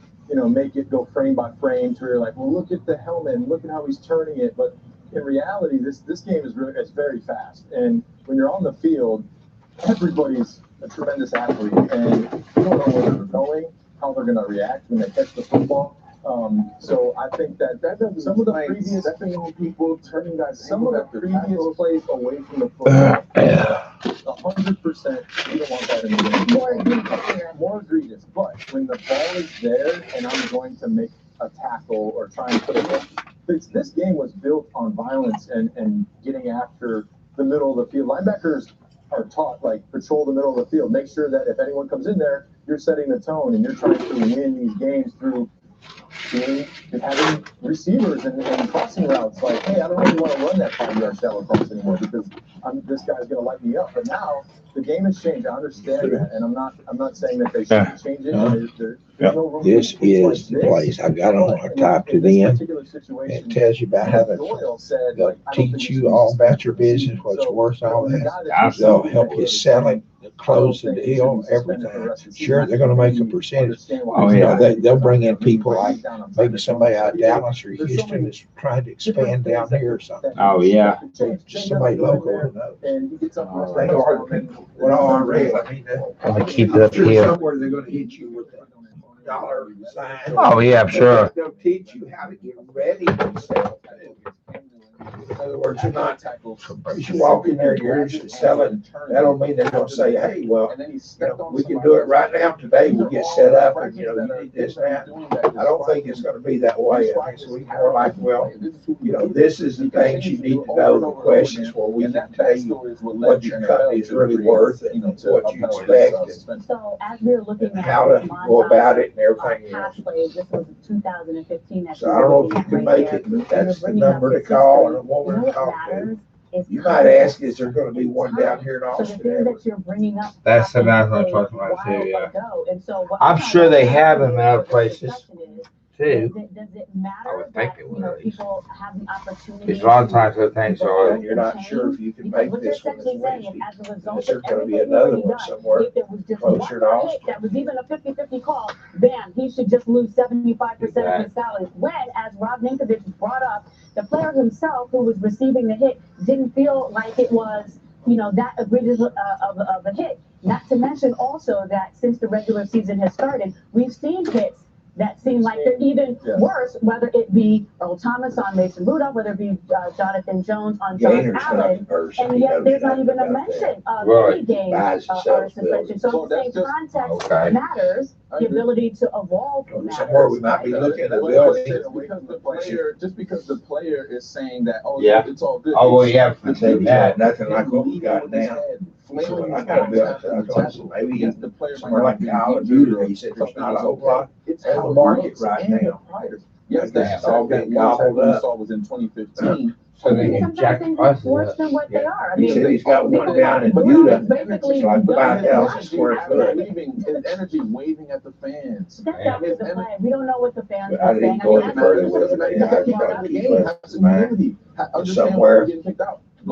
make it go frame by frame to where you're like, well, look at the helmet, and look at how he's turning it, but in reality, this game is very fast, and when you're on the field, everybody's a tremendous athlete, and you don't know where they're going, how they're going to react when they catch the football. So I think that some of the previous people turning guys, some of the previous plays away from the football, 100%, you don't want that in the game. More egregious. But when the ball is there and I'm going to make a tackle or try and put it in, this game was built on violence and getting after the middle of the field. Linebackers are taught, patrol the middle of the field. Make sure that if anyone comes in there, you're setting the tone and you're trying to win these games through having receivers and crossing routes. Like, hey, I don't really want to run that 5-yard shallow cross anymore because this guy's going to light me up. But now the game has changed. I understand that, and I'm not saying that they shouldn't change it. There's no room This for tweaks is the place. I got on. I typed it in. It tells you about how they'll teach you all about your business, what's worth, all that. They'll help you sell it, close the deal, everything. Sure, they're going to make a percentage. Oh, yeah. They'll bring in people like maybe somebody out of Dallas or Houston that's trying to expand down here or something. Oh, yeah. Just somebody local. They are the people. What all I read, I mean, I'm gonna keep it up here. somewhere they're going to hit you with a dollar sign. Oh, yeah, I'm sure. They'll teach you how to get ready to sell. In other words, you're not, as you walk in there, you're just selling. That don't mean they're going to say, hey, well, we can do it right now. Today we'll get set up and, you need this and that. I don't think it's going to be that way. I think it's going to be more like, well, this is the things you need to know, the questions where we can tell you what your company is really worth and what you expect. So as we're looking And at how to go about it and everything else. pass plays, this was 2015. So I don't know if you can make it, but that's the number to call and a woman to talk to. You might ask, is there going to be one down here in So the Austin? thing that you're bringing up. That's about what I'm talking about too, yeah. I'm sure they have them in other places too. Does it matter I would think that, they would. people have the opportunity? Because a lot of times those things are. You're not sure if you can make What this they're one this essentially saying Wednesday. is, as a result Is there of going to be everything another already one done, somewhere if there was just closer one to more Austin? hit that was even a 50-50 call, bam, he should just lose 75% of his salary. When, as Rob Ninkovich brought up, the player himself who was receiving the hit didn't feel like it was, that egregious of a hit. Not to mention also that since the regular season has started, we've seen hits that seem like they're even worse, whether it be Earl Thomas on Mason Rudolph, whether it be Jonathan Jones on Josh Gainer's not Allen, the person. and He yet knows there's not nothing even a about mention of Right. any game Buys and or sells suspension. So I'm saying context Okay. matters, the ability to evolve matters. Somewhere we might be looking at a But building. just because the player is saying that, oh, Yeah. it's all good. Oh, well, yeah. I said, we got nothing like what we got now. So I got a building, I told him, maybe somewhere like Kyle or Buda, he said, there's not a whole lot on the market right now. Yes, It's all been gobbled we up. saw was in 2015. So they Sometimes inject things are prices worse up. than what they are. I He mean, said he's got one people down in have Buda, basically it's like done 5,000 it. square foot. His energy waving at the fans. That was the play. We don't know what the fans But are I saying. didn't go any that's further what with it. the Yeah, I fans just brought got up. to keep it somewhere.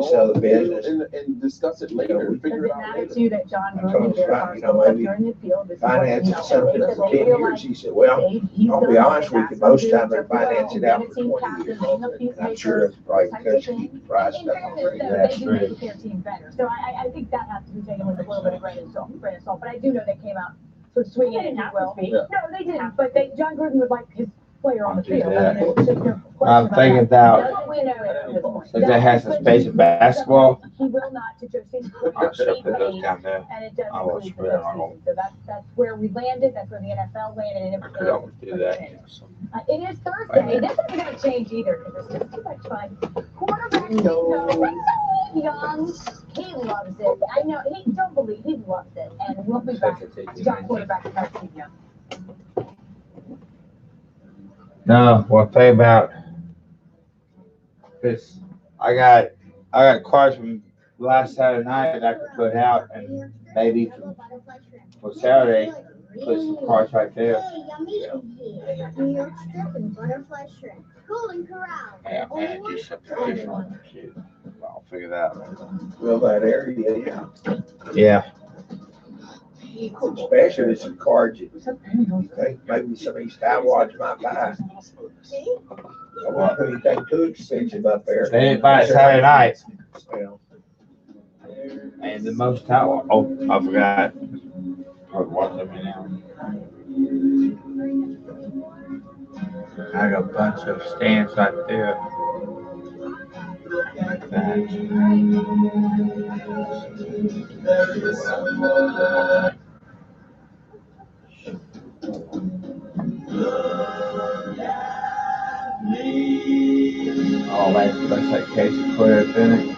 Sell the business. And discuss it later, Does figure it it out matter later. to you that John I told Gruden, him, Derek Scott, Carr, you know, both maybe during the field, this is what, finance they is something said for they 10 feel years. like He said, well, he's I'll done be what honest they've with you, asked him most to time do they to grow, finance it being out a for team 20 captain, years. being a And I'm peacemaker, sure that's probably type because of you thing. keep the price In down. fairness, though, That's they do true. make their team better. So I think that has to be taken with a little bit of grain of salt. But I do know they came out sort of swinging, if you will. Yeah. No, they didn't. But John Gruden would like his player on the Do field. that. I mean, it's just no question I'm about thinking that. about That's what we know at this point. if they had some space in basketball, He will not, to Jose's point, I should be put those paid, down there. and it does I will include the spread it on. postseason. So that's where we landed, that's where the NFL landed, and I could always do that. it is Thursday. This isn't gonna change either, because it's just too much fun. Quarterback, Young, he loves it. I know, don't believe, he loves it, and we'll be back. John, quarterback, Steve Young. No, one thing about this, I got cards from last Saturday night that I could put out, and maybe for Saturday, put some cards right there. Hey, yummy is here. New York strip and butterfly shrimp. Golden Corral. Yeah, and do something different. Shoot, I'll figure that out. Well, that area, yeah. Yeah. Especially some cards you think maybe some of these Taiwans might buy. I won't put anything too expensive up there. They didn't buy it Saturday night. Well, And the most Taiwan. Oh, I forgot. Watch them now. I got a bunch of stands right there. Like that. Oh, man, that's that case of Claire Bennett.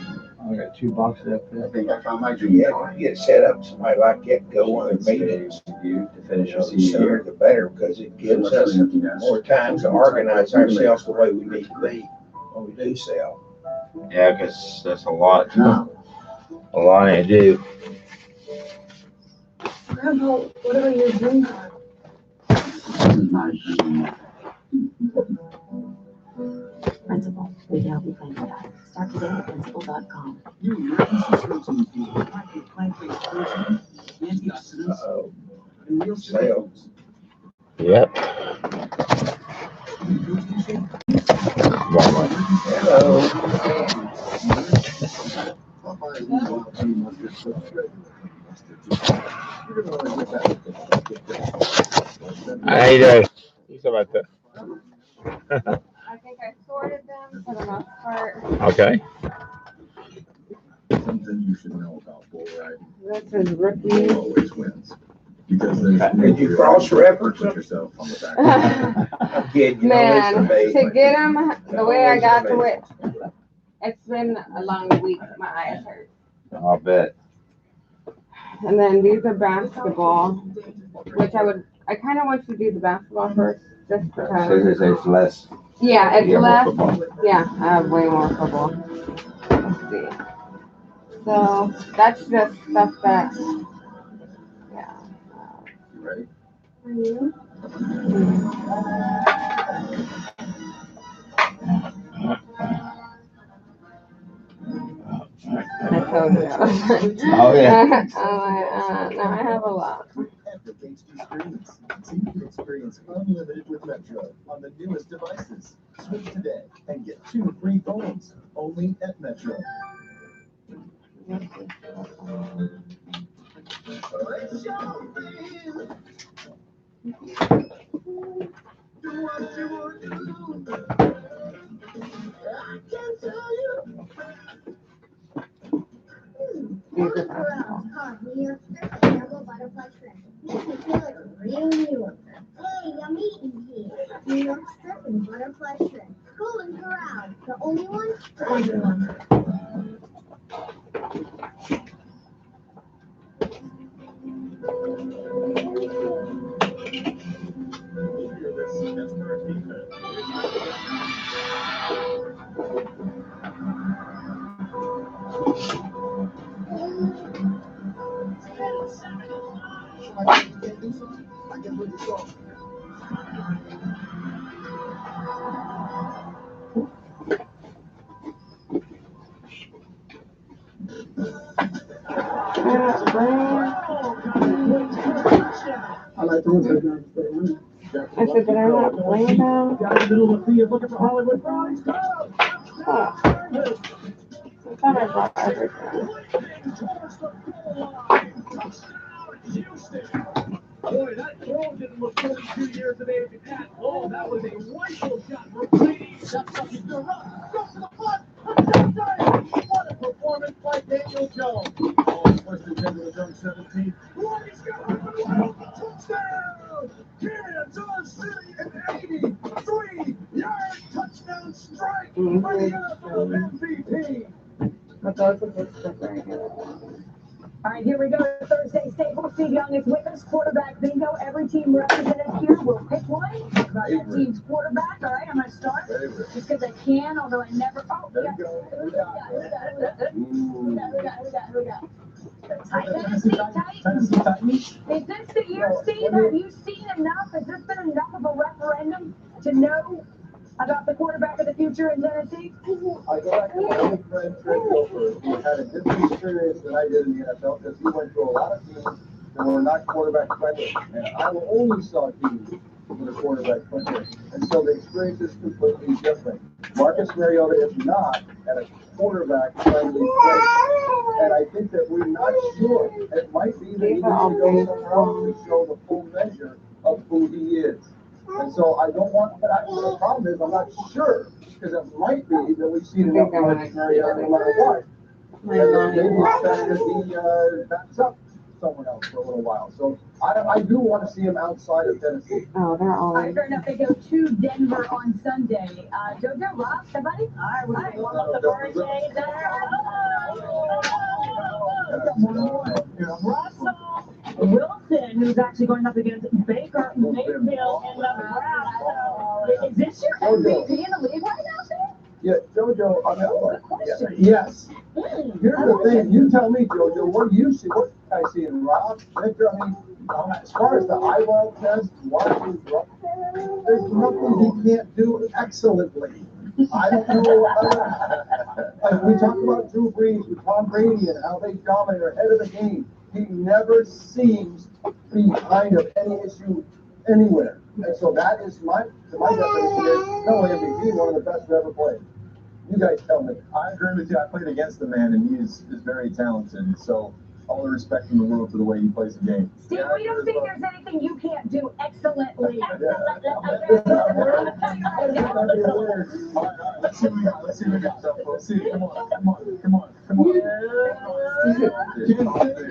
I got two 2 boxes up I there. think I imagine you have to get set up, somebody like that, go one of their meetings. To finish your The sooner CEU. the better, because it gives us more time to organize ourselves the way we need to be when we do sell. Yeah, because that's a lot to do. Grandpa, what are your dreams? Principal, we can help you plan your diet. Start today at principal.com. New emergency protein food, packed with plant-based protein, antioxidants, and real Sales. Yep. How you doing? You talk about that. I think I sorted them for the most part. Okay. Something you should know about bull riding. This is rookie. Bull always wins. Because there's Did you cross-reference put yourself on the back. I'm kidding, you know, Man, listen, to babe. get them the way I got to it, it's been a long week. My eyes hurt. I'll bet. And then these are basketball, which I kind of want you to do the basketball first, just because. It's less. Yeah, it's You have more less. football. Yeah, I have way more football. Let's see. So that's just stuff that. Yeah. You ready? Are you? I told you. Oh, yeah. I'm like, no, I have a lot. Epic HD screens. So you can experience unlimited with Metro on the newest devices. Switch today and get 2 free phones only at Metro. These are basketball. New York strip and double butterfly shrimp. Makes me feel like a real New Yorker. Hey, I'm eating here. New York strip and butterfly shrimp. Golden Corral. The only one? Only one. I like the ones that don't stay on. I said, did I not bring them? Guys, the little fee of looking for Hollywood Brownies. Oh. I thought I brought everything. Boy, that throw didn't look good in 2 years of age at all. That was a rifle shot from Brady. That's something to run. Go for the butt. What a performance by Daniel Jones. Oh, twisted into the dunk 17. What he's got a touchdown. Kansas City an 83-yard touchdown strike by the NFL MVP. But those are the stuff right here. All right, here we go. Thursday, Staples. Steve Young is with us. Quarterback bingo. Every team represented here will pick one. Talk about that team's quarterback. All right, I'm going to start. Just because I can, although I never. Oh, There you go. Who we got? Titans. Is this the year, Steve? Have you seen enough? Has this been enough of a referendum to know about the quarterback of the future in Tennessee? I go back to my old friend Fred Gilbert, who had a different experience than I did in the NFL because he went through a lot of teams that were not quarterback friendly. And I only saw teams that were quarterback friendly. And so the experience is completely different. Marcus Mariota is not at a quarterback friendly place. And I think that we're not sure. It might be that he needs to go somewhere else to show the full measure of who he is. And so I don't want, but the problem is I'm not sure, because it might be that we've seen enough Marcus Mariota no matter what. Maybe it's better that he backs up someone else for a little while. So I do want to see him outside of Tennessee. Oh, they're all. All right, fair enough. They go to Denver on Sunday. JoJo, Rob, somebody? All right, warm up the birthday there. Russell Wilson, who's actually going up against Baker Mayfield in the draft. Is this your MVP in the league right now, Sam? Yeah, JoJo, yes. Here's the thing, you tell me, JoJo, what do you see? What I see in Rob, Victor, I mean, as far as the eyeball test, watching, there's nothing he can't do excellently. I don't know. Like we talk about Drew Brees with Tom Brady and how they dominate, are ahead of the game. He never seems behind of any issue anywhere. And so that is my definition is no MVP, one of the best to ever play. You guys tell me. I agree with you. I played against the man, and he is very talented. So all the respect in the world for the way he plays the game. Steve, we don't think there's anything you can't do excellently. Let's see what we got. Let's see what we got. Let's see. Come on.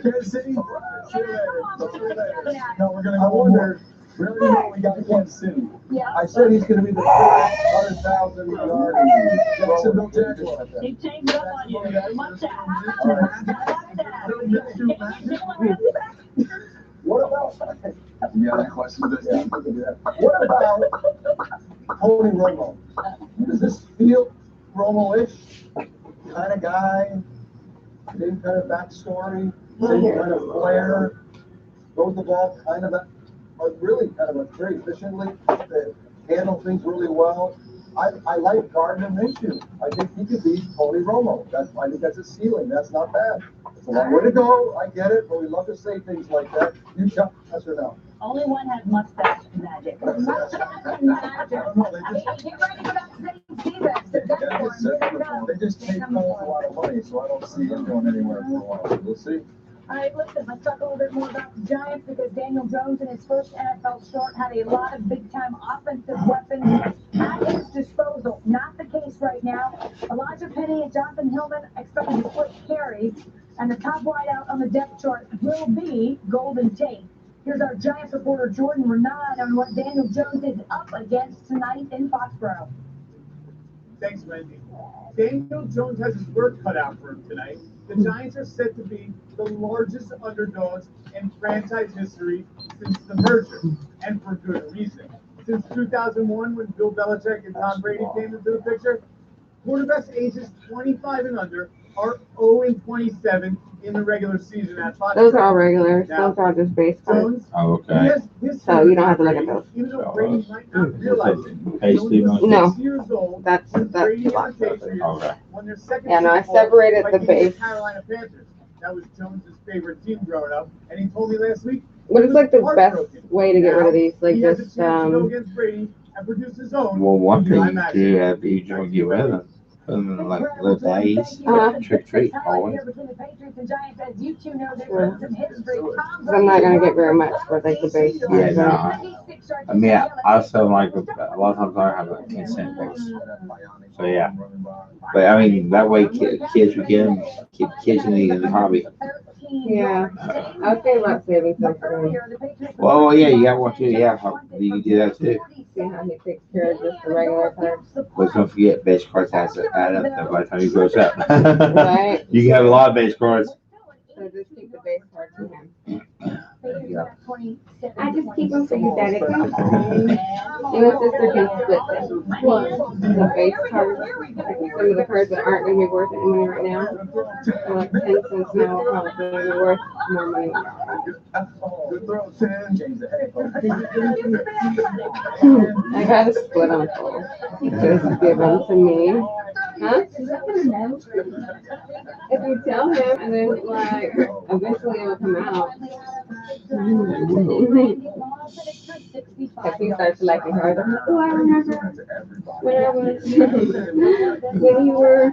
Kansas City. No, we're gonna go. I wonder. We already know we got Kansas City. Yeah. I said he's going to be the first 100,000 yard Jacksonville Jaguars. He changed it up on you. What about? Yeah, that question. What about Tony Romo? Does this feel Romo-ish kind of guy? Same kind of backstory, same kind of flair. Throws the ball kind of really kind of very efficiently. Handle things really well. I like Gardner Minshew. I think he could be Tony Romo. I think that's a ceiling. That's not bad. It's a long way to go. I get it, but we love to say things like that. You tell us or no. Only one has mustache magic. Mustache magic. Get ready for that They just take a lot of money, so I don't see him going anywhere for a while. We'll see. All right, listen, let's talk a little bit more about the Giants because Daniel Jones in his first NFL start had a lot of big-time offensive weapons at his disposal. Not the case right now. Elijah Penny and Jonathan Hillman expected to split carries, and the top wideout on the depth chart will be Golden Tate. Here's our Giants reporter Jordan Renaud on what Daniel Jones is up against tonight in Foxborough. Thanks, Wendy. Daniel Jones has his work cut out for him tonight. The Giants are said to be the largest underdogs in franchise history since the merger, and for good reason. Since 2001, when Bill Belichick and Tom Brady came into the picture, quarterbacks ages 25 and under are 0-27 in the regular season at Fox. Those are all regulars. Those are just base cards. Oh, okay. So you don't have to look at those. Even though Brady might not realize it. No, 6 years old, that's Brady too and much. the Patriots won their second Yeah, no, I Super Bowl separated by the beating base. Carolina Panthers. That was Jones's favorite team growing up, and he told me last week. But it's like the best way to get rid of these, like He has a just chance to go against Brady and produce his own. Well, one thing I'm you actually- do after you don't get rid of them, put them in like little days, trick or treat, always. Between the Patriots and Giants, as you two know, there's Sure. some history. I'm not gonna get very much for like the base Yeah, cards. no. I mean, I also like a lot of times I have like 10-cent base. So yeah, but I mean that way kids will get them. Kids need in the hobby. Yeah, I was thinking about saving some for him. Well, yeah, you got one too. Yeah, you can do that too. See how he takes care of just the regular cards. But don't forget, base cards has to add up by the time he grows up. Right. You can have a lot of base cards. So just keep the base cards for him. There you go. I just keep them for you, Daddy. You and sister can split them. The base cards, some of the cards that aren't going to be worth any money right now, are like 10 cents now, will probably be worth more money. Good throw, 10. I gotta split them full. Just give them to me. Huh? If you tell him, and then like eventually it'll come out. If he starts liking cards, I'm like, oh, I remember when I was when you were.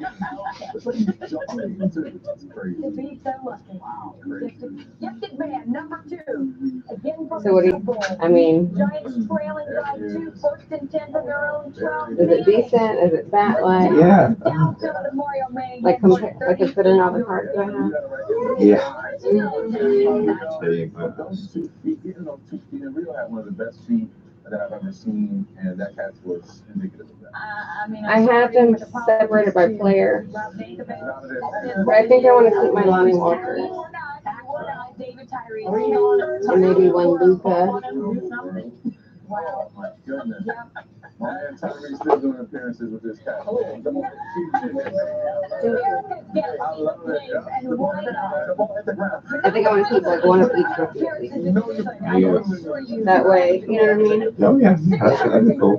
Gifted man, number 2. Again from So what do you, I mean, Giants trailing by 2, 1st and 10 from their own 12. is it decent? Is it bad? Like, Yeah. like considering all the cards I have. Yeah. Those 2 feet, even though 2 feet, and Rio had one of the best feet that I've ever seen, and that catch was indicative of that. I have them separated by player, but I think I want to keep my Lonnie Walker. David Tyree. And maybe one Luca. Wow. My goodness. Yep. My man Tyreek still doing appearances with this cat. Man. Come on, I love it. Yeah. The ball hit the ground. I think I want to keep like one of each rookie. Yeah. That way, you know what I mean? Oh, yeah. That'd be cool.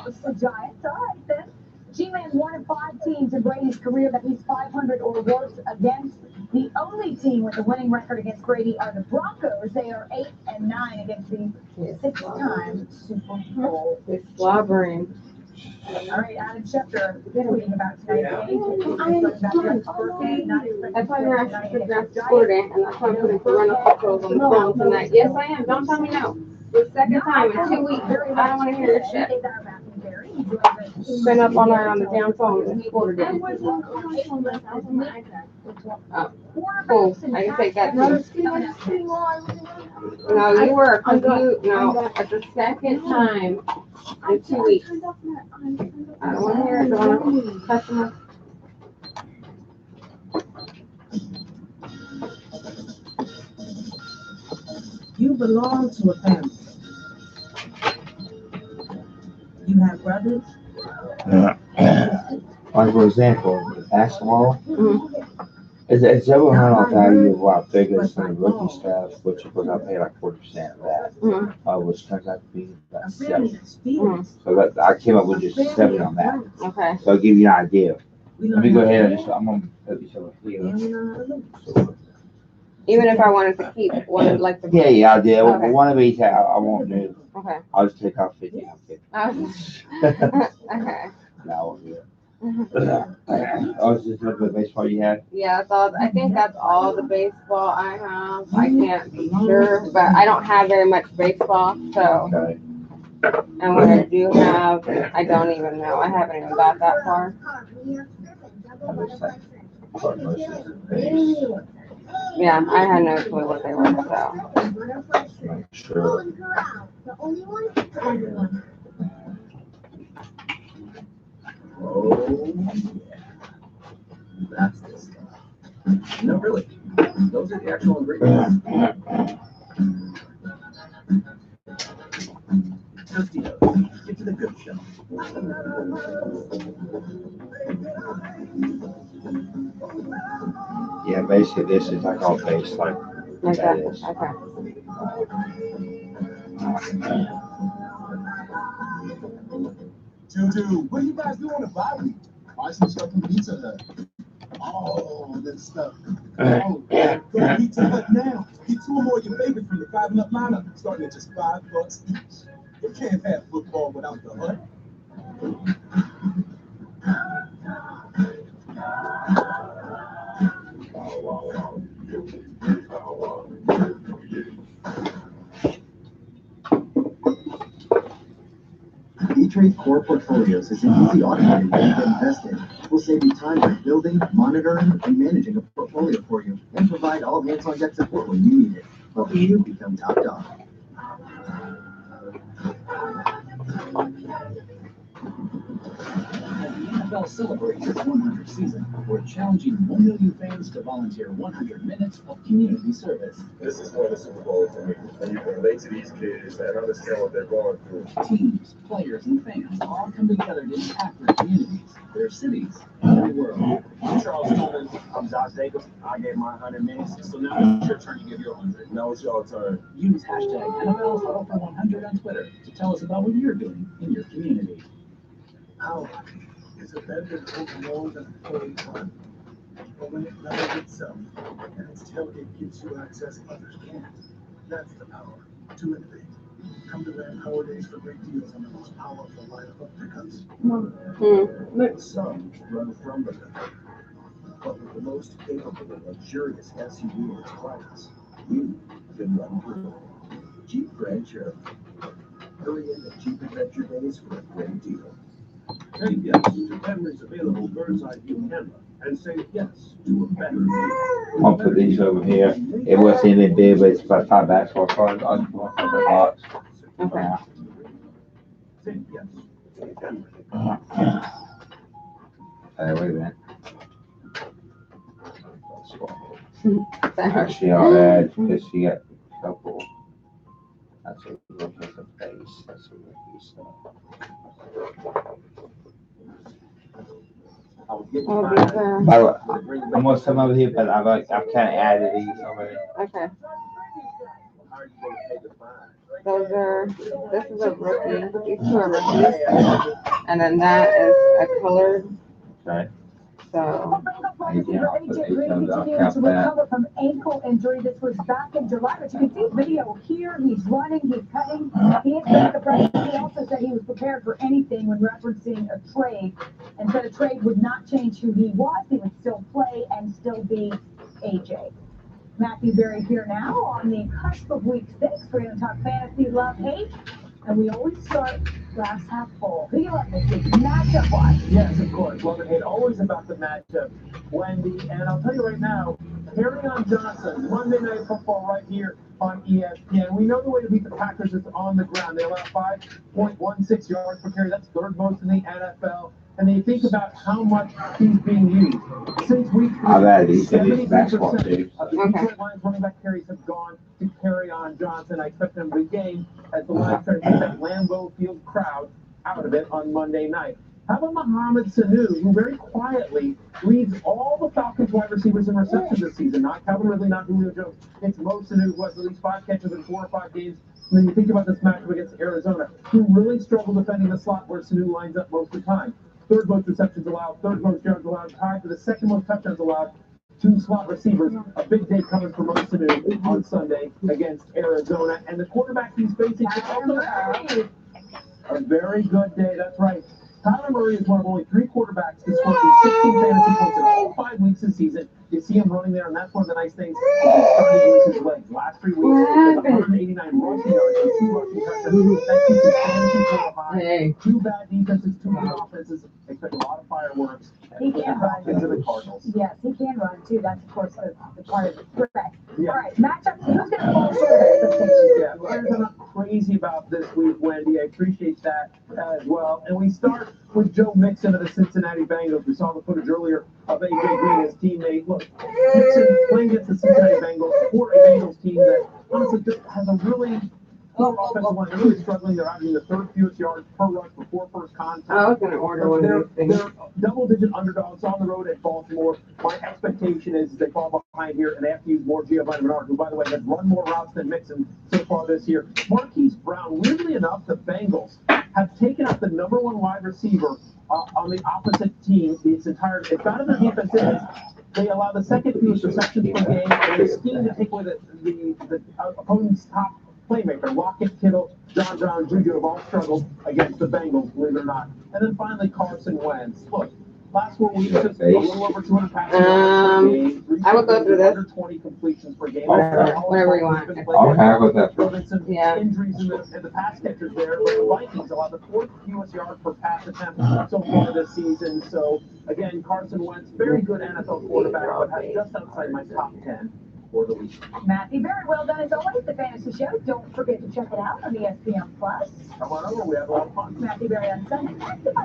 The Giants. All right, then. G-Man's one of 5 teams in Brady's career that he's 500 or worse against. The only team with a winning record against Brady are the Broncos. They are 8-9 against the 6-time Super Bowl. They're slobbering. All right, Adam Schefter tweeting about tonight's game. That's why you're asking for draft sporting, and that's why I'm putting Parental Controls on the phone tonight. Yes, I am. Don't tell me no. The second time in 2 weeks. I don't want to hear your shit. Been up all night on the damn phone and ordered it. Oh, cool. I can take that too. No, you were a no, at the second time in 2 weeks. I don't want to hear it. Don't want to customer. You belong to a family. You have brothers. Like for example, basketball. It's over $100,000 of our biggest rookie staff, which of course I pay like 40% of that, which turns out to be about 7. So that I came up with just 7 on that. Okay. So I'll give you an idea. Let me go ahead and I'm gonna put these over here. Even if I wanted to keep one, like the. Yeah, I did. Okay. One of each I won't do. Okay. I'll just take off 50. Okay. No, I won't do it. Oh, it's just the baseball you had? Yeah, that's all. I think that's all the baseball I have. I can't be sure, but I don't have very much baseball, so. Okay. And what I do have, I don't even know. I haven't even got that far. Yeah, I had no clue what they were, so. Sure. Oh, yeah. That's the stuff. No, really. Those are the actual ingredients. Tostitos. Get to the good stuff. Yeah, basically this is like all based like that is. Okay. Juju, what do you guys do on the bye week? Buy some stuff from Pizza Hut. Oh, that stuff. Oh, go to Pizza Hut now. Get 2 or more of your favorites from the 5 and Up lineup, starting at just $5 each. You can't have football without the Hut. E-Trade Core Portfolios is an easy automated way to invest in. We'll save you time by building, monitoring, and managing a portfolio for you, and provide all hands-on-deck support when you need it, helping you become top dog. As the NFL celebrates its 100th season, we're challenging 1 million fans to volunteer 100 minutes of community service. This is one of the Super Bowls for me. And you can relate to these kids and understand what they're going through. Teams, players, and fans all come together to impact their communities, their cities, and their world. I'm Charles Tillman. I'm Josh Jacobs. I gave my 100 minutes, so now it's your turn to give your 100. Now it's your turn. Use hashtag NFL Huddle for 100 on Twitter to tell us about what you're doing in your community. Power is a better overall than a fully fun. But when it levels itself, and its tailgate gives you access others can't, that's the power to innovate. Come to Ram Power Days for great deals on the most powerful lineup of pickups. Some run from the limit, but with the most capable and luxurious SUV in its class, you can run through. Jeep Grand Cherokee. Hurry in at Jeep Adventure Days for a great deal. Say yes to Henry's available bird's eye view camera and say yes to a better view. I'll put these over here. It wasn't anything big, but it's about $5 for a fun. I'll just walk on the box. Okay. Say yes to Henry. Wait a minute. Actually, I'll add because she got a couple. That's a look at the face. That's a rookie stuff. By the way, I'm gonna come over here, but I've kind of added these already. Okay. Those are, this is a rookie, these two are rookies, and then that is a colored. Okay. So. AJ Green continuing to recover from ankle injury. This was back in July, but you can see video here. He's running, he's cutting. He expected the practice. He also said he was prepared for anything when referencing a trade, and said a trade would not change who he was. He would still play and still be AJ. Matthew Berry here now on the cusp of week 6. We're going to talk fantasy, love, hate, and we always start glass half full. Who do you love this week? Matchup wise? Yes, of course. Love and hate, always about the matchup. Wendy, and I'll tell you right now, Kerryon Johnson, Monday Night Football right here on ESPN. We know the way to beat the Packers is on the ground. They allow 5.16 yards per carry. That's third most in the NFL. And then you think about how much he's being used. Since week 3, I've added these to this basketball too. of the Detroit Lions running back carries have gone to Kerryon Johnson. I expect them to game as the Lions try to get that Lambeau Field crowd out of it on Monday night. How about Mohamed Sanu, who very quietly leads all the Falcons wide receivers in receptions this season? Not Calvin Ridley, not Julio Jones. It's Mo Sanu, who has at least 5 catches in 4 or 5 games. And then you think about this matchup against Arizona, who really struggle defending the slot where Sanu lines up most of the time. Third most receptions allowed, third most yards allowed, tied for the second most touchdowns allowed. 2 slot receivers. A big day coming for Mo Sanu on Sunday against Arizona. And the quarterback he's facing is also have a very good day. That's right. Kyler Murray is one of only 3 quarterbacks to score 16 fantasy points in all 5 weeks this season. You see him running there, and that's one of the nice things. He's starting to use his legs. Last 3 weeks, 189 rushing yards and 2 rushing touchdowns. That keeps his fantasy total high. 2 bad defenses, 2 good offenses. Expect a lot of fireworks. He can run. Into the Cardinals. Yes, he can run too. That's of course the part of the threat. Yeah. All right, matchups. Who's going to fall short of expectations? Yeah, I'm not crazy about this week, Wendy. I appreciate that as well. And we start with Joe Mixon of the Cincinnati Bengals. We saw the footage earlier of AJ Green, his teammate. Look, Mixon playing against the Cincinnati Bengals for a Bengals team that honestly just has a really poor offensive line. They're really struggling. They're averaging the 3rd fewest yards per rush before first contact. I was going to order one of these things. They're double-digit underdogs on the road at Baltimore. My expectation is they fall behind here, and they have to use more Giovanni Bernard, who, by the way, has run more routes than Mixon so far this year. Marquise Brown, weirdly enough, the Bengals have taken up the #1 wide receiver on the opposite team. It's not in the defense. They allow the 2nd fewest receptions per game, and they scheme to take away the opponent's top playmaker. Lockett, Kittle, John Brown, Juju have all struggled against the Bengals, believe it or not. And then finally, Carson Wentz. Look, last 4 weeks, just a little over 200 passes per game. I will go through this. Under 20 completions per game. Whatever you want. Okay, I'll go that There's been some injuries in the pass catchers there, but the Vikings allow the 4th fewest yards per pass attempt so far this season. So, again, Carson Wentz, very good NFL quarterback, but has just outside my top 10 for the week. Matthew, very well done as always. The Fantasy Show. Don't forget to check it out on ESPN Plus. Come on over. We have a lot of fun. Matthew Berry on Sunday.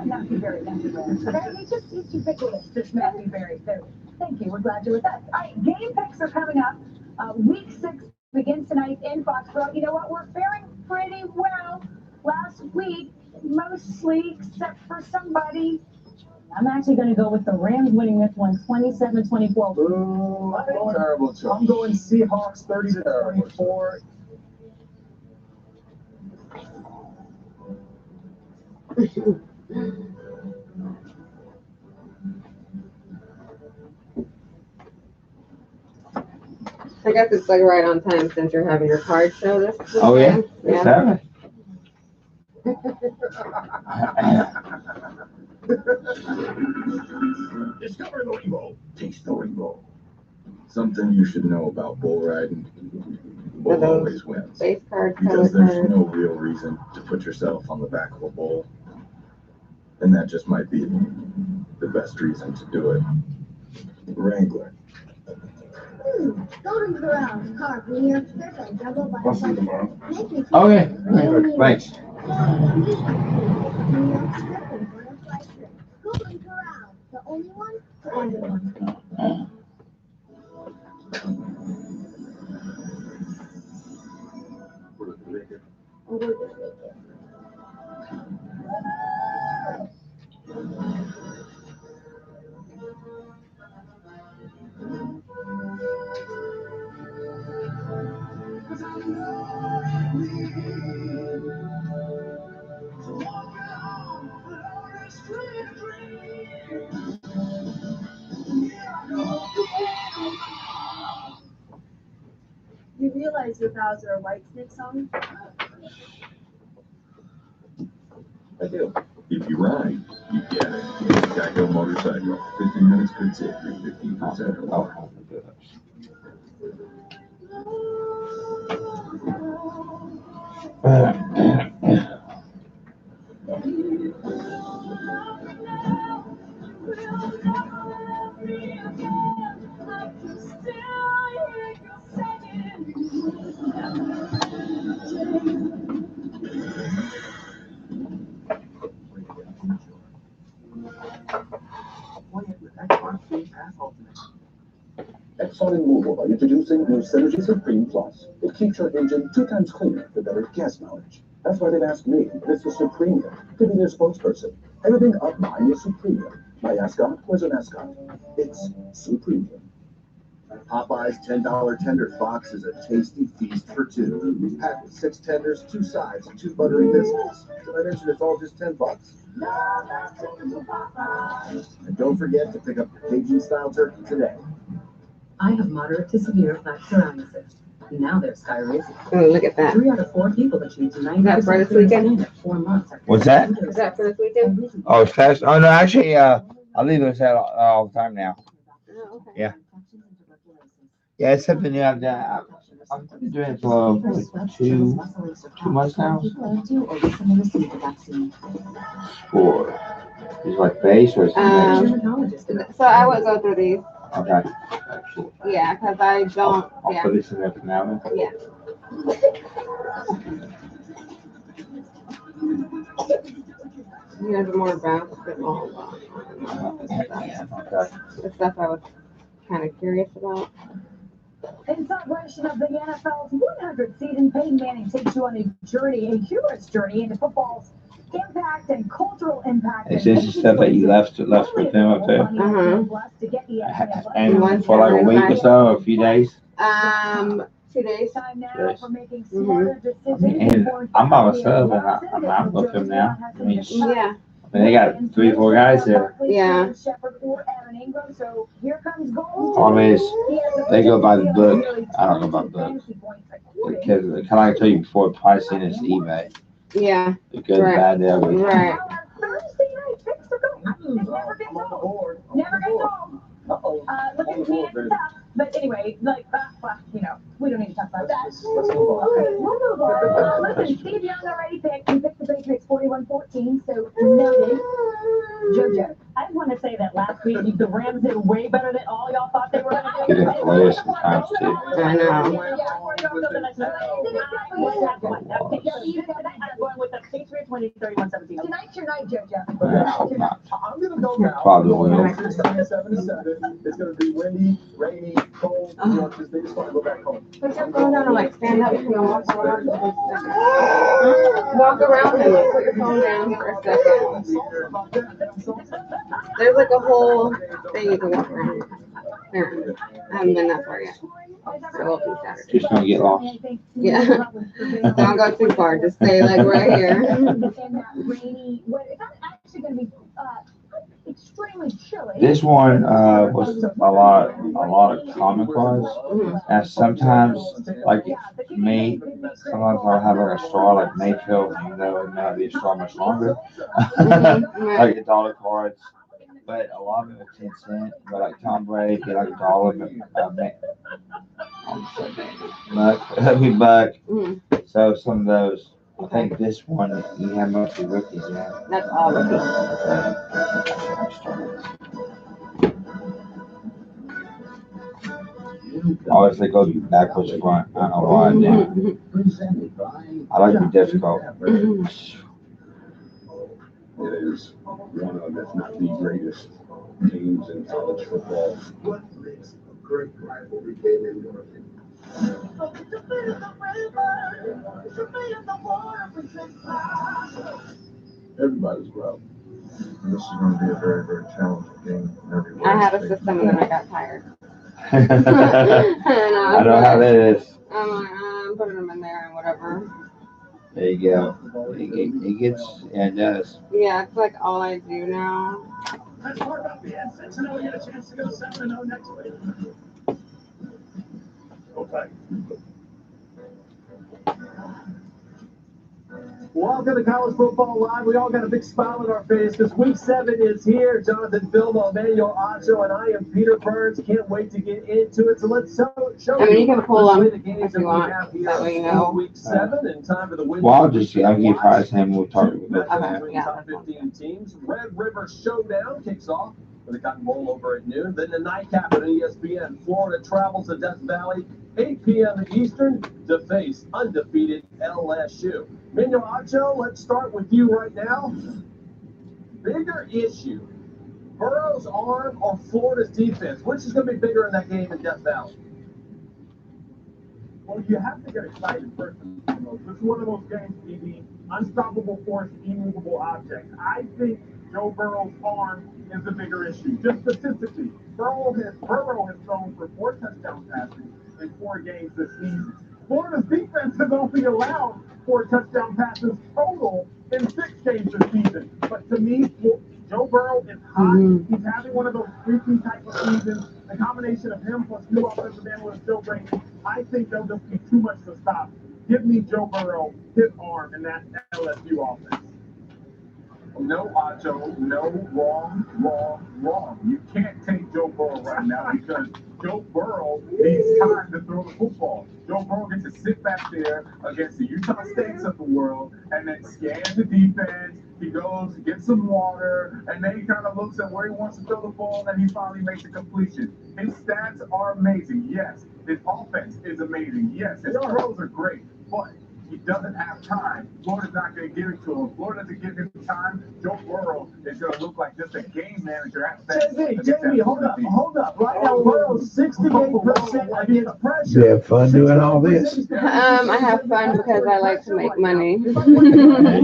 Matthew Berry everywhere. Okay, he's ubiquitous. Just Matthew Berry. So thank you. We're glad you're with us. All right, game picks are coming up. Week 6 begins tonight in Foxborough. You know what? We're faring pretty well. Last week, mostly, except for somebody. I'm actually going to go with the Rams winning this one, 27-24. Terrible choice. I'm going Seahawks 30-24. I guess it's like right on time since you're having your card show this weekend. Oh, yeah? Let's have it. Discover the rainbow. Taste the rainbow. Something you should know about bull riding. Bull always wins. Base card, Because there's no real reason to put yourself on the back of a bull. And that just might be the best reason to do it. Wrangler. Golden Corral, car for New York Strip and double by the tomorrow. Okay, thanks. New York Strip and butterfly strip. Golden Corral, the only one for everyone. realize your vows are a white snake song? I do. If you ride, you get it. Geico Motorcycle. 15 minutes could save you 15% or more. ExxonMobil are introducing new Synergy Supreme Plus. It keeps your engine 2 times cleaner for better gas mileage. That's why they've asked me, Mr. Supreme, to be their spokesperson. Everything of mine is Supreme. My ascot was an ascot. It's Supreme. Popeye's $10 tender box is a tasty feast for two. Packed with 6 tenders, 2 sides, and 2 buttery biscuits. Did I mention it's all just $10? And don't forget to pick up the Cajun-style turkey today. I have moderate to severe plaque psoriasis. Now there's Skyrizi. Oh, look at that. 3 out of 4 people achieved 90% Is that for this weekend? at 4 months. What's that? Is that for this weekend? Oh, it's fast. Oh no, actually, I leave those out all the time now. Oh, okay. Yeah. Yeah, it's something new I've done. I've been doing it for like 2 months now. For is like base or something. So I would go through these. Okay. Yeah, because I don't. I'll Yeah. put this in there for now. Then. Yeah. You know, the more about the more the stuff I was kind of curious about. In celebration of the NFL's 100th season, Peyton Manning takes you on a journey, a humorous journey into football's impact and cultural impact. It's just the stuff that you left with them up there. And for like a week or so, or a few days. 2 days. And I'm by myself, and I'm with them now. I mean, Yeah. they got 3 or 4 guys there. Yeah. All I mean is they go by the book. I don't go by the book. Because kind of like I told you before, pricing is eBay. Yeah. The good, Right. bad, the ugly. Right. Never gets old. Look at me and stuff. But anyway, like, well, you know, we don't need to talk about that. Let's move on. Okay, we'll move on. Listen, Steve Young already picked. He picked the Patriots 41-14, so noted. JoJo. I want to say that last week the Rams did way better than all y'all thought they were going to Get do. it hilarious sometimes too. I know. I'm going with the Patriots winning 31-17. Tonight's your night, JoJo. I'm gonna go now. Probably will. It's 27-7. It's gonna be windy, rainy, cold. You know, they just want to go back home. Put your phone down and like stand up and walk around. Walk around and like put your phone down for a second. There's like a whole thing you can walk around. There. I haven't been that far yet. So we'll be Saturday. Just don't get lost. Yeah. Don't go too far. Just stay like right here. And that rainy, it's not actually going to be extremely chilly. This one was a lot of common cards. And sometimes, like me, sometimes I'll have like a straw like Mayfield, even though it may not be a straw much longer. Like $1 cards. But a lot of them are 10 cents. But like Tom Brady, get like $1. Buck. So some of those. I think this one you have mostly rookies, yeah. That's all rookies. Always they go backwards front. I don't know why I do. I like to be difficult. It is one of, if not the greatest games in college football. What makes a great rivalry game in your opinion? Everybody's well. This is going to be a very, very challenging game in every way. I had a system and then I got tired. I know how that is. I'm like, I'm putting them in there and whatever. There you go. It gets, yeah, it does. Yeah, it's like all I do now. Let's mark up the N6-0. Get a chance to go 7-0 next week. Okay. Welcome to College Football Live. We all got a big smile on our face because Week 7 is here. Jonathan Filmo, Emmanuel Acho, and I am Peter Burns. Can't wait to get into it. So let's show I mean, you can pull them the games if that you we want. have here That way you know. Week 7 and time for the win. Well, I'll give Price and we'll talk about that. Okay, yeah. Top 15 teams. Red River Showdown kicks off with the Cotton Bowl over at noon. Then the nightcap at ESPN. Florida travels to Death Valley, 8 p.m. Eastern, to face undefeated LSU. Emmanuel Acho, let's start with you right now. Bigger issue, Burrow's arm or Florida's defense? Which is going to be bigger in that game in Death Valley? Well, you have to get excited first and foremost. This is one of those games, the unstoppable force, immovable object. I think Joe Burrow's arm is the bigger issue. Just statistically, Burrow has thrown for 4 touchdown passes in 4 games this season. Florida's defense has only allowed 4 touchdown passes total in 6 games this season. But to me, Joe Burrow is hot. He's having one of those freaky type of seasons. The combination of him plus new offensive analyst Joe Brady, I think there'll just be too much to stop. Give me Joe Burrow, his arm, in that LSU offense. No, Acho, no, wrong. You can't take Joe Burrow right now because Joe Burrow needs time to throw the football. Joe Burrow gets to sit back there against the Utah States of the world and then scan the defense. He goes, gets some water, and then he kind of looks at where he wants to throw the ball, and he finally makes a completion. His stats are amazing, yes. His offense is amazing, yes. His throws are great, but he doesn't have time. Florida's not going to give it to him. Florida doesn't give him time. Joe Burrow is going to look like just a game manager at best. JB, hold up. Right now, Burrow's 68% against pressure. You have fun doing all this? I have fun because I like to make money.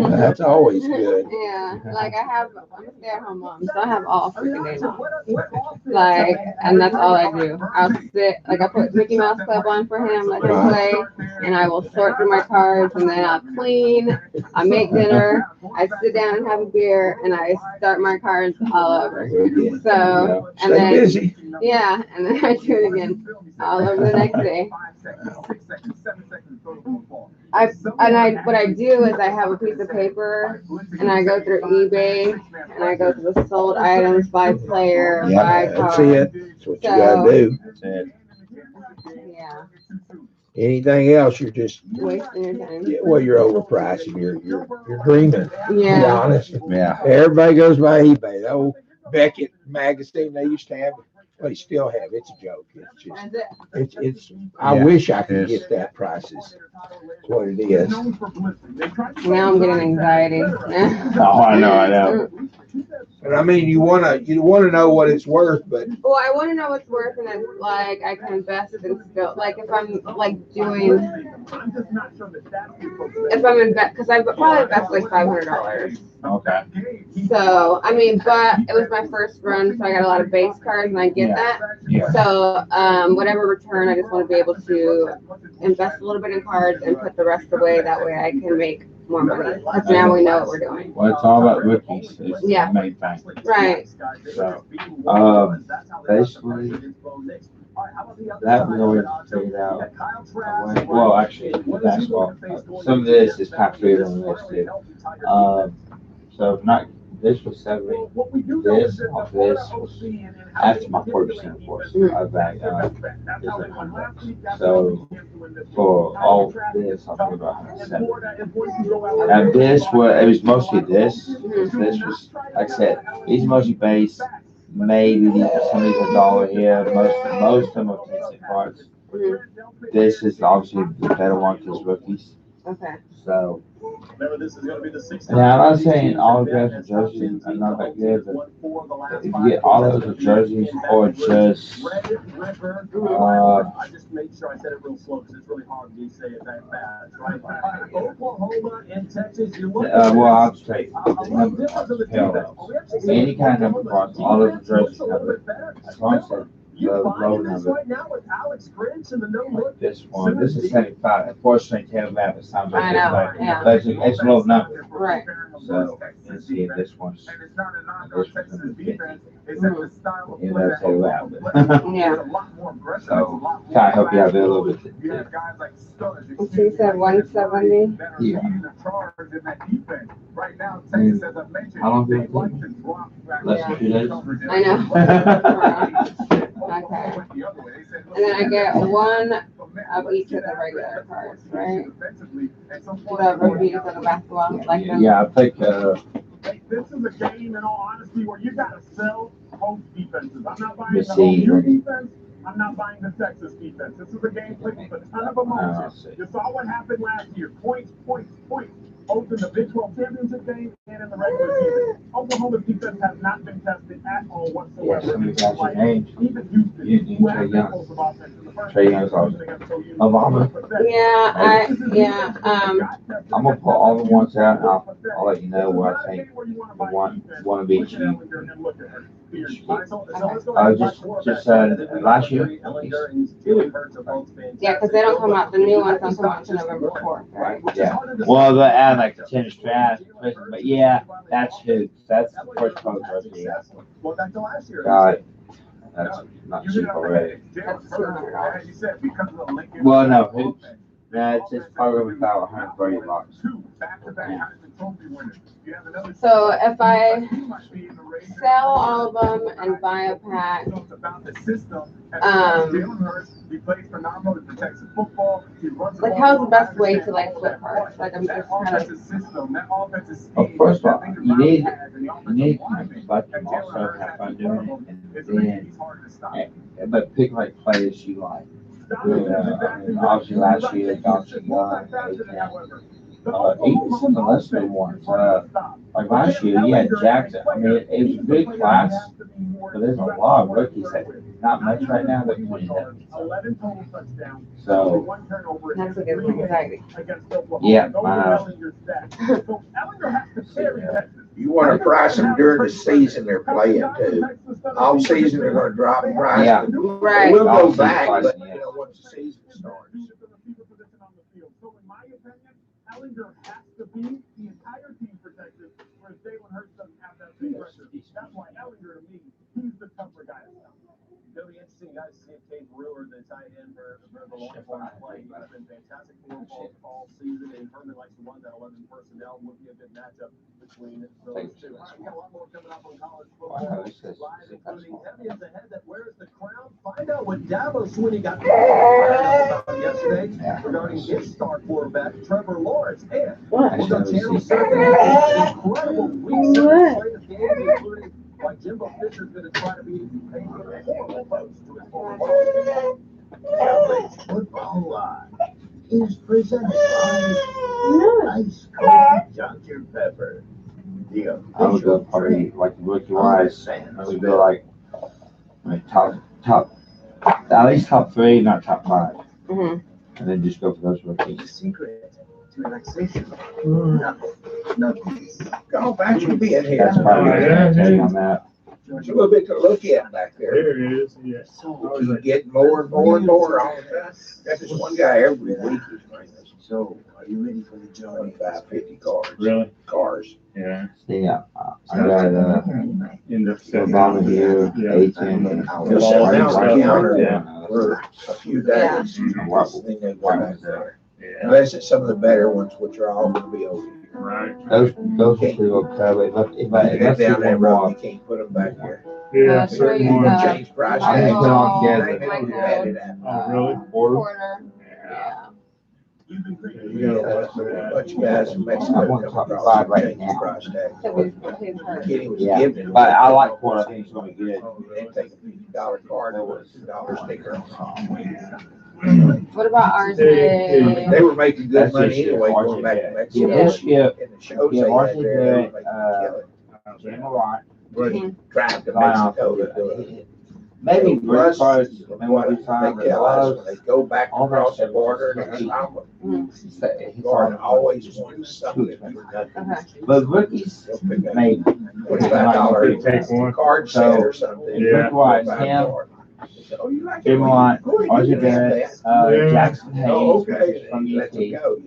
That's always good. Yeah, like I'm a stay-at-home mom, so I have all freaking day long. Like, and that's all I do. I'll sit, like I put Mickey Mouse Club on for him, let him play, and I will sort through my cards, and then I'll clean, I make dinner, I sit down and have a beer, and I start my cards all over. So, and then, yeah, and then I do it again all over the next day. What I do is I have a piece of paper and I go through eBay and I go to the sold items by player, by That's card. it. That's what you gotta do. That's it. Yeah, Anything else, you're just, wasting your time. well, you're overpricing. You're dreaming. To be Yeah. honest. Yeah. Everybody goes by eBay. The old Beckett magazine they used to have, well, they still have. It's a joke. It's just, it's. I Yeah, wish I could it is. get that prices. That's what it is. Now I'm getting anxiety. Oh, I know. But I mean, you wanna know what it's worth, but Well, I want to know what's worth, and it's like I can invest in skill. Like if I'm like doing, if I'm invest, because I probably invest like $500. Okay. So I mean, but it was my first run, so I got a lot of base cards, and I get Yeah. that. Yeah. So whatever return, I just want to be able to invest a little bit in cards and put the rest away. That way, I can make more money. Because now we know what we're doing. Well, it's all about rookies. It's Yeah. the main thing. Right. So, basically, that we always figured out. Well, actually, basketball. Some of this is kind of figured on this too. So not this was 70. This off this was after my 40% of course. I back is $100. So for all this, I'm thinking about 170. Now this was it was mostly this. This was like I said, these mostly base. Maybe some of these are $1 here. Most of them are 10-cent cards. This is obviously the better one because rookies. Okay. So. Remember, this is going to be the 6th. Now, I'm not saying autographs and jerseys are not that good, but if you get autos or jerseys or just, I just made sure I said it real slow because it's really hard to say it that fast, right? Oklahoma and Texas, you look well, I'll just take parallels. Any kind of number cards, autos or jerseys, that's what I said. low number. Right now with Alex Grinch and the no look. This one, this is 75. Unfortunately, Taylor Mapp sounds like I know, this, but yeah. but it's a low number. Right. So let's see if this one's. And it's not a knock on Texas defense. It's that the style of You play know, that Taylor Mapp. Yeah. is a lot more aggressive. So kind of help you out there a little bit. You have guys like Studs. So you said 170? Yeah. Charge in that defense. Right now, Texas, as I mentioned, How long they did it like take? to drop back. Less than 2 days? I know. Okay. And then I get one of each of the regular cards, right? The rookies of the basketball, like them. Yeah, I think. This is a game, in all honesty, where you got to sell both defenses. I'm not buying Let's the see. OU defense. I'm not buying the Texas defense. This is a game played with a ton of emotion. You saw what happened last year. Points, points, points. Both in the Big 12 championship game and in the regular season. Oklahoma's defense has not been tested at all whatsoever. Yeah, some of the guys Like, are aged. even Houston, You who Trey has Young. explosive offense in the first Trey game, Young's awesome. against OU. Yeah, I'm gonna pull all the ones out, and I'll let you know where I think the one of each. Just last year. yeah, because they don't come out, the new ones don't come out until November 4th, right? Yeah. Well, they add like the tennis draft, but yeah, that's hoops. That's the first post right there. God, that's not cheap already. That's $200. Well, no, hoops. No, it's probably about $130. Yeah. So if I sell all of them and buy a pack, like how's the best way to like flip cards? Like I'm just kind of. Well, first of all, you need to let them also have fun doing it, and then, but pick like players you like. I mean, obviously last year, Johnson Young, even some of the lesser ones. Like last year, you had Jackson. I mean, it was a big class, but there's a lot of rookies that not much right now that can So, That's what gives me anxiety. yeah, You wanna price them during the season they're playing too. All season they're gonna drop price. Yeah. Right. We'll go All-season back, pricing, but yeah. you know, once the season starts. Ellinger has to be the entire team for Texas, whereas Jalen Hurts doesn't have that big pressure. That's why Ellinger, to me, he's the tougher guy to stop. It'll be interesting, guys, to see if Cade Brewer, the tight end for the Longhorns, play. He's been fantastic for all season, and Herman likes to run that 11 personnel. Would be a good matchup between those two. All right, we got a lot more coming up on college football. Live, including heavy is the head that wears the crown. Find out what Dabo Swinney got about yesterday regarding his star quarterback, Trevor Lawrence. And we'll go Channel 7. Incredible week 7 slate of games, including like Jimbo Fisher's going to try to be a horrible post to his former boss. College Football Live is presented by Ice Cold Dr. Pepper. I would go probably like rookie wise. I would go like top, at least top 3, not top 5, Mm-hmm. and then just go for those rookies. Secret to relaxation. Nothing. Oh, thanks for being here. That's probably what take on that. There's a little bit to look at back there. There it is, yeah. You get more and more and more all the time. Got this one guy every week who's bringing us So, are you ready for the journey? 25, 50 cars. Really? Cars. Yeah. See, I got In the Obama here, Yeah. 18. Just sit down on the counter Yeah. for a few days. Yeah. And then go back there. Yeah. Unless it's some of the better ones, which are all gonna be over. Right. Those are pretty well covered. If I get down that road, you can't put them back here. Yeah, Sure certain you ones. go. Change price I tags. think they're all together. They don't do that in that. Oh, really? Quarter. Yeah. Yeah, that's a bunch of guys from Mexico. I want top 5 right now. Price tags. So his hurt. Kenny was Yeah, giving. but I like Porter. I think it's gonna be good. They take a $50 card and put a $2 sticker on. What about ours? They were making good That's money just anyway, it. going back to Yeah, Mexico. this year, And the shows yeah, they ours had is there, they were good. making a killing. Jim Lawrence. Mhm. Drive to Mexico to do it. Maybe Plus, Bruce, what they tell us, when they go back all that across the stuff border, is they stop them. Mm-hmm. Guard always wants something. Okay. But rookies, maybe. $25 Take one. card set or something. Yeah. Wise, him, Oh, you like Jim Mont, Go ahead, Archie you can have Barrett, that. Jackson Hayes Oh, okay. from Let them UT, go.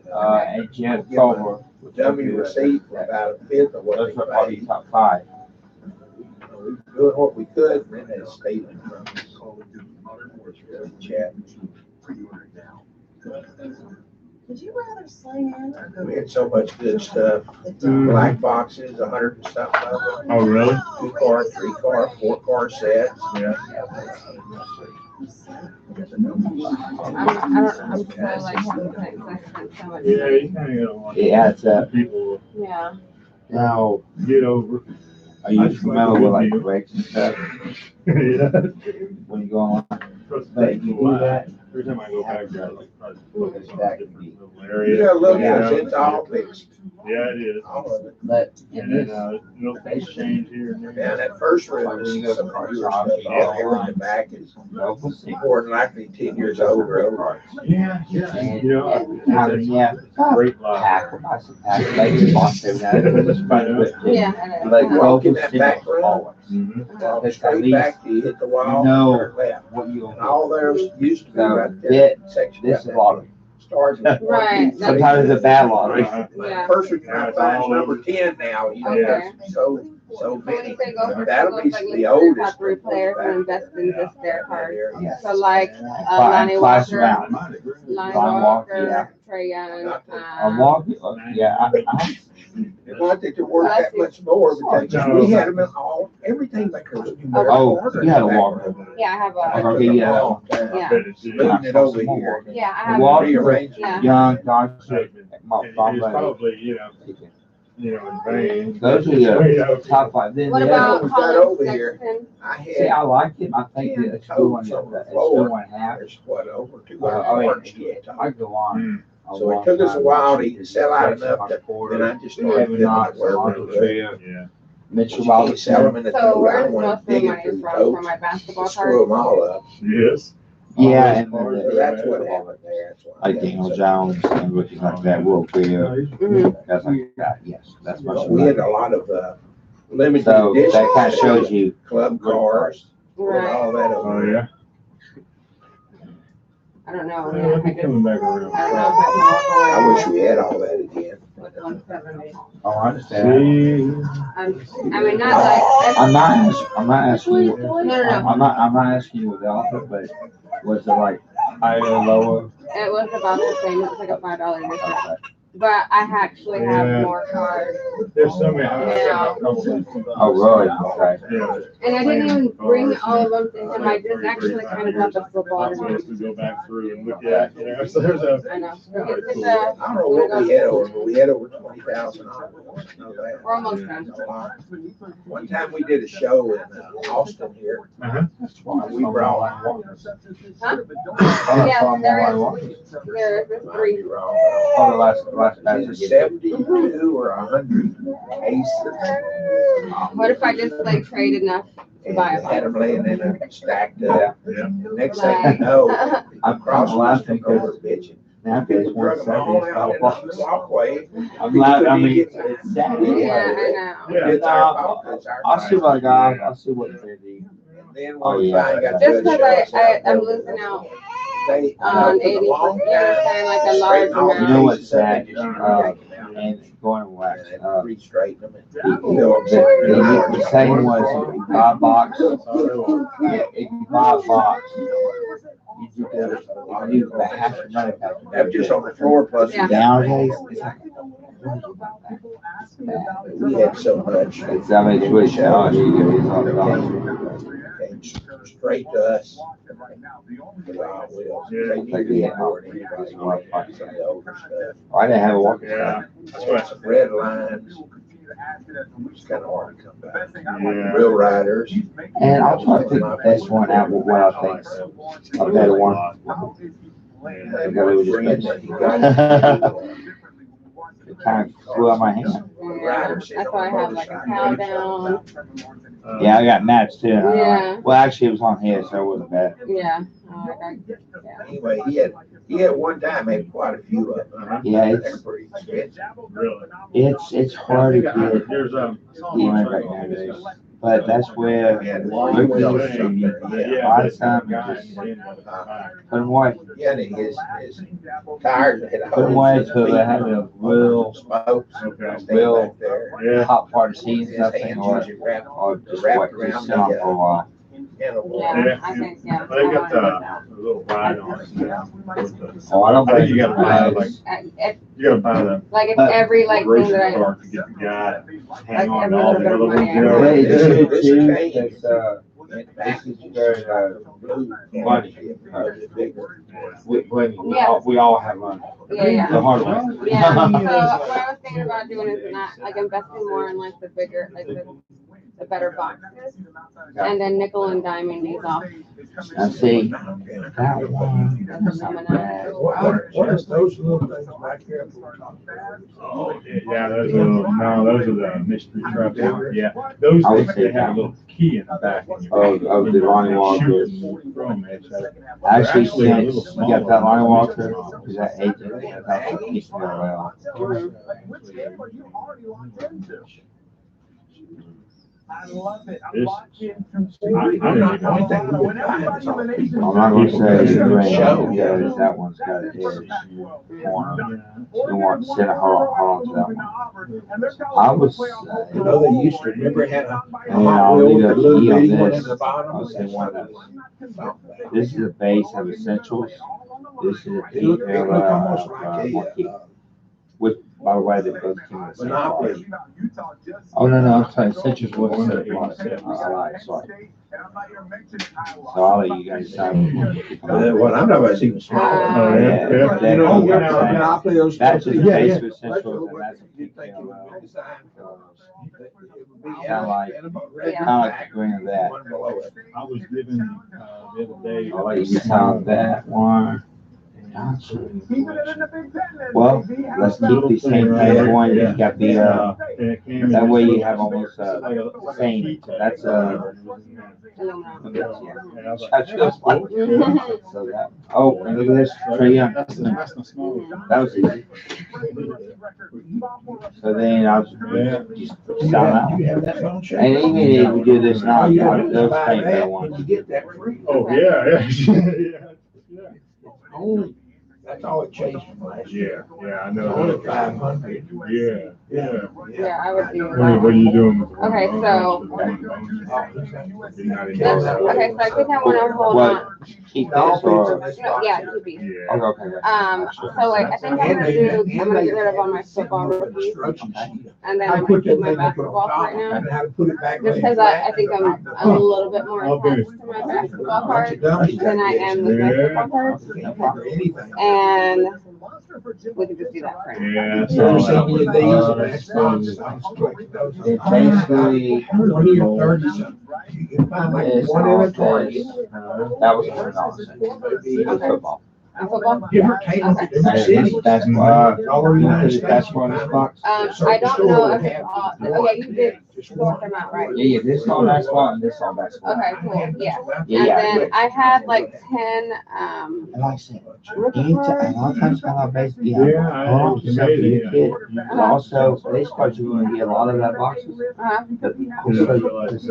and Jeff Culver. Dummy receipt for about a fifth of what Those they are probably paid. top 5. We were doing what we could, and then they stealing from us. Call of Duty Modern Warfare chat. Pre-order now. Would you rather sling in? We had so much good stuff. Black boxes, 100 and something of them. Oh, really? 2-car, 3-car, 4-car sets. Yeah. I'm so like having sex. I spent so much. Yeah, you kind of gotta want It adds up. people Yeah. Now, get over. are you familiar with like breaks and stuff Yeah. when you go online? Trust But me, you do that, every time I go back there, I like try to look at that different could be. little You areas. gotta look Yeah. at it, it's all fixed. Yeah, it is. All of it. But And then, little things change here and Yeah, there. that first room is some of your stuff, all here in the back is more than likely 10 years older. Yeah, yeah. You know, yeah, great life. pack or buy some pack, maybe box every now and then, just find a bit. Yeah. Like Walk in global that back room, forward. Mhm. walk At straight least back, you hit the wall, know turn left. what you And all there's used to be So, right there. bit, Section this is got a lot of. stars. in it. Right. Sometimes it's a bad lot. Uh-huh. Yeah. First we try to find number 10 now, you know, Okay. there's so many. They go for That'll be like the the oldest. top 3 players and invest in just their cards. Yeah. So like Lonnie Class Walker, around. Lonnie Ron Walker, yeah. Walker, Trey Young. A walk, yeah, I It's not that they're worth that much more, because we had them in all, everything like those. Oh, you had a walker. Yeah, I have I a. gonna give you a Yeah. Moving it over here. Yeah, I have. Walker, Rearrange. Yeah. Young, Johnson, my It's family. probably, in vain. Those are the top 5. Then What the about other, got Colin over here. Sexton? I see, I had like it. I think that it's still one, it's still one half. there's what, over two I hundred mean, cards to it. I go on. So it took us a while to sell out enough that then I just started Kevin filling Knox, it where we Marshall could. Trio, Yeah. Mitchell You can't sell them Robinson. in the So tote, I where's wanna most of the dig it money through the from? For totes, my basketball screw them cards? all up. Yes. Yeah, and then So the, that's what happened there, that's why. like Daniel Jones and rookies like that, Will Trio, Mhm. guys like that. Yes, that's much. We had a lot of, limited So editions. that kind of shows you. Club cars, and Right. all that Oh, over there. yeah. I don't know. Yeah, it'll be coming back around. I don't know if I can walk away. I wish we had all that again. With 170. Oh, I understand. See, I mean, not like. I'm not asking you. No, no. I'm not asking you the offer, but was it like higher or lower? It was about the same. It was like a $5 difference. But I actually have Yeah. more cards. there's so many. Yeah. Oh, really? Okay. Yeah. And I didn't even bring all of them to him. I just actually kind of got the football. I'm supposed to go back through and look at, so there's a. I know. Alright, It's cool. a, I don't know what we had over, but we had over 20,000 on it. we're almost done. One time we did a show in Austin here. Uh-huh. We brought. Huh? Yeah, there is 3. Oh, the last match. 72 or 100 cases. What if I just like trade enough to And buy a had them laying in a stacked up. Yeah. Next thing you know, I'm cross laughing over because bitching. now it's Drug them all 170. out in the walkway. I'm laughing. I mean, it's sad. Yeah, I know. Yeah. It's our fault, it's our I'll see what I got. I'll see what they do. Then Oh, when we yeah. finally got Just to the because show, I'm losing out they, on took a 80%, long you know what I'm saying, like a large straighten all the amount. You know what's pieces up sad? and just yank them out. And going to wax. And then re-straighten them and fill them. The same was if you buy a box. Yeah, if you buy a box, you do get you get half the money back. That's just on the floor plus. Yeah. Nowadays, it's like, We had so much. it's, I mean, it's really sad. It's all gone. Came straight to us. With our wheels. They needed it more than anybody. Some of the older stuff. I didn't have a walking Yeah. stick. Got some red lines. It's kind of hard to come back. Yeah. Real riders. And I'll try to pick the best one out with what I think's a better one. They Because it was just bring mentioned. it. It kind of flew out my hand. Yeah, that's why I have like a cow down. Yeah, I got Matt's too. Yeah. Well, actually, it was on his, so it wasn't bad. Yeah. Anyway, he had one time had quite a few of them. Yeah, They're it's pretty expensive. Really. it's hard to get There's one right nowadays. But that's where rookies, a lot of times just put them away. Yeah, he's tired. Put them away till they have a real hot part of season, something, or just wait, just sit on for a while. Yeah, I think, yeah. They got a little ride on it. Oh, I don't think you gotta buy like, you gotta buy the. Like it's every like thing that I. Card to get the guy. Like Hang on every to all little the bit of other ones, money. you know. Hey, this is too, this is very, money. We all have money. Yeah. The hard way. Yeah, so what I was thinking about doing is not, like investing more in like the bigger, like the better boxes. And then nickel and diming these off. And see, that one, What is those little things back there? Oh, yeah, those are the mystery trucks. Yeah, those, they have a little key in the back. of the Lonnie Walker. Actually, since you got that Lonnie Walker, because that agent, that's what keeps me around. I love it. This- I'm I'm not gonna say the ring because that one's got a edge corner. You want to sit a hold on to that one. I was, You know, they used to, remember had a and then I'll leave a little key on bitty one this. in the bottom. I'll say one of those. This is the base of essentials. This is a detail, which, by the way, they both came in the same price. Oh, no, I'm sorry, essentials was set price. I lied, sorry. So I'll let you guys decide. Well, I'm not about to even smaller. Oh, yeah. You know, monopoly, those. That's just Yeah, base yeah. essentials, and that's a detail. Kind of like the green of that. I was living, the other day. I'll let you decide that one. Well, let's keep the same thing going. You got the, that way you have almost same. That's that's just like, so that. Oh, and look at this, Trey Young. That was easy. So then I'll just start out. And even if we do this now, those same that one. Oh, yeah. Only, that's all it changed from last year. Yeah, I know. Only 500. Yeah. Yeah, I would do What are you doing? Okay, so. Okay, so I think I want to hold on. Keep this or? No, yeah, keep these. Okay. So like, I think I'm gonna get rid of all my football rookies. And then I'm gonna keep my basketball right now. Just because I think I'm a little bit more attached to my basketball cards than I am with my football cards. And we can just do that for now. Yeah. Basically, 20 or 30 something. You can find like one in a target. that was $100. Football. And football? Give or take. That's All over the United States. that's one of the spots. I don't know if it's all, oh yeah, you did sort them out, right? Yeah, this on that spot and this on that spot. Okay, cool, yeah. Yeah. And then I had like 10, And like I said, rookie anytime, a cards. lot of times I basically Yeah, have hold on to something for your kid. But also, for this part, you're gonna get a lot of that boxes. But also, just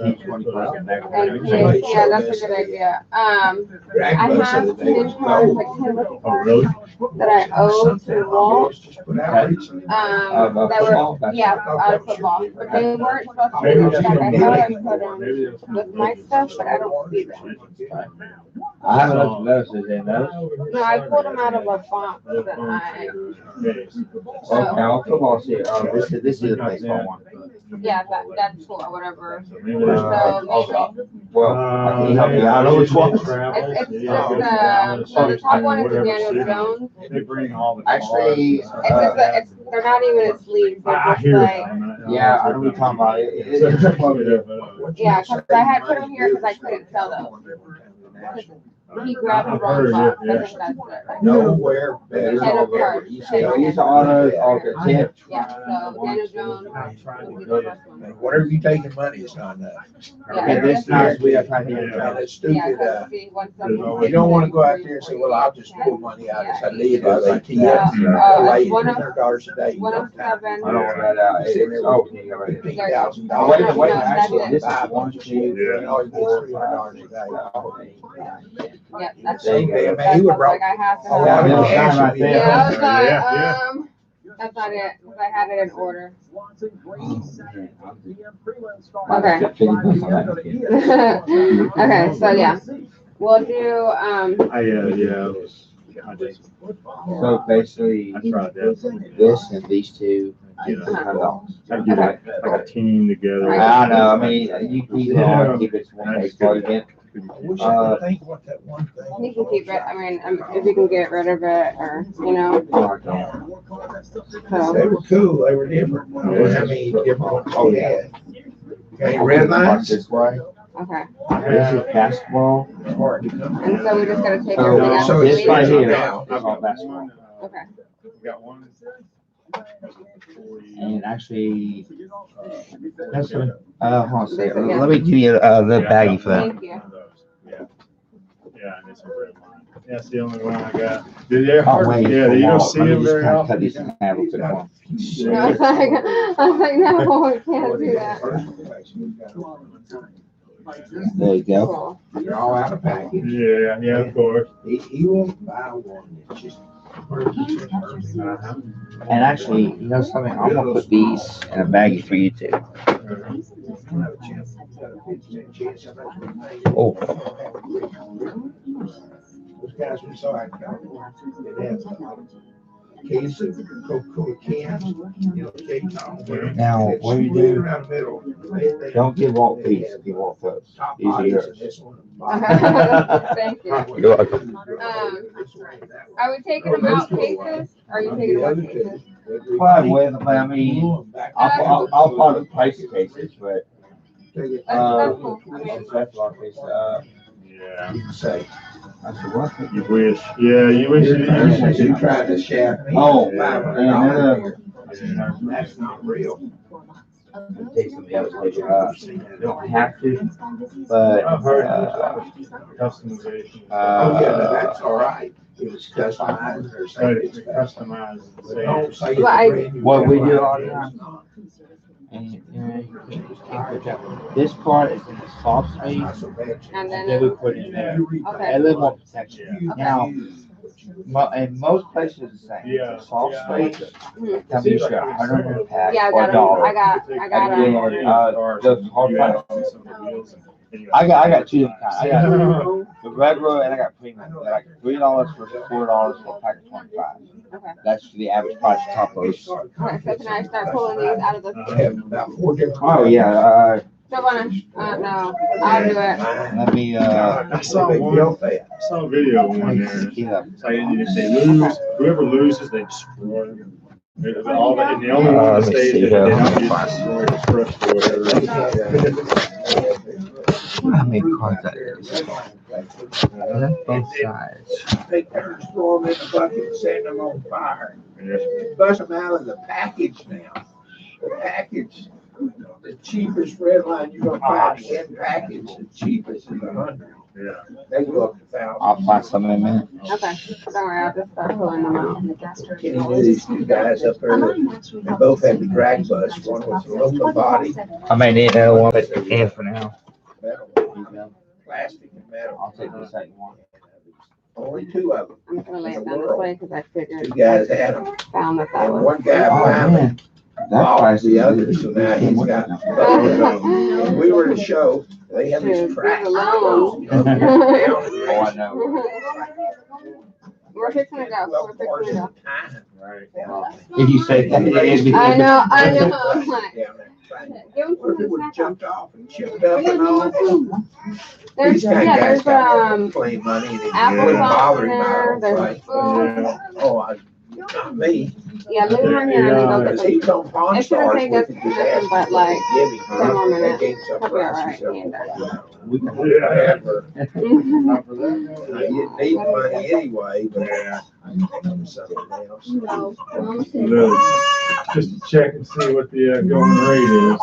10, 20 bucks in back. And kids, yeah, that's a good idea. I have 10 cards, like 10 rookie cards that I owe to Walt. That were, yeah, out of football, but they weren't supposed to be in the stack. I thought I put them with my stuff, but I don't see them. I haven't looked at those, is there those? No, I pulled them out of a box that I, Okay, I'll football here. Oh, this is a baseball one. yeah, that's cool, or whatever. So maybe, Well, I can help you out. I know which one. it's just, so the top one is the Daniel Jones. They bring all the. Actually, It's just, they're not even in sleeves, they're I just hear like, yeah, I know what you're talking about. yeah, cause I had put them here because I couldn't sell those. he grabbed the wrong box. I think that's it. Right? Nowhere better. Head of cards. These autos are the tip. Yeah, so Daniel Jones will be the first one. Whatever you take in money is not enough. Yeah, this nice we have had And here. it's stupid, yeah, see, once you don't wanna go out there and say, well, I'll just pull money out as I leave, as ATM. Yeah. Lay $100 a day. 107. I don't want that out. It's, oh, $15,000. oh, wait a minute, No, that's actually, it. this is 1, 2, You know, he gets $300 a day. Yeah, that's There you it. go. I mean, That's he would what's brought like I have to a lot have. of cash right with there. him. Yeah, I was like, Yeah, that's not it, because I had it in order. Okay, so yeah, we'll do, So basically, I tried that. this and these two. $100. Like a team together. I know, I mean, you keep it on, keep it one baseball event. I wish I could think what that one thing. you can keep it, I mean, if you can get rid of it, or, you know, They so. were cool, they were different. I don't know how many different ones we had. Okay, red lines? This way. Okay, This is basketball. It's hard to come. and so we just gotta take everything out. So of the it's meeting? right here. Now, it's all basketball. Okay. Got one. And actually, that's hold on a second. Let me give you the baggie for that. Thank you. Yeah, and it's a red line. That's the only one I got. They're Oh, hard. wait. Yeah, you don't see Let me them just very kind of often. cut these in half real quick. Hold on. No, I was like, no, we can't do that. There you go. Cool. They're all out of package. Yeah, of course. He won't buy one, it's just. And actually, you know something? I'm gonna put these in a baggie for you too. Oh, Those guys we saw out in California, they had a lot of case of Coca-Cola cans, you know, cake on there. now what do you do? Around the middle. Don't give Walt these. Give Walt those. Top These are bodies yours. and this one. Thank you. You're welcome. Are we taking them out cases? Or are you taking them out cases? Well, with, but I mean, I'll probably price the cases, but That's cool. I mean, it's that's a lot of cases. Yeah. You can say, I said, what? You wish. Yeah, you wish you you tried to shaft me. Oh, $500 That's not real. Take some of the other you don't have to, but I've heard customization. Oh, yeah, no, that's all right. It was customized or Right, something. it's customized. Don't say it's Well, I- brand new. what we do all the time. And, you know, you can just take it out. This part is in the soft space, and then then, we put it in there. okay. A little more protection. Now, in most places it's the same. Yeah. Soft space, Mhm. tell me you got 100 in a pack Yeah, I or a got dollar. I got And then, the hard You part. add on some of the wheels and- I got two different kinds. I got the regular and I got premium. They're like $3 versus $4 for a pack of 25. Okay. That's the average price of top loads. Okay, so can I start pulling these out of the, I have about 4 different. Oh, yeah, no, no, I'll do it. let me, I saw Big one. deal there. I saw a video of one there. yeah. It's like if they lose, whoever loses, they destroy them. All the, and the only one let that me stays, see they here. don't get destroyed or crushed or whatever. How many cards that is? That's both sides. Take turns, throw them in the bucket, and set them on fire. Yeah. Bust them out of the package now. The package, the cheapest red line you're gonna find in package, the cheapest is 100. Yeah. They go up to 1,000. I'll find some in a minute. Okay, don't worry, I'll just start pulling them out. Kenny knew these two guys up there, that- they both had the drag bus, one was aluminum body, I may need another one, but in for now. metal, plastic and metal. I'll take the second one. Only 2 of them. I'm gonna lay it down this way, because I figured, 2 guys had them, found that that and was. one guy Oh, finally man. That lost price the is other, so now he's got. When we were at a show, they had Dude, this these track. alone. Oh, I know. We're fixing to go, we're fixing to go. Right. If you say that, it'd be. I know, I'm like, give them People some would snack. jumped off and chipped up and all. There's, These kind of yeah, guys there's, got clean money and it apple wouldn't sauce bother in him. I there, don't there's think. food. Oh, I Not me. Yeah, leave him right here and then go get He was the. on Pawn It shouldn't Stars take with us it. Just nothing asked but him like give me. 10 more They minutes. gave some He'll be alright. prices. He ain't done. We can Yeah. Not for that. I didn't need money anyway, but I can take them something else. No. Look, just to check and see what the going rate is.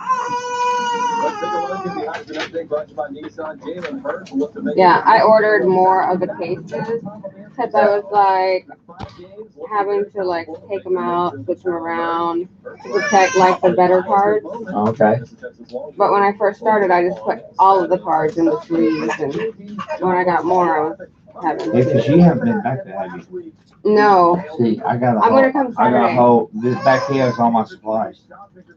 Let's take a look at the odds and update brought to you by Nissan. Jalen Hurts will look to make Yeah, I ordered more of the cases because I was like having to like take them out, switch them around to protect like the better cards. Okay. But when I first started, I just put all of the cards in the sleeves, and when I got more, I was having. Yeah, because you haven't been back there, have you? No. See, I got a I'm whole, gonna come I got a Saturday. whole, this back here is all my supplies.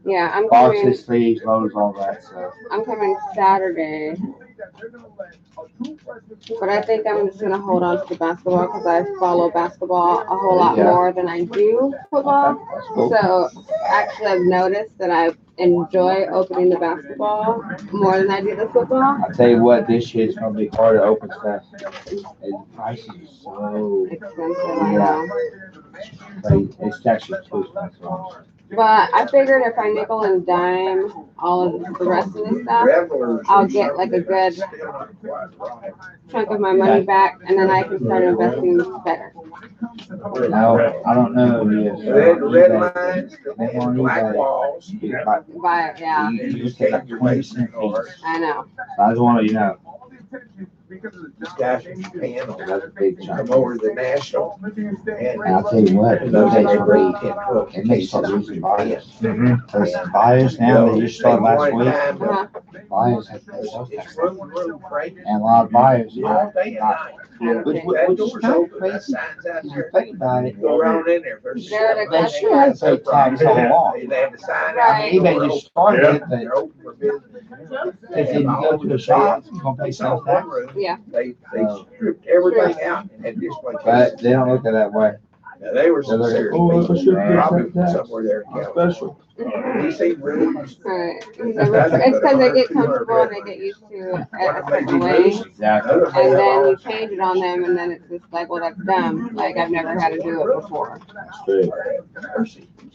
Yeah, I'm coming. Boxes, sleeves, loads, all that stuff. I'm coming Saturday. But I think I'm just gonna hold on to the basketball because I follow basketball a whole lot more than I do football. Cool. So actually, I've noticed that I enjoy opening the basketball more than I do the football. I tell you what, this shit's gonna be hard to open stuff. And the prices are so Expensive, I know. crazy. It's actually too expensive. But I figured if I nickel and dime all of the rest of the stuff, I'll get like a good chunk of my money back, and then I can start investing better. Now, I don't know if Red lines, they want black eBay. walls. But yeah, You take like 20 cents each. I know. So I just want to, you know, These guys from Japan will that's a big come chunk. over to the National. And And I'll tell you what, those they days where you great. can't cook. And they start losing buyers. Mm-hmm. Because buyers now, they just started last week. Uh-huh. Buyers have no sales tax. It's room crazy. And a lot of buyers All are day and not. night. Which That is door's kind of open, that crazy. sign's out If you there. think about it. Go around in there. There's They're the They should have paid tax all along. They had a sign I out. mean, eBay just started it, but They're open for business. if you go to the shop, you're gonna pay sales tax. Yeah. They stripped everything out and had display But cases. they don't look at it that way. Now, they were They're some like, serious oh, people. we should pay Probably sales from tax. somewhere there in California. He seemed really. Alright. It's because they get comfortable and they get used to it a certain way. Exactly. And then you change it on them, and then it's just like, well, that's dumb. Like, I've never had to do it before.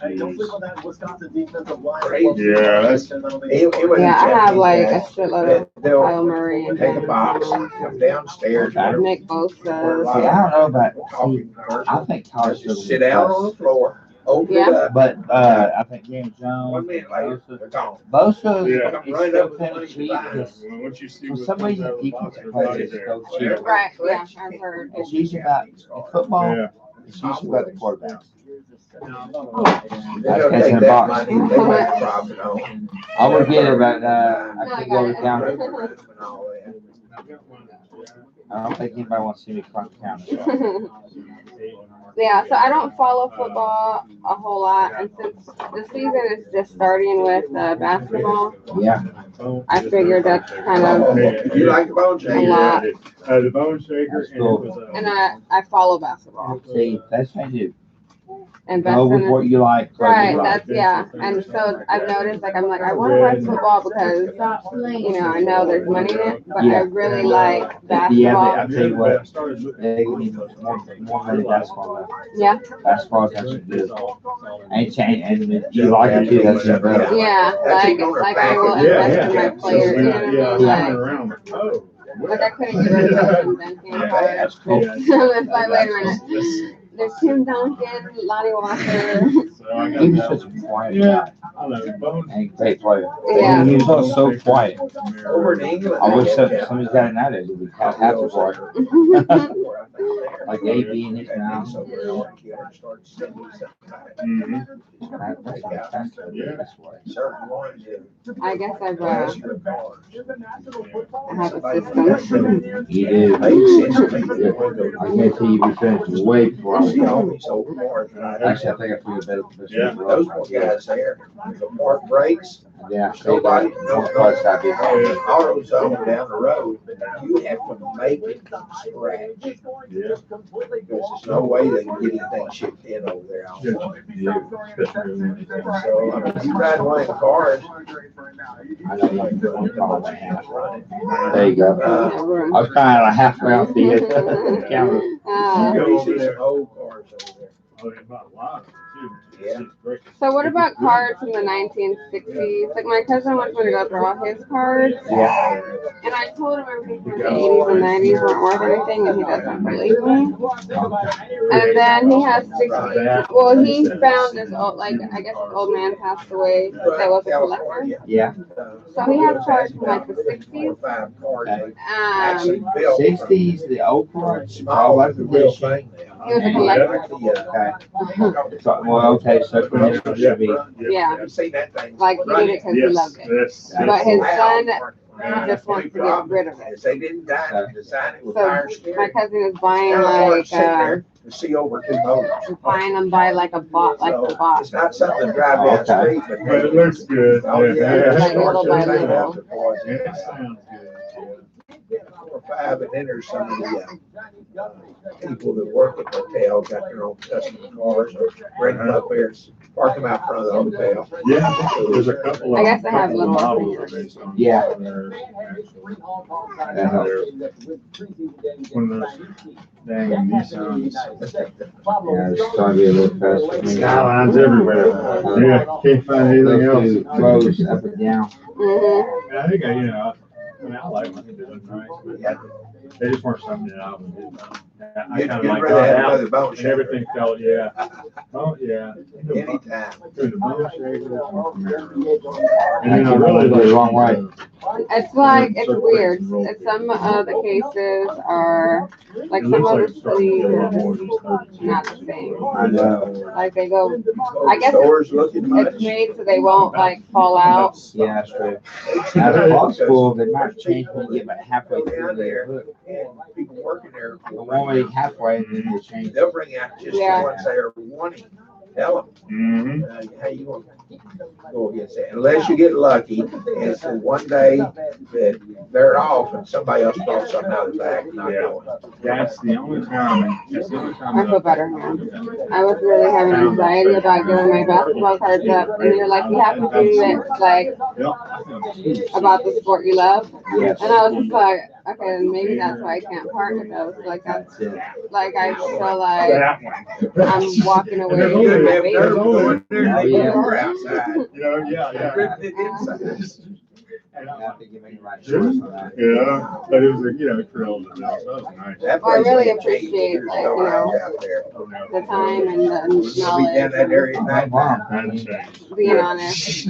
Hey, don't sleep on that Wisconsin defensive line. Yeah, that's- Yeah, I have like a shitload of Kyle Murray and Take a box, come downstairs. Nick Bosa. See, I don't know about, see, I think college Just sit down on the floor, open it Yeah. up. But, I think James 1 Jones, minute later, they're gone. Bosa Yeah. is still kind of cheap, because Once you see for what's some reason, inside the defensive box, players there. go cheap. Right, yeah, I've heard. It's usually about, in football, Yeah. it's usually about the quarterback. They That's don't in take the that box. money, they make profit on. I would get it, but, I can't go to the counter. I don't think anybody wants to see me front counter. Yeah, so I don't follow football a whole lot, and since the season is just starting with basketball, Yeah. I figured that's kind of You like the bone a shaker? lot. The bone shaker That's and cool. it was, And I follow basketball. See, that's how you And go with what you like. play what Right, you like. that's, yeah, and so I've noticed, like, I'm like, I wanna watch football because, you know, I know there's money in it, but I Yeah. really like Yeah, basketball. I tell you what, they need more money basketball now. Yeah, Basketball is actually good. And change, and you like it too, that's even better. yeah, like I will invest in my players, you know what I mean? running around. Oh. Like I couldn't get rid of Tim Duncan. That's cool. It's like, wait a minute, there's Tim Duncan, Lonnie Walker. He was such a quiet guy. I know, bones. And great player. Yeah. He was also so quiet. Over in England. I wish somebody's got it nowadays, it would have half the quiet. Like AB in his now. Mhm. I guess I have a system. You do. I guarantee you be finished way before I was gone. Actually, I think I feel better. Those guys there. the park breaks. Yeah. Nobody, Parts gotta be fixed. AutoZone down the road, you have to make it from scratch. Yeah. Because there's no way they can get anything shipped in over there. So, I mean, you ride one of the cars. I know like the one car I have. There you go. I was kind of halfway off the camera. You see some old cars over there. Yeah. So what about cards from the 1960s? Like my cousin wants me to go through all his cards. Yeah. And I told him everything from the 80s and 90s weren't worth anything, and he doesn't believe me. And then he has 60s. Well, he found this old, like, I guess his old man passed away that was a collector. Yeah. So he has cards from like the 60s. 60s, the old cards. Oh, that's the real thing. He was a collector. Okay. So, well, okay, so it should be. Yeah. Like he did it because he loved it. But his son just wants to get rid of it. They didn't die, design it with So iron my cousin is buying to like see over two motors. buying them by like a bot, like the bot. It's not something to drive down the street, but It looks good. Oh, yeah. Like little by little. It sounds good. 4 or 5, and then there's some of the people that work at the hotel got their own custom cars, or bring them up here, park them out front of the hotel. Yeah, there's a couple of. I guess they have little models based on. Yeah. One of those dang Nissans. Yeah, it's trying to be a little faster. Skylines everywhere. Yeah, can't find anything else. Roads up and down. I think I like them. I think they look nice, but they just weren't something that I would do. I kind of like got out and everything felt, yeah. Oh, yeah. Anytime. Doing the bone shaker. And then I really the like. wrong way. It's like, it's weird. It's some of the cases are, like some of the sleeves are not the same. I know. Like they go, I guess it's made so they won't like fall out. Yeah, that's true. That's possible. They might change when you get about halfway through there. People working there, But one way halfway, and then they change. they'll bring out just the ones they are wanting. Tell them, how you going to go against that? Unless you get lucky, and for one day that they're off and somebody else brought something out of the back, not going. That's the only time. That's the only time. I feel better now. I was really having anxiety about giving my basketball cards up, and you're like, you have to do it like about the sport you love. Yes. And I was just like, okay, maybe that's why I can't part with those. Like that's like I feel like I'm walking away from my baby. Yeah, but it was a, trail to that. So that was nice. Well, I really appreciate like, the time and the knowledge, being honest.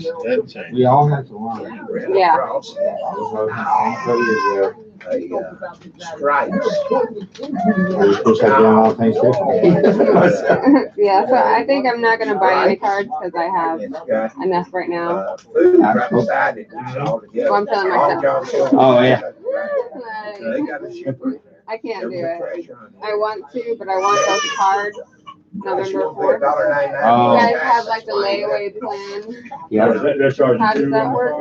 We all have to learn. Yeah. Stripes. We're supposed to have done all things different. Yeah, so I think I'm not gonna buy any cards because I have enough right now. Food right beside it. Well, I'm telling myself. Oh, yeah. They got a shipper. I can't do it. I want to, but I want those cards November 4th. Oh. You guys have like the layaway plan. Yeah. How does that work?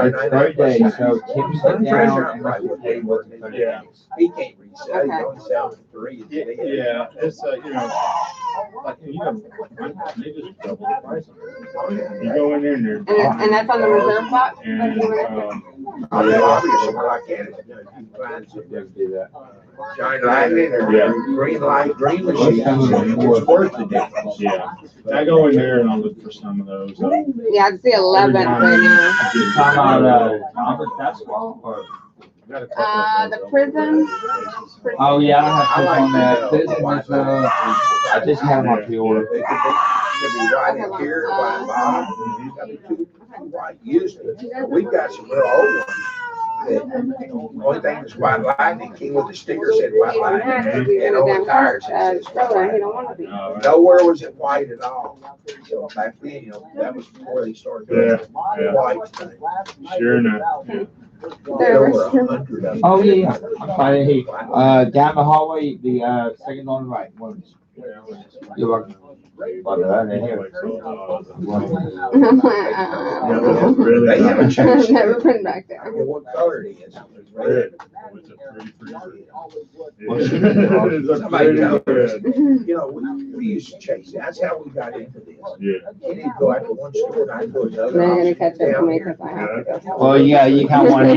It's 30 days, so Tim sit down and let you pay what the 30 days. He can't resell, he only sells for 3. Yeah, it's like, like, they just double the price on it. You go in there and they're. And that's on the reserve box? Do that. Shine light in there, green light, green machine. It's worth the difference. Yeah. I go in there and I'll look for some of those. Yeah, I see 11 right now. Talking about basketball or? The prison. Oh yeah, I don't have to on that. Prison is I just have them on pre-order. They could be right in here, white bottom. Got the two white used it. We've got some real old ones. The only thing that's white lightning came with the sticker said white lightning and on the tires it says white lightning. Nowhere was it white at all. So back then, that was before they started doing the white thing. Sure enough. Oh yeah, I'm finding down the hallway, the second on the right, one. You're welcome. Well, I didn't hear it. They haven't changed. I've never been back there. What color it is. Red. Somebody tell us, you know, we used to chase. That's how we got into this. Yeah. You need to go out to one store and I go to another. They're gonna catch up to me because I have to go. Well, yeah, you kind of want to.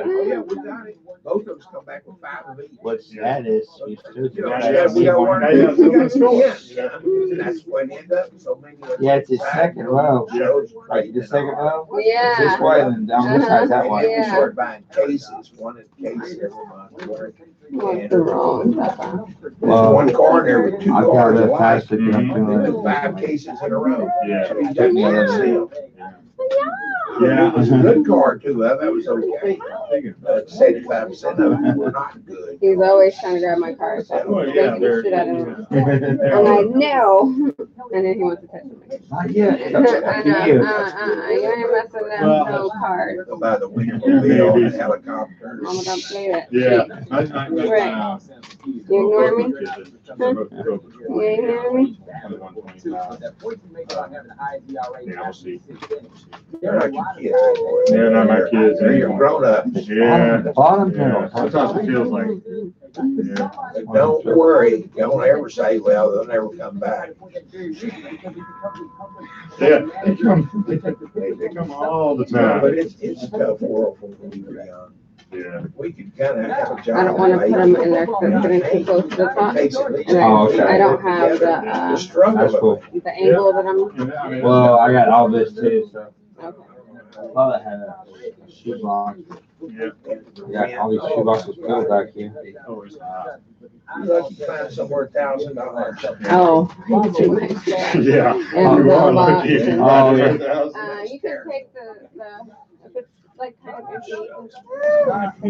Oh, yeah, we got it. Both of us come back with 5 of each. What's that is, you still. You know, we got one. Now you have to go to store. And that's when it ended up so many. Yeah, it's the second row. Shows Right, the second row? Yeah. This way and down this side that way. We started buying cases, one at case every month. What's the wrong? There's one car in there with 2 I got cars that alike. plastic and I'm And doing 5 cases in a row. Yeah. So he took me on a sale. Yeah. It was a good car too, that was okay. 75% of them were not good. He's always trying to grab my car. So I'm Well, yeah, breaking the shit out of him. And I they're. know. And then he wants to touch me. Not yet. I know. You ain't messing them no cards. Go by the wheel, the helicopter. Mama, don't play that. Yeah. Right. You ignore me? Huh? You ain't hearing me? Yeah, we'll see. They're not your kids. They're not my kids. They're your grown-ups. Yeah. Bottom Yeah. panel. Sometimes it feels like. Yeah. But don't worry, don't ever say, well, they'll never come back. Yeah. They come all the time. But it's a tough world for when we were young. Yeah. We could kind of have a job. I don't want to put them in there because it's getting too close to the top. And Oh, okay. I don't have The That's struggle cool. of it. the angle that I'm. Well, I got all this too, so. Okay. Well, I had a shoebox. Yeah. Yeah, all these shoeboxes filled back here. You're lucky to find somewhere $1,000. Oh, too much. Yeah. And You are the box lucky. and- Oh, yeah. You can take the if it's like kind of empty.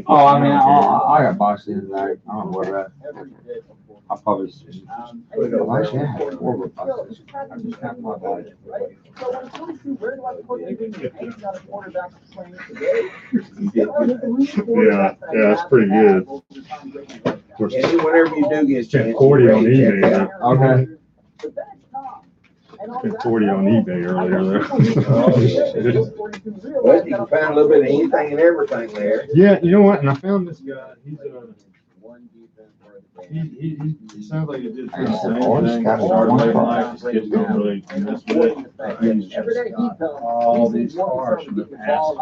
Oh, I mean, I got boxes in there. I don't know where that. I'll probably. Well, actually, I have 4 boxes. I just have my bag. Yeah, that's pretty good. Of course, And whenever you do get a spent chance. 40 on check eBay. out. Okay. Spent 40 on eBay earlier Oh, there. yeah. Well, you can find a little bit of anything and everything there. Yeah, you know what? And I found this guy. He sounds like he did the same thing. Started late in life. His kids don't really mess with it. He's just got all these cars from the past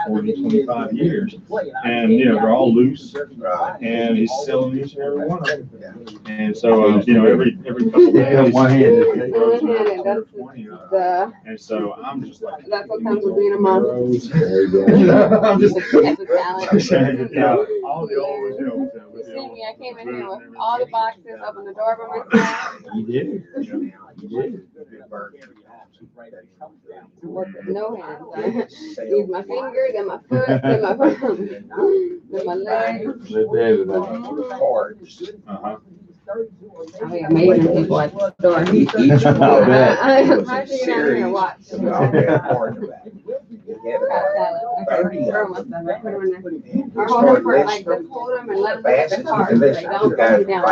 40, 25 years. And, you know, they're all loose. And he's selling each and every one of them. And so, you know, every couple of days. One-handed. One-handed, that's the, And so I'm just like. that's what comes with being a mom. There you go. I'm just. It's a talent. Yeah, all the old, you know. You see me, I came in here with all the boxes, opened the door by myself. You did. You did. Work with no hands. I use my fingers and my foot and my then my legs. Live there, everybody. Uh-huh. I mean, amazing people at the store. I'll bet. I'm trying to get out here and watch. Okay, they're almost done. Put them in there. Or hold them for like, just hold them and let them look at the cards. They don't come down.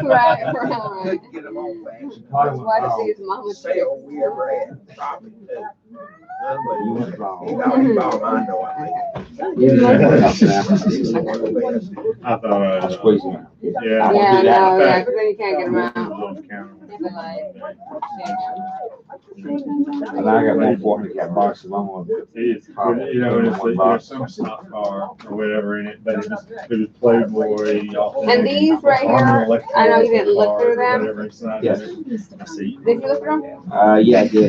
Right. Get them all back. That's why to see his mama. Sale we ever had. Shopping too. You went wrong. He bought mine, though, I think. I thought, I'll squeeze them out. yeah. Yeah, no, yeah, because then you can't get them out. And I got my 400 cat boxes. I'm gonna. It's, you know, it's like, there's some stock car or whatever in it, but it was Playboy. And these right here, I know you didn't look through them. Yes. I see. Did you look through them? Yeah, I did.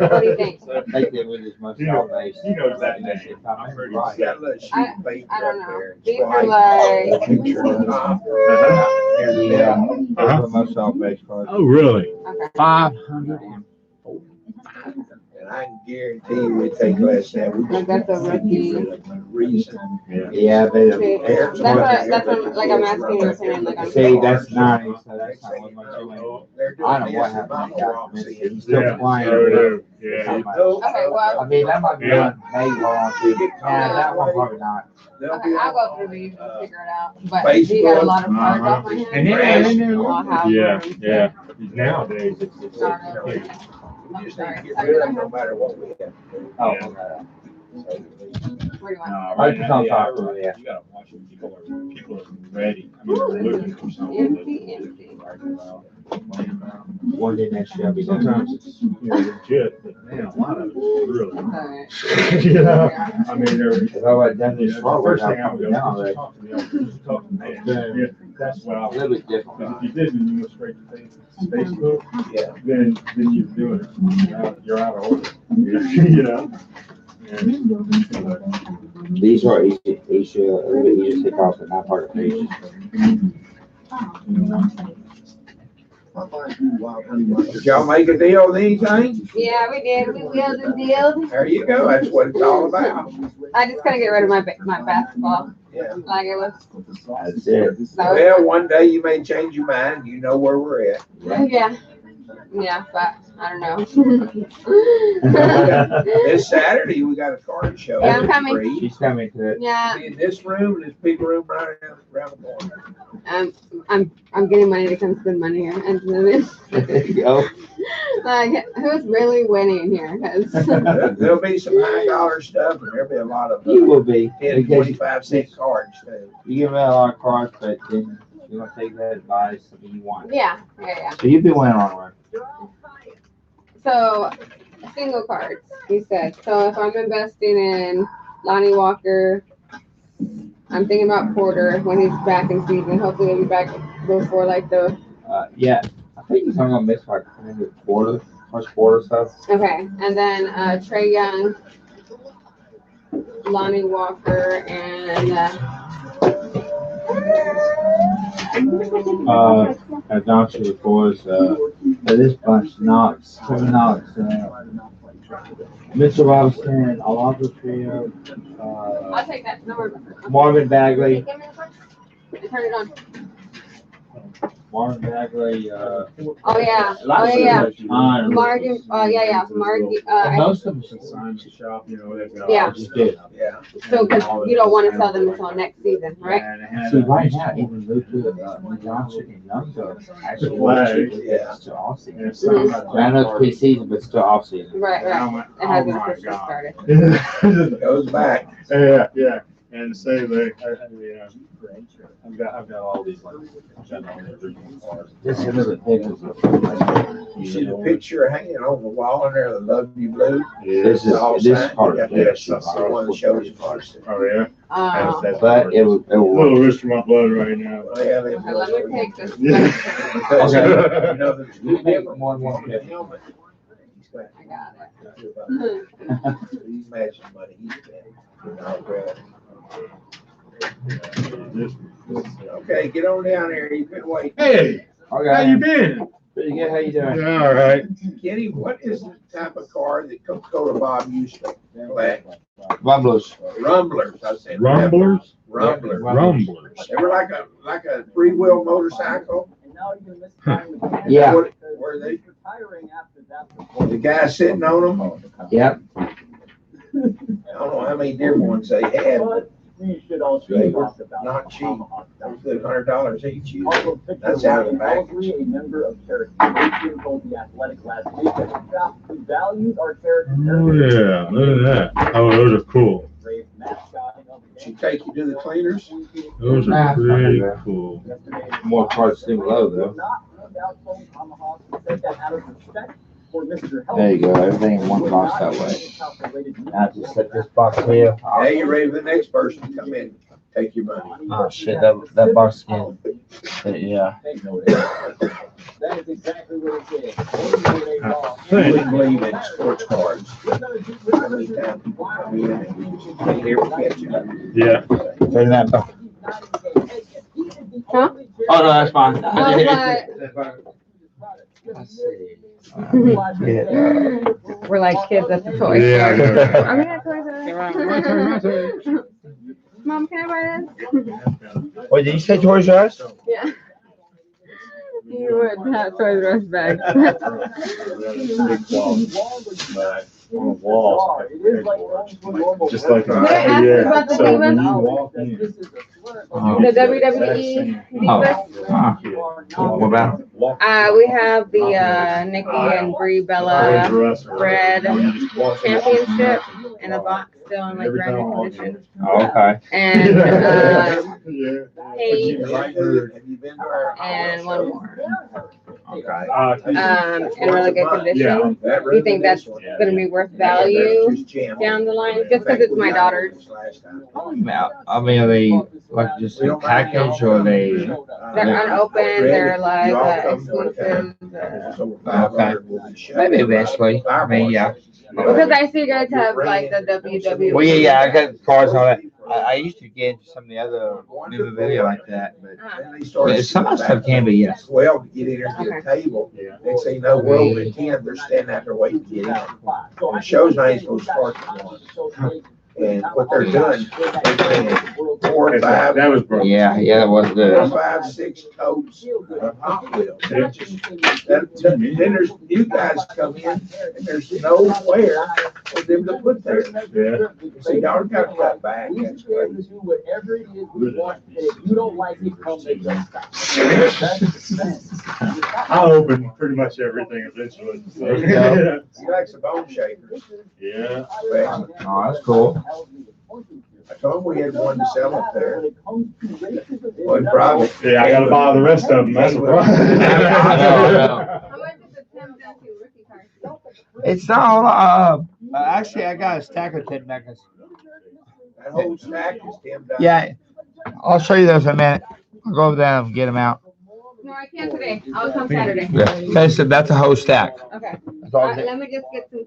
What do you think? I think they were just most base. He knows that name. I remember right. I don't know. These are like, Yeah. Uh-huh. Most all base cards. Oh, really? okay. 504. And I can guarantee you we take less than we Like that's a rookie. reason. Yeah, but See, that's what, like I'm asking your opinion, like I'm. see, that's nice. So that's not what much you want. I don't know what happened. He's still playing. Yeah. Okay, well. I mean, that might be one maybe volunteer. Nah, that one probably not. Okay, I'll go through these and figure it out. But you got a lot of cards off my hand. I'll have room. Yeah. Nowadays, it's We just need to get rid of them no matter what we have. Oh, Where do you want? I just don't talk to you gotta watch when people are ready. I mean, they're looking for something. Empty. one day next year I'll be done. Sometimes it's, legit, but man, a lot of it's really. Alright. Yeah. I mean, they're. If I would have done this The wrong, first I'd thing I would come go, down just already. talk to them, just talk to them. Yeah, that's what I A little bit different. Because if you did, then you go straight to Facebook, then you're doing it. You're out of order. You know? These are easy, a little bit easier to take off than that part of the pages. Did y'all make a deal with anything? Yeah, we did. We wheeled and dealed. There you go. That's what it's all about. I just gotta get rid of my basketball. Yeah. Like it was. That's it. Well, one day you may change your mind. You know where we're at. Yeah. Yeah, but I don't know. This Saturday, we got a card show. Yeah, I'm coming. She's coming to it. Yeah. In this room, this big room right around the corner. I'm getting money to come spend money here and live in. There you go. Like, who's really winning here? 'Cause There'll be some high dollar stuff, and there'll be a lot of You will be. 10, Because 25-cent cards too. you give me a lot of cards, but then you're gonna take that advice something you want. yeah. So you've been winning on one. So, single cards, you said. So if I'm investing in Lonnie Walker, I'm thinking about Porter when he's back in season. Hopefully he'll be back before like the. Yeah, I think he's only gonna miss like maybe first quarter stuff. Okay, and then Trey Young, Lonnie Walker, and Knox the boys, this bunch, Knox, Kevin Knox, Mitchell Robinson, Alonzo Trio, I'll take that number. Marvin Bagley, Turn it on. Marvin Bagley, Oh yeah. Margin. Oh yeah. Margin. most of them should Sign the shop, they've got. Yeah. all this stuff. Yeah. So, because you don't want to sell them until next season, right? See, right now, even Luka, Johnson, and Young actually Flag. it's still off season. And some of I know it's preseason, but still off season. Right. It hasn't Oh my officially God. started. Goes back. Yeah. And say I've got all these like, This is another picture. You see the picture hanging on the wall in there, the Love You Blue? This is All this signed. part Yeah, of it. that's the one that shows cards. Oh, yeah? Oh. But it will. A little risk of my blood right now. Yeah, they Okay, let me take this. Because, Okay. you know, there's You make more and more. the helmet. I got it. He's matching money he's spending. Okay, get on down there. You've been waiting. Hey, Okay. how you been? Pretty good. How you doing? Yeah, all right. Kenny, what is the type of car that Coca-Cola Bob used to collect? Rumblers. Rumblers, I said. Rumblers? Rumblers. Rumblers. They were like a three-wheel motorcycle. Yeah. Were they? The guy sitting on them. Yep. I don't know how many different ones they had, but they were not cheap. They were $100 each. That's out of the package. A member of charity told the Athletic last week that the shop values our charity. Oh, yeah, look at that. Oh, those are cool. She take you to the cleaners? Those are pretty cool. More parts than below though. There you go. Everything in one box that way. Now just set this box here. Now you're ready for the next person to come in, take your money. Oh shit! That box again. Yeah. That is exactly what it is. I wouldn't believe in sports cards. How many times people come in and you just can't ever catch it. Yeah. Turn that back. Huh? Oh no, that's fine. I was like, Let's see. We're like kids at the toy Yeah. store. Are we at Toys R Us? Mom, can I buy this? What did you say, Toys R Us? Yeah. You would have Toys R Us bags. On the wall. Just like Did I ask you about the so when Divas? you walk in, The WWE Divas? What about? We have the Nikki and Brie Bella Red Championship in a box still in like brand new condition. Oh, okay. And Paige and one more. Okay. In really good condition. Do you think that's going to be worth value down the line? Just because it's my daughter's. I mean, are they like just a package or are they? They're unopened. They're like exclusive. Okay. Maybe eventually. I mean, yeah. Because I see you guys have like the WWE. Well, yeah, I got cars on it. I used to get into some of the other memorabilia like that, but some of the stuff can be, yes. Well, to get in there and get a table. Next thing you know, we're over at 10, they're standing out there waiting to get in. And the show's not even supposed to start at 1. And what they're doing, they're bringing 4 or 5. That was broken. Yeah, that was good. 4, 5, 6 coats of Hot Wheels. Then there's you guys come in, and there's nowhere for them to put there. Yeah. So y'all got to cut back. That's great. Whatever it is we want, and if you don't like it, come make us stop. I'll open pretty much everything eventually. So, You like some bone shakers. yeah. Oh, that's cool. I told him we had one to sell up there. Well, probably. Yeah, I gotta buy the rest of them. That's the problem. I know. It's not a lot. Actually, I got a stack of 10 megas. That whole stack is $10. Yeah, I'll show you those in a minute. I'll go over there and get them out. No, I can't today. I'll come Saturday. Yeah. Okay, so that's a whole stack. Okay. That's all it is. Let me just get some,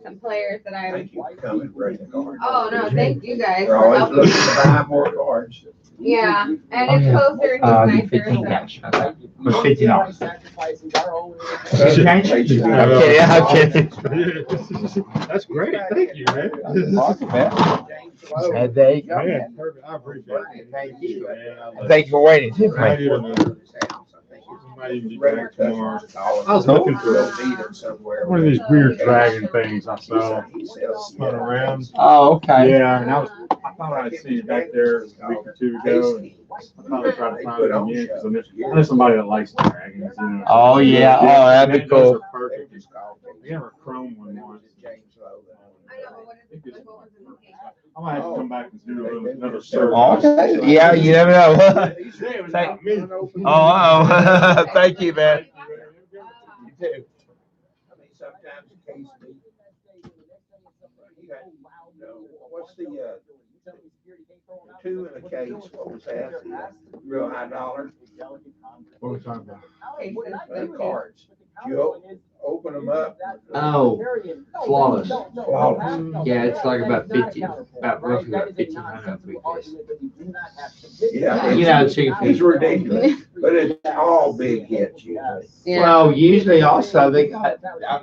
some players that I. Thank you for coming, bringing cards. Oh, no, thank you guys They're for always helping. looking to buy more cards. Yeah, and it's closer, he's The nicer. 15 So. cash. Okay. It was $50. I'm kidding. That's great. Thank you, man. Awesome, man. And there you go. Man, perfect. I appreciate it. Thank you. Man, Thank you for waiting, too, I man. might even be back tomorrow. I was looking for somewhere. One of these weird dragon things I saw spun around. Oh, okay. Yeah, and I thought I'd seen it back there a week or 2 ago. And I thought I'd try to find it again because I know somebody that likes dragons. You know. Oh, yeah. Oh, that'd be Man, cool. those are perfect. We have a chrome one once. I might have to come back and do another search. Okay. Yeah, you never know. Oh, thank you, man. You too. I mean, sometimes the case what's the 2 in a case? What was that? Real high dollar? What are we talking about? Cards. You open them up. Oh, flawless. Flawless. Yeah, it's like about roughly about 1,500 briefcase. Yeah. You know, chicken It's feet. ridiculous, but it's all big hits usually. Well, usually also they got,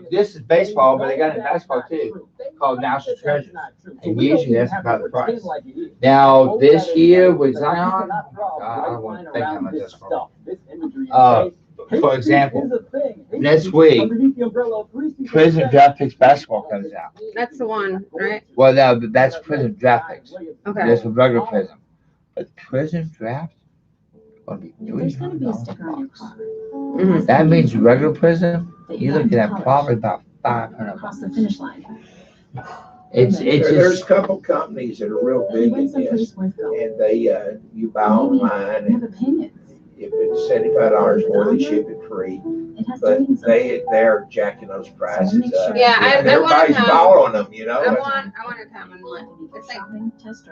this is baseball, but they got it in basketball too, called National Treasures. And usually that's about the price. Now, this year with Zion, I don't want to think how much that's for. For example, next week, Prison Draft Picks basketball comes out. That's the one, right? Well, no, that's Prison Draft Picks. Okay. That's a regular Prism. But Prison Draft gonna be There's gonna be a sticker on your car. That means regular Prism, you're looking at probably about 500 Across the finish line. It's There's just, a couple companies that are real big in this, and they, you buy online, and if it's $75 more, they ship it free. But they're jacking those prices up. Yeah, I want Everybody's to come. following them, you know? I want to come and look. It's like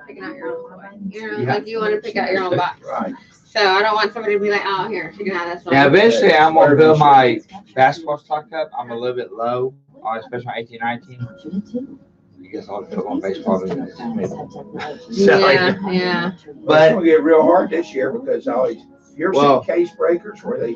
picking out your own toy. You know, like you want to pick out your own box. Right. So I don't want somebody to be like, oh, here, you can have this one. now eventually I'm gonna build my basketball stock up. I'm a little bit low, especially on 18, 19. Because I'll put on baseball. Yeah, yeah. But it's gonna get real hard this year because all these You ever Well- seen case breakers where they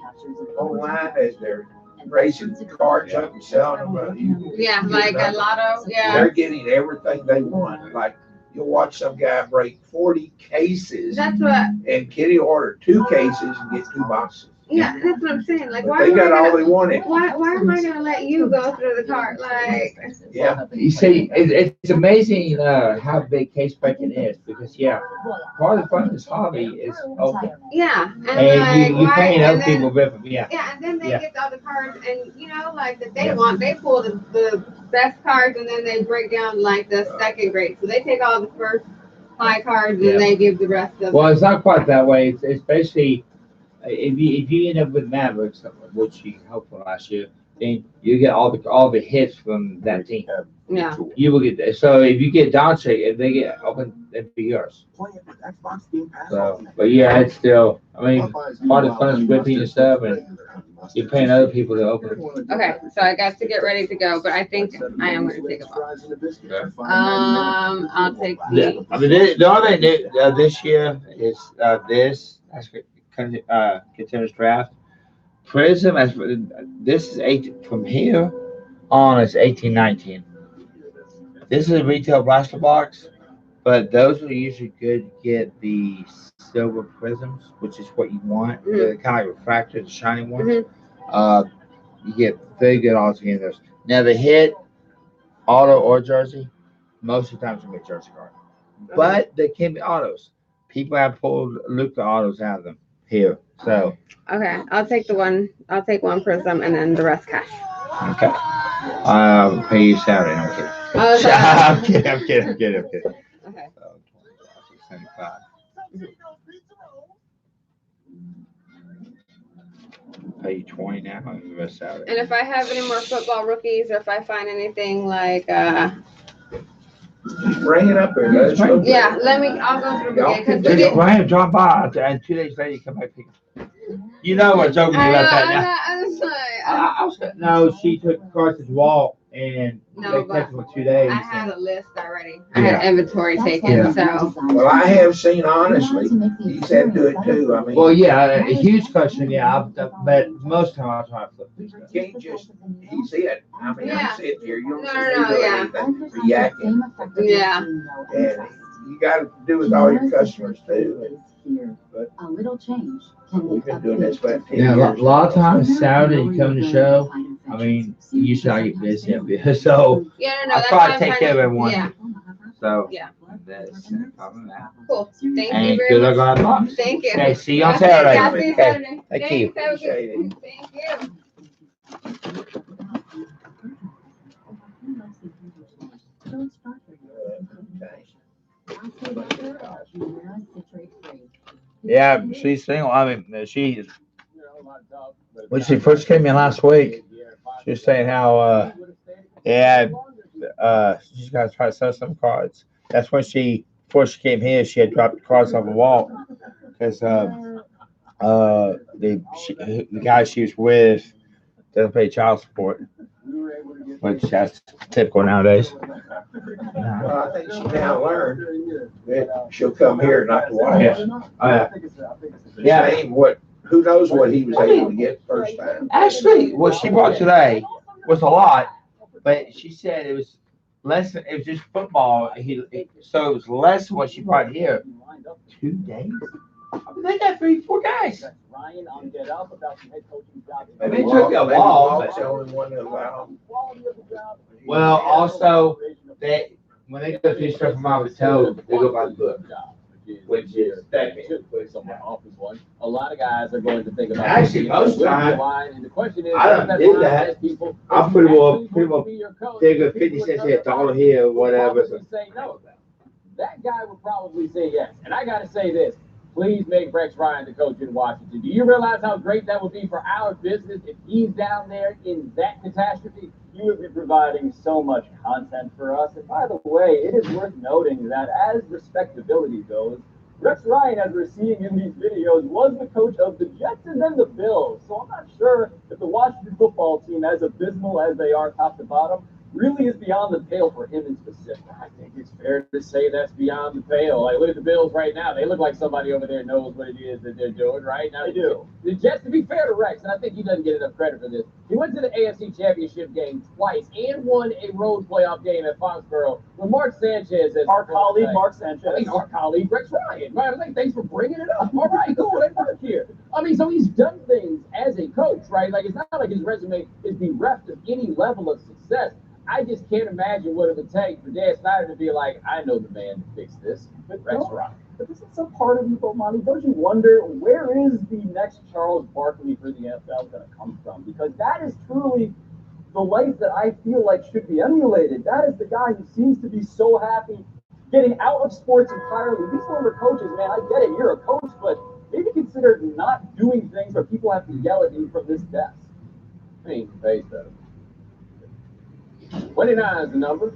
online as they're racing the cards up and selling them? Yeah, like a lotto. Yeah. They're getting everything they want. Like you'll watch some guy break 40 cases, That's what. and Kitty order 2 cases and get 2 boxes. Yeah, that's what I'm saying. Like, But why? they am I got all gonna- they wanted. Why am I gonna let you go through the cart? Like. Yeah. You see, it's amazing how big case breaking is because part of the fun of this hobby is open. Yeah, And you why- paying and other then- people with them, yeah. Yeah, and then they Yeah. get the other cards, and like that they want. They pull the best cards, and then they break down like the second grade. So they take all the first high cards, Yeah. and they give the rest of. Well, it's not quite that way. It's basically if you end up with Mavericks, which you helped for last year, then you get all the hits from that team. Yeah. You will get that. So if you get Doncic, if they get open, it'd be yours. Play it with Xbox Game Pass. So, but yeah, it's still. I mean, part of the fun is ripping and stuff, and you're paying other people to open it. Okay, so I got to get ready to go, but I think I am going to take a box. I'll take the. I mean, the only thing this year is this. That's contenders draft. Prism, this is 8 from here on. It's 1819. This is a retail blaster box, but those are usually good to get the silver prisms, which is what you want. They're kind of like refractor, the shiny ones. You get very good odds getting those. Now the hit, auto or jersey, most of the time it's gonna be a jersey card, but they can be autos. People have pulled Luka autos out of them here, so Okay, I'll take one prism and then the rest cash. okay. Pay you Saturday. No, I'm kidding. Oh, sorry. I'm kidding. Okay. 75. Pay you 20 now and the rest Saturday. And if I have any more football rookies, or if I find anything like Bring it up there. Let us know. yeah, I'll go through Y'all again. can Because Ryan, drop by, and 2 days later you come back pick up. You know we're joking about that now. I was no, she took cards to the wall and No, they but kept them for 2 days. I had a list already. I had inventory taken, so. Well, I have seen, honestly, he said do it too. I mean, Well, yeah, a huge question, yeah, but most of the time I try to flip these you stuff. can't just, he's it. I mean, Yeah. I'm sitting here, you don't No, see me no, doing yeah. anything, reacting. Yeah. And you gotta do with all your customers too. But A little change can we've been doing this for 10 Yeah, a years. lot of times Saturday you come to the show. I mean, usually I get busy up here, so Yeah, no, I that's try why to I'm take trying care of to. everyone. Yeah, So yeah. that's probably that. Cool. Thank And you good very luck much. on the box. Thank you. Okay, see you on Okay, Saturday. yeah, see you Okay, Saturday. thank you. Thanks, have a good- Appreciate it. Thank you. Yeah, she's single. I mean, she when she first came in last week, she was saying how she's got to try to sell some cards. That's when before she came here, she had dropped the cards off the wall because the guy she was with doesn't pay child support, which that's typical nowadays. Well, I think she now learned that she'll come here, not the wife. Yeah. Same who knows what he was able to get first time. Actually, what she brought today was a lot, but she said it was less. It was just football. So it was less than what she brought here. 2 days. I mean, they got 3-4 guys. Ryan on Get Up about the head coaching job. And they took a while. That's the only one that allowed. Well, also when they go through stuff from our toe, they go by the book, which is A lot of guys are going to think about. Actually, most time, And the question is, I done did that. I'm pretty well take a 50 cents here, $1 here, whatever. So. Say no. That guy would probably say yes. And I got to say this. Please make Rex Ryan the coach in Washington. Do you realize how great that would be for our business if he's down there in that catastrophe? You would be providing so much content for us. And by the way, it is worth noting that as respectability goes, Rex Ryan, as we're seeing in these videos, was the coach of the Jets and then the Bills. So I'm not sure if the Washington football team, as abysmal as they are top to bottom, really is beyond the pale for him in specific. I think it's fair to say that's beyond the pale. Like, look at the Bills right now. They look like somebody over there knows what it is that they're doing, right? Now, They do. The Jets, to be fair to Rex, and I think he doesn't get enough credit for this, he went to the AFC Championship game twice and won a road playoff game at Foxborough with Mark Sanchez as Our colleague, Mark Sanchez. I mean, our colleague, Rex Ryan. Right? I'm like, thanks for bringing it up. All right, cool. They work here. I mean, so he's done things as a coach, right? Like, it's not like his resume is bereft of any level of success. I just can't imagine what it would take for Dan Snyder to be like, I know the man to fix this. Rex Ryan. But this is a part of you, Bomani. Don't you wonder where is the next Charles Barkley for the NFL going to come from? Because that is truly the life that I feel like should be emulated. That is the guy who seems to be so happy getting out of sports entirely. These former coaches, man, I get it. You're a coach, but maybe consider not doing things where people have to yell at you from this desk. I mean, face that. 29 is the number.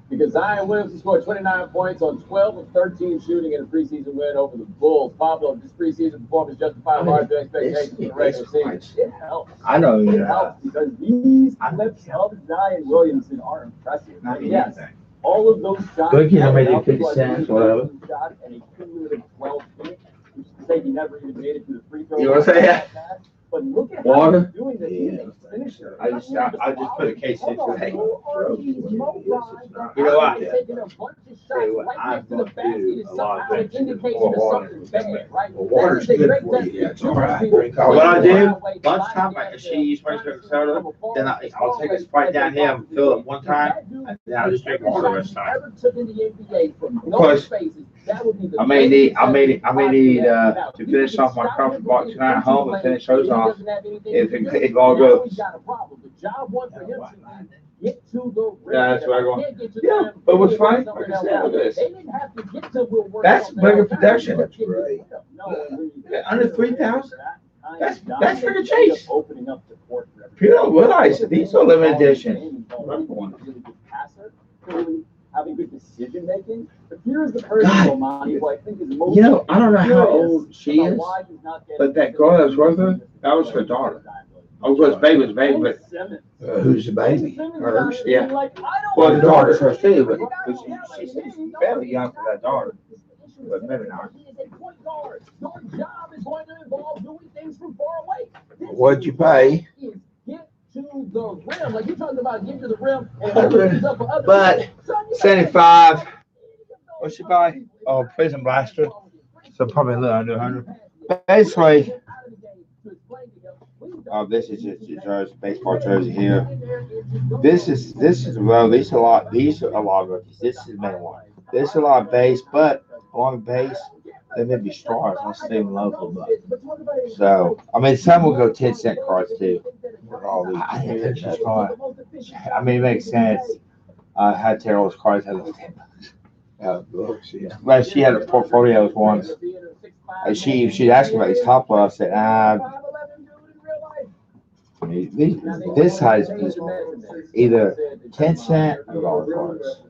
Because Zion Williamson scored 29 points on 12 of 13 shooting in a preseason win over the Bulls. Pablo, this preseason performance justified larger expectations in the regular season. It helps. I know you It know. helps because these clips of Zion Williamson are impressive. And yes, all of those shots. Good, you know, maybe out 50 like cents, he whatever. shot and a cumulative 12 points, which is to say he never even made it to the free throw. You know what I'm saying? But look at Water? how he's doing this. He's a finisher. I just put a case in today. You know what? Taking a bunch of shots right I've next to the gone basket through is a lot of somehow an things. indication Well, of water. something bad, right? Well, water's That is a good great for you. test. Yeah, it's all right. People- Drink all What I that. do, lunchtime, she used my drink soda, then I'll take a Sprite down here and fill it one time, and then I'll just drink water the rest of the time. Ever took in the NBA from no Because spaces, that would be the I may need to finish off my coffee box tonight at home and finish those off. If all goes. Get to the rim. Yeah, that's what I want. Can't get to the Yeah, rim. but what's funny, Somewhere like I else. said, look at this. They didn't have to get to Will Work That's somewhere bigger else. production. That's right. Under 3,000? That's for the Just chase. opening up the court for everybody. People don't realize that these are limited editions. Really good passer, really having good decision making. But here's the person, God. Bomani, who I think is most. You know, I don't know how curious old she about is, why he's not getting but that girl that was with her, that was her daughter. I was baby was baby, but Who's the baby? Hers? yeah. Like, I don't Well, the know. daughter's hers too, but she says she's fairly young for that daughter, but maybe not. He is a point guard. Your job is going to involve doing things from far away. This What'd you pay? is get to the rim. Like you're talking about getting to the rim and opening things up for other But people. Son, you 75. What's she buy? Oh, Prison Blaster. So probably a little under 100. Basically, this is just a jersey, baseball jersey here. This is well, these are a lot of rookies. This is the main one. This is a lot of base, but along the base, they may be straws. I'll stay in local, but so I mean, some will go 10-cent cards too. I think that's just fine. I mean, it makes sense. Had Terrell's cards had like $10. Yeah. Well, she had a portfolio once. And she asked me about these top lots. I said, this size is either 10-cent or dollar cards.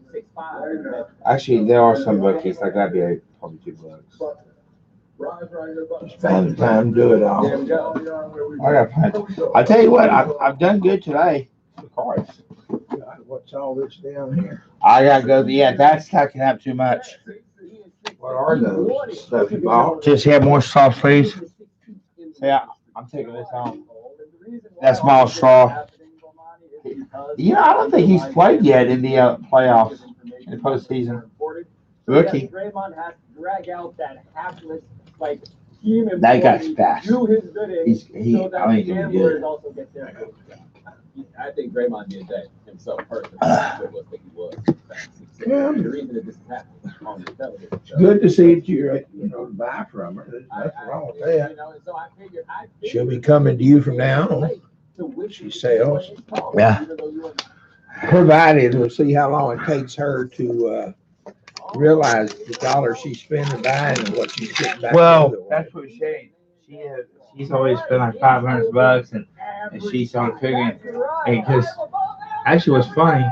Actually, there are some rookies like that'd be probably $2. Just found the time to do it all. I got plenty. I tell you what, I've done good today. The cards. God, what's all this down here? I gotta go. Yeah, that's stacking up too much. What are those stuff you bought? Just have more soft sleeves. Yeah, I'm taking this home. That small straw. You know, I don't think he's played yet in the playoffs, in the postseason. Rookie. Draymond has to drag out that hapless, like, human. That guy's fast. Do his bidding. So that I mean, the he's gamblers good. also get their. I think Draymond did that himself personally. I think he was. Yeah. The reason that this happened on the television. It's good to see that you're, to buy from her. There's nothing wrong with that. You know, and so I figured She'll be coming to you from now on. She sells. Yeah. Provided, we'll see how long it takes her to realize the dollar she's spending buying and what she's getting back. Well, into it. that's what she's always spent like $500, and she's started figuring. Because actually, what's funny,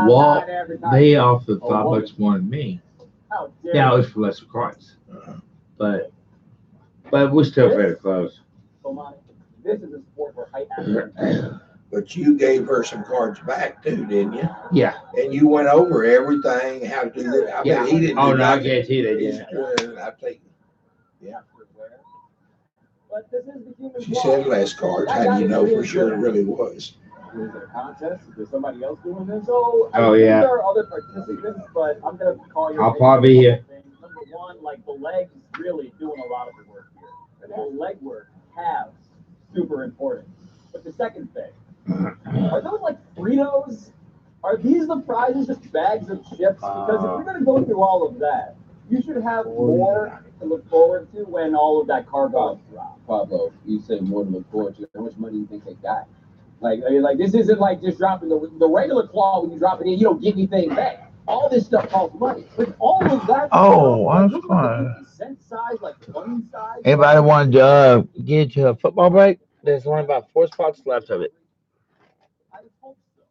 Walt, they offered $5 more than me. Yeah, it was for lesser cards, but we're still very close. This is a sport where height matters. But you gave her some cards back too, didn't you? Yeah. And you went over everything, how to do it. I Yeah. bet he didn't. Oh, do no, I nothing. guarantee they didn't. I think. Yeah. But this is the human She flaw. said last cards. How do you know for sure it really was? Is it a contest? Is there somebody else doing this? So I Oh, think yeah. there are other participants, but I'm gonna call you. I'll probably be here. Number one, like the legs really doing a lot of the work here. The leg work has super important. But the second thing, are those like Fritos? Are these the prizes, just bags of chips? Because if you're gonna go through all of that, you should have more to look forward to when all of that carbo drops. Pablo, you say more to look forward to. How much money do you think they got? Like this isn't like just dropping the regular claw. When you drop it in, you don't get anything back. All this stuff costs money. But all of that. Oh, stuff, that's fun. 50 cent size, like fun size. Anybody want to get into a football break? There's only about 4 spots left of it. I hope so.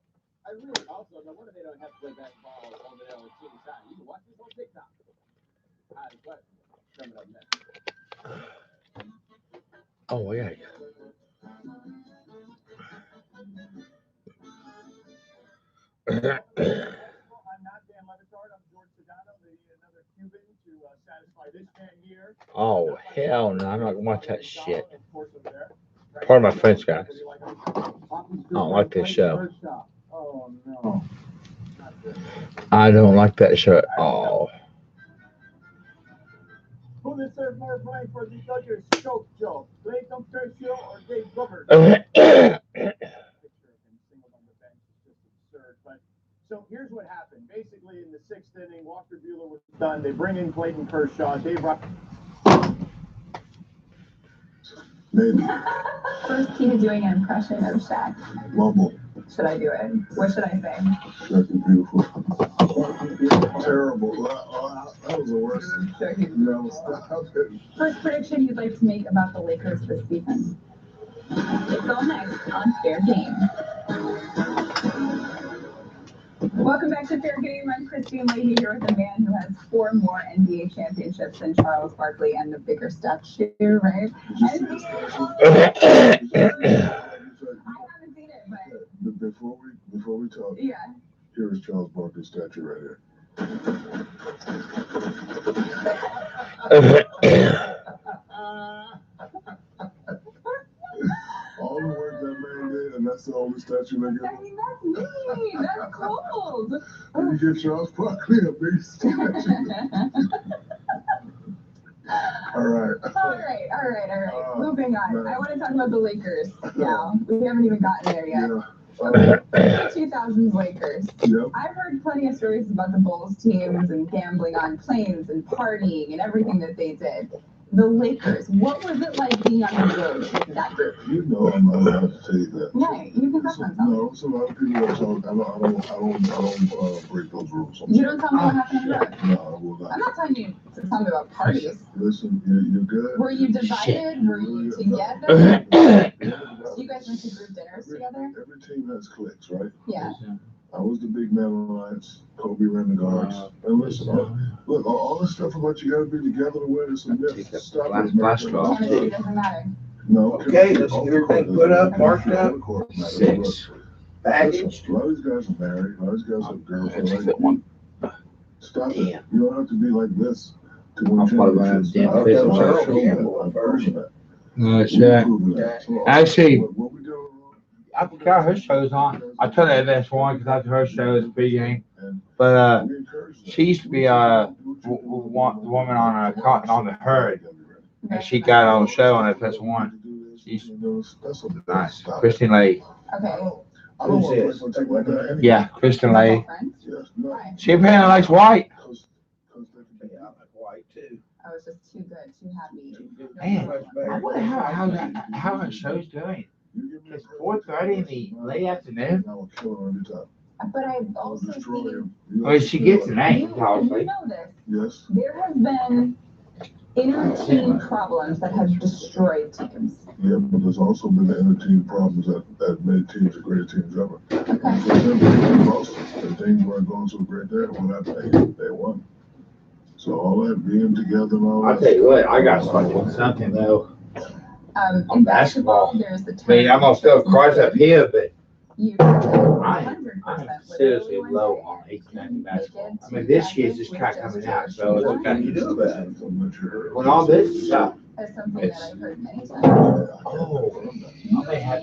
I really also no wonder they don't have to play basketball over there on the city side. You can watch this on TikTok. All right, but coming up next. Oh, yeah. I'm not Dan Levitard. I'm George Sedano, another Cuban to satisfy this man here. Oh, hell no. I'm not going to watch that shit. Pardon my French, guys. I don't like this show. Oh, no. I don't like that show at all. Who deserves more blame for the Dodgers choke job? Clayton Kershaw or Dave Roberts? So here's what happened. Basically, in the 6th inning, Walker Buehler was done. They bring in Clayton Kershaw. Dave Roberts. Maybe. First team doing an impression of Shaq. Mumble. Should I do it? What should I say? Shaq is beautiful. Terrible. That was the worst. No, stop it. First prediction you'd like to make about the Lakers this season. It's all next on Fair Game. Welcome back to Fair Game. I'm Christine Leahy here with a man who has 4 more NBA championships than Charles Barkley and a bigger statue, right? I haven't seen it, but Before we talk, yeah. here is Charles Barkley's statue right here. All the work that man did, and that's the only statue they get. I mean, that's me. That's cold. And you give Charles Barkley a big statue. All right. Moving on. I want to talk about the Lakers now. We haven't even gotten there yet. Yeah. 2000s Lakers. Yep. I've heard plenty of stories about the Bulls teams and gambling on planes and partying and everything that they did. The Lakers, what was it like being on the road with that group? You know I'm not allowed to tell you that. Yeah, you can talk about No, so a lot of people that talk. I don't break those rules. You don't tell me what happened on the road. No, I will not. I'm not telling you to tell me about parties. Listen, you're good. Were you divided? Were you together? You guys went to group dinners together? Every team has cliques, right? Yeah. I was the big man alliance. Kobe ran the guards. And listen, look, all this stuff about you got to be together to win is some myth. Stop it, man. Chemistry doesn't matter. No. Okay, let's get everything put up, marked up. 6. Packaged. A lot of these guys are married. A lot of these guys have girlfriends. Stop it. You don't have to be like this to win championships. No, Shaq. Actually, I forgot her show's on. I told her that's one because after her show is pregame. But she used to be the woman on the herd, and she got on the show on FS1. She's nice, Kristen Leahy. Okay. Yeah, Kristen Leahy. She apparently likes white. I was just too good, too happy. Man, I wonder how her show's doing. It's 4:30 in the late afternoon. But I've also seen. Well, she gets an A, You probably. know this. Yes. There have been inter-team problems that have destroyed teams. Yeah, but there's also been the inter-team problems that made teams the greatest teams ever. Okay. For example, Boston, the things weren't going so great there. What happened? They won. So all that being together and all that. I'll tell you what, I got something though. In basketball, there's the I mean, I'm gonna still cards up here, but You I'm seriously low on 1890 basketball. I mean, this year's just kind of coming out, so it's okay. You do that. When all this is up, That's something that I've heard many times. oh, I may have,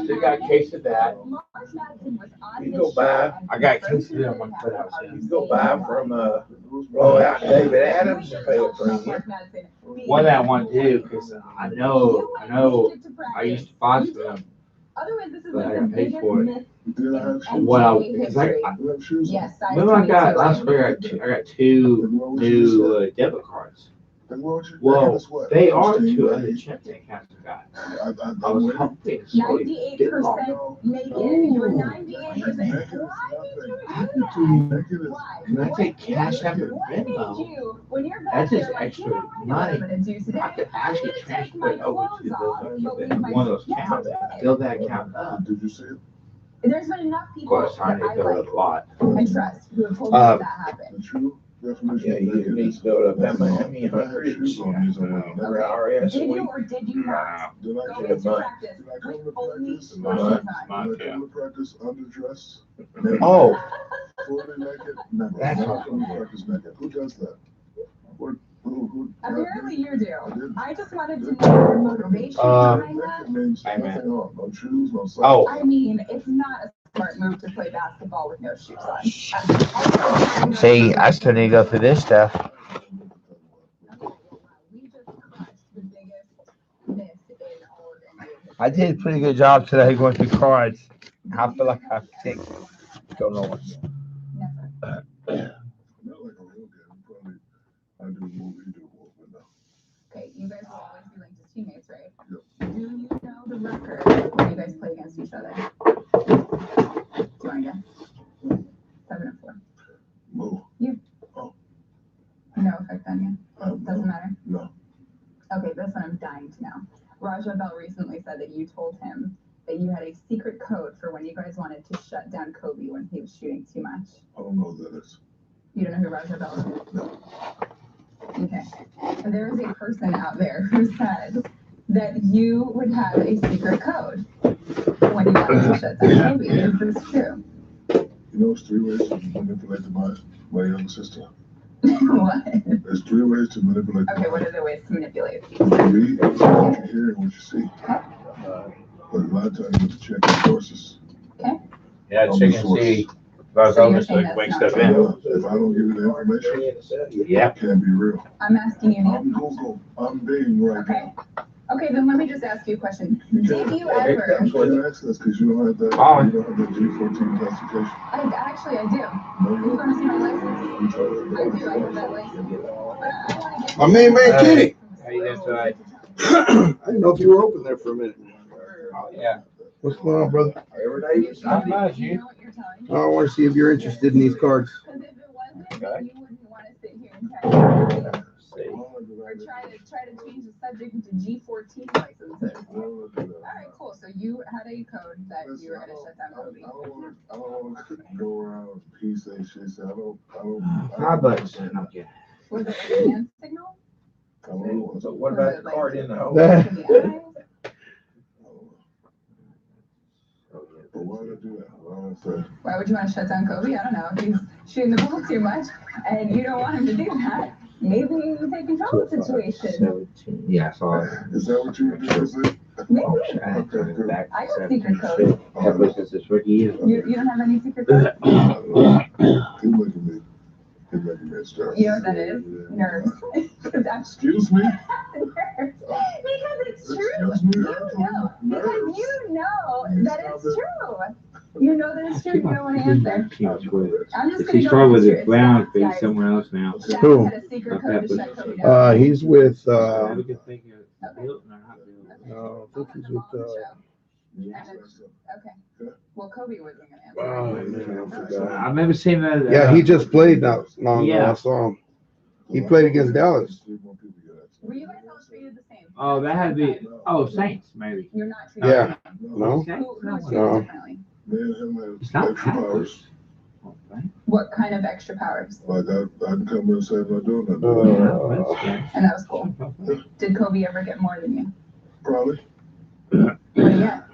still got a case of that. You go buy, I got a case of it on my foot. you go buy from, blowout David Adams and pay a premium. What I want to do, because I know, I used to sponsor them, Otherwise, this is but I like the got paid biggest for myth it. Well, because Yes, remember I got last year, I got two new debit cards. Well, they are two other checking accounts I got. I was hoping to slowly get them all. 98% make it. You're 98%. Why did you do that? Why? When I take Cash App and Venmo, that's just extra money. I could actually transfer it over to one of those accounts, build that account up. Did you see it? There's been enough Of people course, I that need I to build like up a lot. and trust who have told me that happened. The true definition. Yeah, you need to build up that money. I had shoes on these on never RS. Did you or did you not Did I go come into to practice with only shoes Did on? I come to practice underdressed? Oh. Fully naked? Never. That's I awesome. come to practice naked. Who does that? Who? Apparently you do. I just wanted to know your motivation behind that. Means nothing on. No shoes, no socks. Oh. I mean, it's not a smart move to play basketball with no shoes on. See, I still need to go through this stuff. I did a pretty good job today going through cards. I feel like I think don't know what. Not like a real game. Probably I do more, you do more, but no. Okay, you guys will always be linked as teammates, right? Yep. Do you know the record when you guys play against each other? Do you want to guess? 7-4. Mo. You. Oh. No effect on you? Doesn't matter? No. Okay, this one I'm dying to know. Raja Bell recently said that you told him that you had a secret code for when you guys wanted to shut down Kobe when he was shooting too much. I don't know who that is. You don't know who Raja Bell is? No. Okay. And there is a person out there who said that you would have a secret code when you wanted to shut down Kobe. Is this true? You know, it's 3 ways to manipulate my younger sister. What? There's 3 ways to manipulate. Okay, what are the ways to manipulate? You read what you hear and what you see. But a lot of times you have to check your sources. Okay. Yeah, check and see. If I was like wake stuff in. If I don't give you the information, Yeah. it can't be real. I'm asking you, I'm Nick. Google. I'm being right now. Okay, then let me just ask you a question. Did you ever? That's why you ask this, because you don't have that. Oh. You don't have that G14 classification. Actually, I do. No, You you want to see my license? don't. I do. I have that license. But I want to get. My main man, Kenny. How you doing tonight? I didn't know if you were open there for a minute. Oh, yeah. What's going on, brother? Not much, you. I want to see if you're interested in these cards. Because if it wasn't, then you wouldn't want to sit here and try to change the subject into G14 licenses. All right, cool. So you had a code that you were going to shut down Kobe. I don't want to go around peace and shit. So I don't. Hi, bud. Okay. Was it a hand signal? So what about the card in the hole? Why would I do that? Why would you want to shut down Kobe? I don't know. If he's shooting the ball too much and you don't want him to do that, maybe you take control of the situation. Yeah, I saw it. Is that what you would do? Maybe. I had to go back I to got secret code. Have looked at this rookie year. You don't have any secret code? He's making me start. You know what that is? Nerves. Excuse me? Nerves. Because it's true. Excuse me? You know. Because you know that it's true. You know that it's true. You don't want to answer. I'm just going to He's go probably with answer a it. brown Guys, face somewhere else now. Jack Who? had a secret code to shut Kobe down. He's with, We could think of Hilton or not Hilton. I think he's with, Okay. Well, Kobe wasn't going to answer. I remember seeing that. yeah, he just played not long ago. Yeah. I saw him. He played against Dallas. Were you guys all treated the same? Oh, that had to be. Oh, Saints, maybe. You're not treated Yeah. the same. No? Who was treated No. differently? It's not powers. What kind of extra powers? Like I can come in and say I'm not doing nothing. And that was cool. Did Kobe ever get more than you? Probably. What do you get?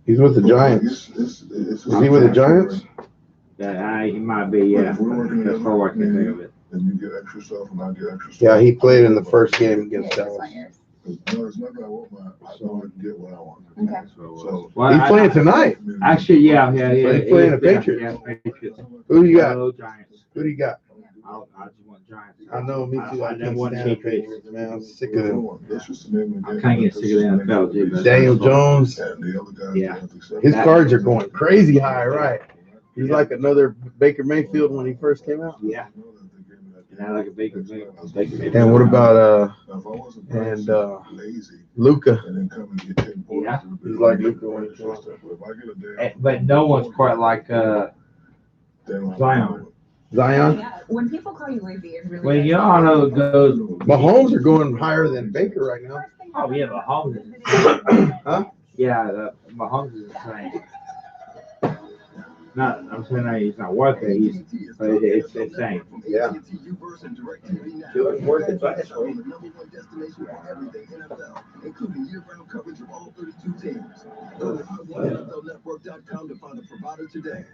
He's with the Giants. Is he with the Giants? Yeah, he might be. Yeah, that's all I can think of it. And you get extra stuff, and I get extra stuff. Yeah, he played in the first game against Dallas. No, it's not that I want I know I can get what I want. Okay. So He's playing tonight. Actually, yeah. He's playing the Patriots. Yeah, Patriots. Who do you got? Hello, Giants. Who do you got? I just want Giants. I know, me too. I never can't want stand the Patriots. Patriots, man. I'm sick of them. I can't get sick of the NFL, too. but- Daniel Jones. Yeah. His cards are going crazy high, right? He's like another Baker Mayfield when he first came out. Yeah. And I like a Baker Mayfield. And what about Luka? Yeah. He's like Luka when he came out. But no one's quite like Zion. Zion? Yeah, when people call you lazy, it really Well, is. you all know it goes. Mahomes are going higher than Baker right now. Oh, yeah, Mahomes is insane. Huh? Yeah, Mahomes is insane. Not, I'm saying that he's not worth it. But it's insane. Yeah. Doing worth it last week. Including year-round coverage of all 32 teams. Go to NFLnetwork.com to find a provider today.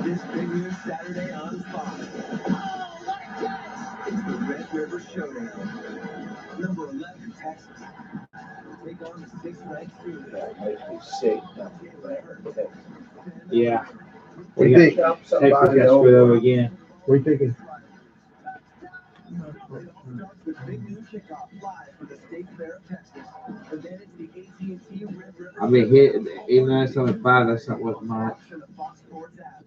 This premieres Saturday on Fox. Oh, what a catch! It's the Red River Showdown. Number 11, Texas. Take on the 6th-ranked Steelers. Yeah. What do you think? Texas got screwed over again. What are you thinking? With big new kickoff live from the State Fair of Texas. And then it's the AT&T Red River. I mean, even though it's only 5, that's not worth much.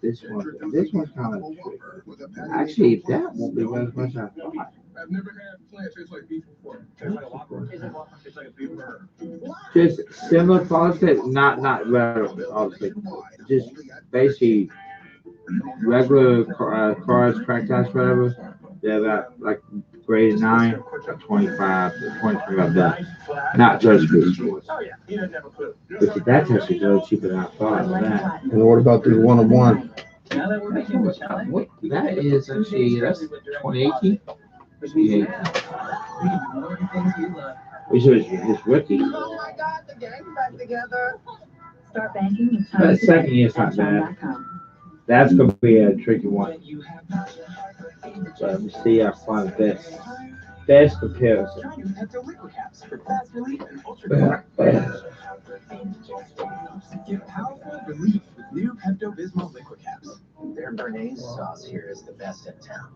This one's kind of tricky. Actually, that won't be as much as I thought. I've never had plant taste like beef before. Tastes like a Whopper. Tastes like a beef burger. Just similar concept, not relevant, obviously. Just basically regular cars, crack ice, whatever. They're about like grade 9, 25, 25 bucks. Not judge food. Oh yeah, he doesn't have a clue. But that's actually really cheaper than I thought of that. And what about the one-on-one? Now that we're making the challenge. What? That is actually, that's 2018? Yeah. Which is his rookie. Oh my God, the gang's back together. Start banking with That second year's not bad. That's going to be a tricky one. So let me see how far the best comparison. Get powerful relief with new Pepto-Bismol Liquid Caps. Their Bernaise sauce here is the best in town.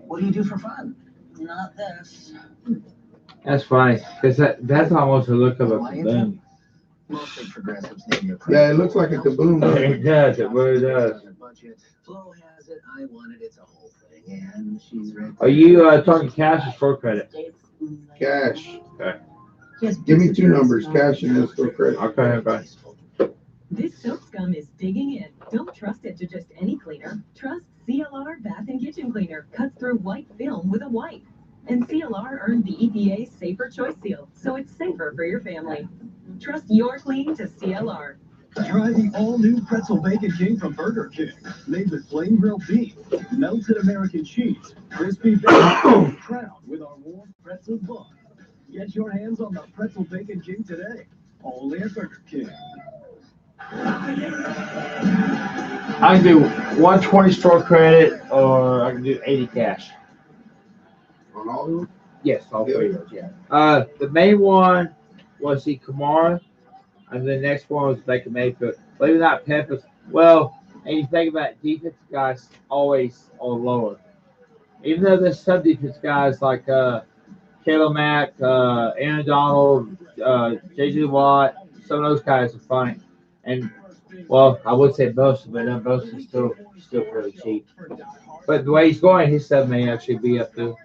What do you do for fun? Not this. That's funny, because that's almost a look of a kaboom. Mostly progressives name your Yeah, it looks like a kaboom. It does, it really does. Flo has it, I want it, it's a whole thing, and she's ready. Are you talking cash or store credit? Cash. Okay. Give me 2 numbers, cash and then store credit. Okay. This soap scum is digging in. Don't trust it to just any cleaner. Trust CLR Bath and Kitchen Cleaner. Cuts through white film with a wipe. And CLR earned the EPA's Safer Choice Seal, so it's safer for your family. Trust your clean to CLR. Try the all-new Pretzel Bacon King from Burger King. Made with flame grilled beef, melted American cheese, crispy bacon, crowned with our warm pretzel bun. Get your hands on the Pretzel Bacon King today. Only at Burger King. I can do 120 store credit or I can do 80 cash. On all of them? Yes, all 3 of those, yeah. The main one was the Kamara, and the next one was Baker Mayfield. Believe it or not, Peppers. Well, and you think about it, defensive guys always on lower. Even though there's some defensive guys like Caleb Mack, Aaron Donald, J.J. Watt, some of those guys are funny. And, well, I would say Bosa, but Bosa is still fairly cheap. But the way he's going, his stuff may actually be up to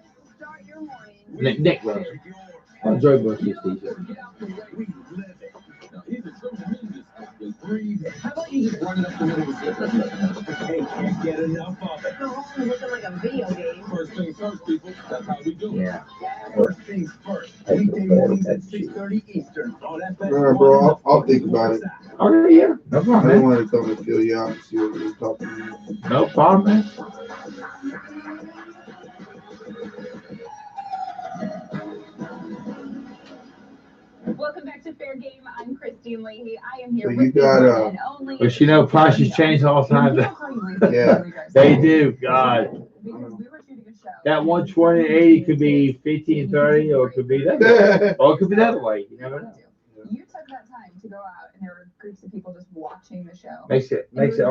Nick Rose. I enjoy both these seasons. How about you just run it up the middle of the Hey, can't get enough of it. Go home looking like a video game. First things first, people. That's how we do it. Yeah. First things first. Weekday mornings at 6:30 Eastern on FS1. All right, bro. I'll think about it. Okay, yeah. No problem, I man. don't want to come and fill you out and see what we're talking about. No problem, man. Fair Game. I'm Christine Leahy. I am here So you with got, the one and only. But you know, prices change all the time. Yeah. They do. God. Because we were shooting a show. That 120 and 80 could be 50 and 30, or it could be that way. Or it could be that way. You never know. You took that time to go out, and there were groups of people just watching the show. It makes it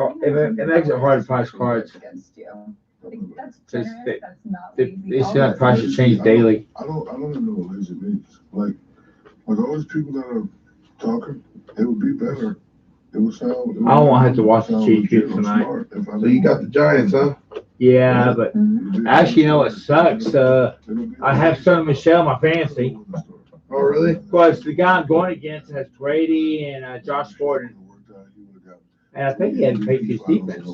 hard to price cards. Against you. Like, that's Just generous. That's not They lazy. said prices change daily. I don't even know what lazy means. Like all these people that are talking, it would be better. It would sound. I don't want to have to watch the Chiefs game tonight. So you got the Giants, huh? Yeah, but actually, you know what sucks? I have Sonny Michel in my fantasy. Oh, really? Because the guy I'm going against has Brady and Josh Gordon. And I think he had Patriots defense.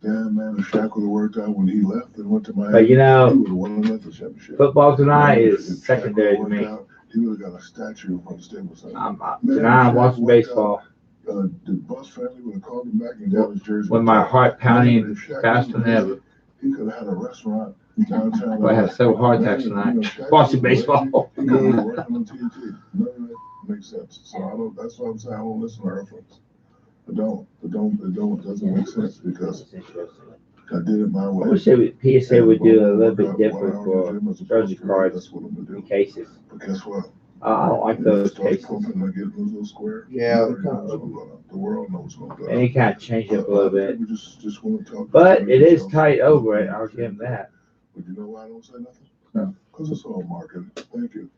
Damn, man, Shaq would have worked out when he left and went to Miami. But you know, He would have won the championship. football tonight If is Shaq secondary to would've me. worked out, he would have got a statue from the Staples Center. Tonight Man, I'm if watching Shaq worked baseball. out, the Bus family would have called him back and got his jersey. With my heart pounding If Shaq faster than would've ever. He could have had a restaurant downtown. I had several heart attacks tonight watching baseball. He could have worked on TNT. None of that makes sense. So that's what I'm saying. I don't listen to reference. It doesn't make sense because I did it my I way. wish PSA would do a little bit different for jersey cards in cases. But guess what? I don't like those cases. Yeah. The world knows what's going And he kind of changed it up a little bit. People just want to talk. But it is tight over it. I'll give him that. But you know why I don't say nothing? No. Because it's all marketing. Thank you.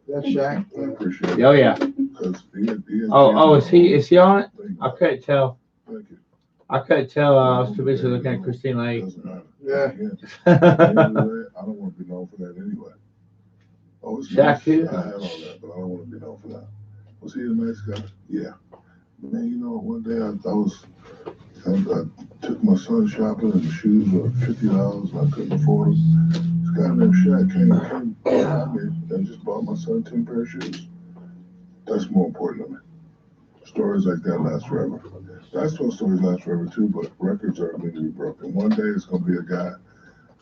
That's Shaq. I appreciate it. Oh yeah. Because Is he on it? I couldn't tell. Thank you. I couldn't tell. I was too busy looking at Christine Lake. Doesn't matter. Yeah. Again, at the end of the day, I don't want to be known for that anyway. Oh, it's Shaq nice. too? I had all that, but I don't want to be known for that. Was he a nice guy? Yeah. Man, you know, one day I took my son shopping and the shoes were $50 and I couldn't afford them. This guy named Shaq came behind me and just bought my son 10 pair of shoes. That's more important to me. Stories like that last forever. Basketball stories last forever too, but records are going to be broken. One day it's going to be a guy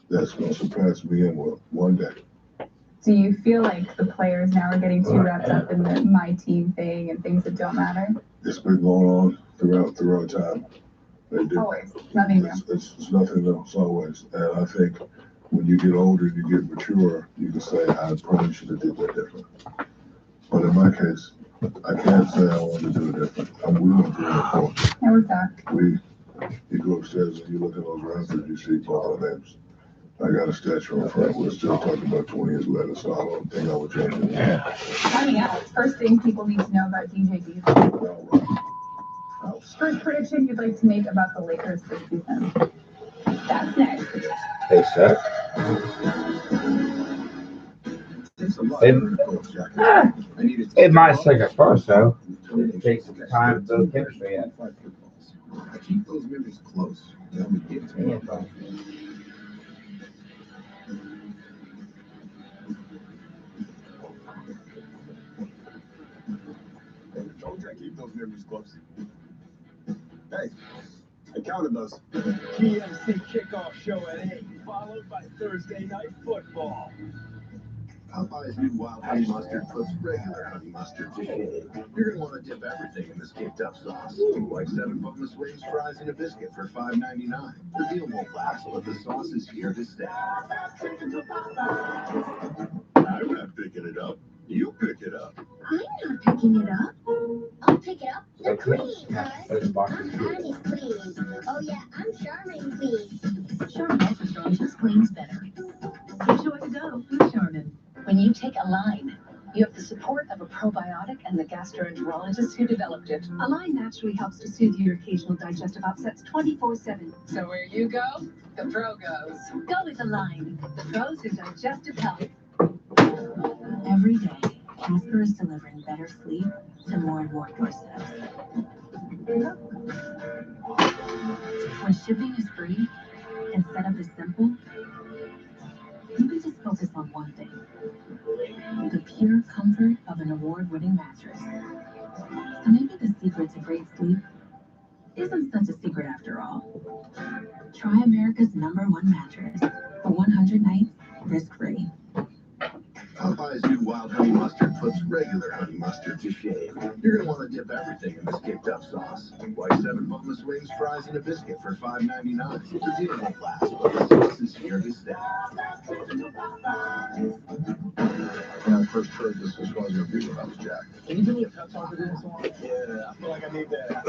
that's going to surpass me in one day. Do you feel like the players now are getting too wrapped up in the my team thing and things that don't matter? It's been going on throughout time. They do. Always. Nothing new. It's nothing else, always. And I think when you get older and you get mature, you can say, I probably should have did that different. But in my case, I can't say I wanted to do it different. We went through it before. Yeah, we're back. You go upstairs and you look at those rafters, you see both our names. I got a statue in front. We're still talking about 20 years later, so I don't think I would change it. Coming out, first thing people need to know about DJ Diesel. First prediction you'd like to make about the Lakers this season. That's next. Hey, sir. It might take a first, though. It takes some time to build chemistry in. Keep those memories close. They'll be getting to me. Don't try to keep those memories close. Hey, I counted those. PMC kickoff show at 8, followed by Thursday Night Football. Popeye's new wild honey mustard puts regular honey mustard to shame. You're going to want to dip everything in this kicked up sauce. Like 7 boneless wings, fries, and a biscuit for $5.99. The deal won't last, but the sauce is here to stay. I'm not picking it up. You pick it up. I'm not picking it up. I'll pick it up. The queen, cuz. I'm Honey's queen. Oh yeah, I'm Charmin queen. Charmin Ultra Strong just cleans better. Here's your way to go with Charmin. When you take Align, you have the support of a probiotic and the gastroenterologist who developed it. Align naturally helps to soothe your occasional digestive upsets 24/7. So where you go, the pro goes. Go with Align, the pros in digestive health. Every day, Casper is delivering better sleep to more and more doorsteps. When shipping is free and setup is simple, you can just focus on one thing. The pure comfort of an award-winning mattress. So maybe the secret to great sleep isn't such a secret after all. Try America's #1 mattress for 100 nights risk-free. Popeye's new wild honey mustard puts regular honey mustard to shame. You're gonna want to dip everything in this kicked up sauce. Why 7 boneless wings, fries, and a biscuit for $5.99? The dinner won't last, but the sauce is here to stay. When I first heard this was going to be about Jack. Can you give me a pep talk for doing this one? Yeah, I feel like I need that.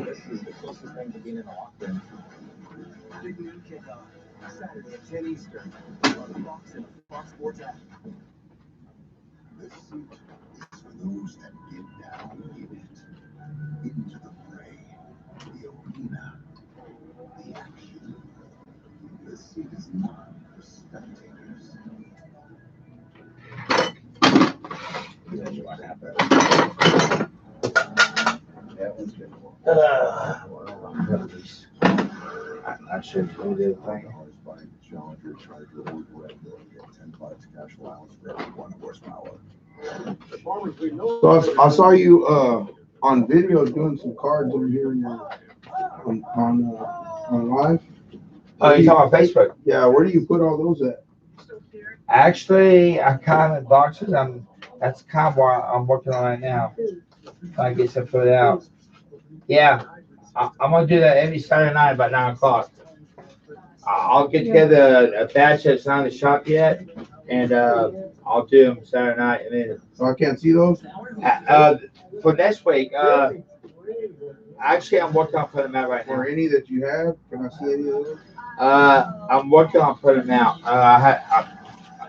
This is the closest thing to being in the locker room. Big Noon Kickoff, Saturday at 10 Eastern, on Fox and Fox Sports app. This suit is for those that get down in it. Into the fray, the arena, the action. This suit is not for spectators. I should do this thing. Challenger Charger or Red Bull, get 10 bucks cash allowance for every 1 horsepower. So I saw you on video doing some cards over here on live. Oh, you talking about Facebook? Yeah, where do you put all those at? Actually, I kind of boxes. That's kind of what I'm working on right now. I get some put out. Yeah, I'm gonna do that every Saturday night about 9 o'clock. I'll get together a batch that's not in the shop yet, and I'll do them Saturday night. And then so I can't see those. For next week, actually, I'm working on putting them out right now. Or any that you have? Can I see any of those? I'm working on putting them out.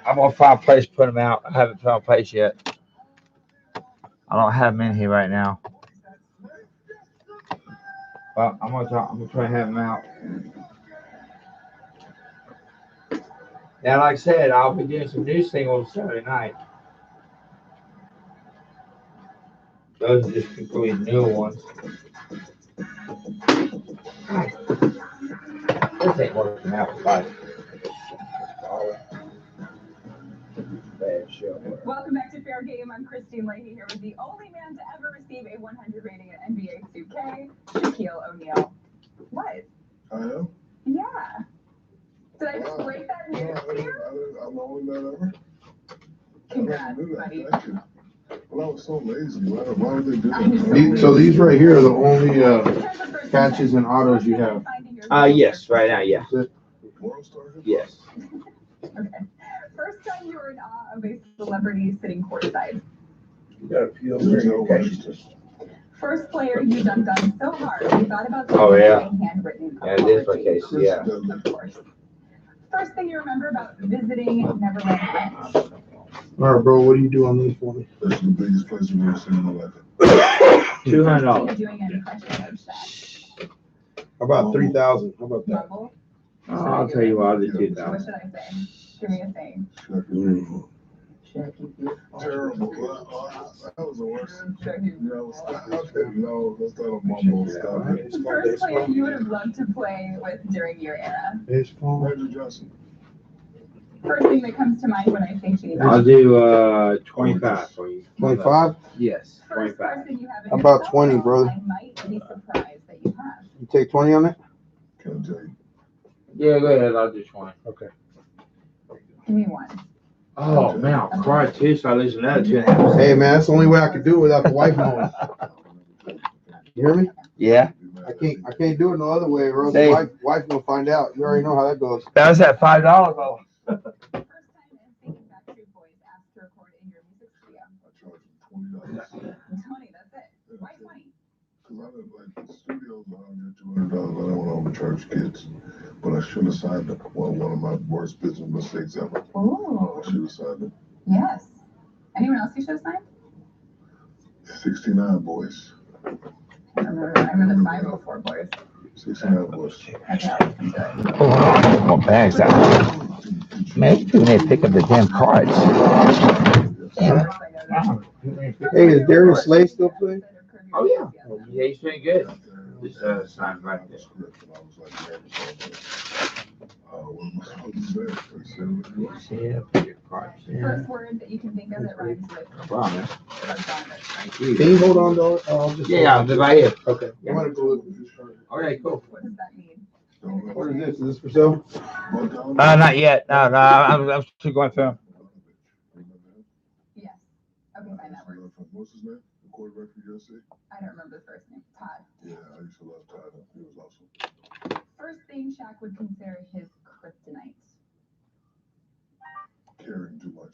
I'm gonna find a place to put them out. I haven't found a place yet. I don't have them in here right now. But I'm gonna try to have them out. Now, like I said, I'll be doing some new singles Saturday night. Those are just completely new ones. This ain't working out right. Welcome back to Fair Game. I'm Christine Leahy here with the only man to ever receive a 100 rating at NBA 2K, Shaquille O'Neal. What? I am? Yeah. Did I just break that news to you? I'm the only man ever. Congrats, buddy. Thank you. Well, I was so lazy. Why would they do that? So these right here are the only patches and autos you have. Yes, right now, yeah. Yes. Okay. First time you were in awe of a celebrity sitting courtside. You got a few of First player you dunked on so hard you thought about being handwritten. Yeah, it is my case, yeah. Of course. First thing you remember about visiting Neverland Ranch. All right, bro, what do you do on these for me? This is the biggest place I've ever seen in my life. $200. Doing an impression of Shaq. How about 3,000? How about that? Rumble? I'll tell you what, I'll do What 2,000. should I say? Give me a thing. Terrible. That was the worst. No, stop it. No, that's not a mumble. Stop it. First player you would have loved to play with during your era. Baseball. Magic Johnson. First thing that comes to mind when I say Gene. I'll do 25 for you. 25? Yes, First 25. person you have in How your about cell 20, phone brother? I might be surprised that you have. You take 20 on it? Can't tell you. Yeah, go ahead. I'll do 20. Okay. Give me one. Oh, man, I'll cry too, so I lose another 2.5. Hey, man, that's the only way I could do it without the wife knowing. You hear me? Yeah. I can't do it no other way, or else Hey. the wife will find out. You already know how that goes. That was at $5 though. First time NSYNC and Backstreet Boys asked to record in your music studio. I charge them $20. 20, that's it. Why 20? Because I didn't like the studios. I don't get $200. I don't want to overcharge kids. But I should have signed it. One of my worst business mistakes ever. Ooh. I should have signed it. Yes. Anyone else you should have signed? 69 boys. I remember the 504 Boys. 69 boys. That's how I listened to it. Oh, more bags out. Man, you people need to pick up the damn cards. Damn. Hey, is Darius Slay still playing? Oh, yeah. Yeah, he's doing good. Just sign right there. Yeah, put your cards in. First word that you can think of that rhymes with Promise. regardless. Thank you. Can you hold on to it? I'll just Yeah, they're right here. Okay. I'm gonna go look. Okay, cool. What does that mean? What is this? Is this for sale? Not yet. No, I'm still going through. What's his name? The quarterback for USC? I don't remember the first name. Todd. Yeah, I used to love Todd. He was awesome. First thing Shaq would consider his kryptonite. Caring too much.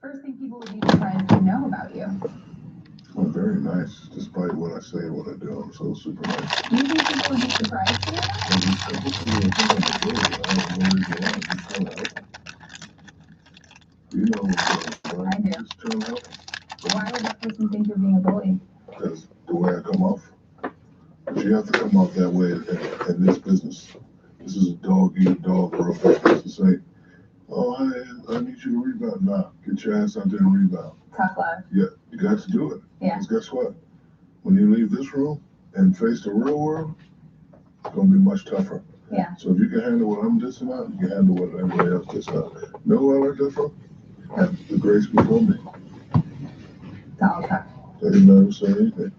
First thing people would be surprised to know about you. I'm very nice, despite what I say and what I do. I'm so super nice. Do you think people would be surprised to know that? You know what's up, right? I do. Just turn up. Why would that person think you're being a bully? Because the way I come off. But you have to come off that way in this business. This is a dog-eat-dog world. To say, oh, I need you to rebound. Nah, get your ass out there and rebound. Tough love. Yeah, you got to do it. Yeah. Because guess what? When you leave this room and face the real world, it's going to be much tougher. Yeah. So if you can handle what I'm dissing out, you can handle what everybody else dissing out. Know who I learned that from? The greats before me. They didn't never say anything.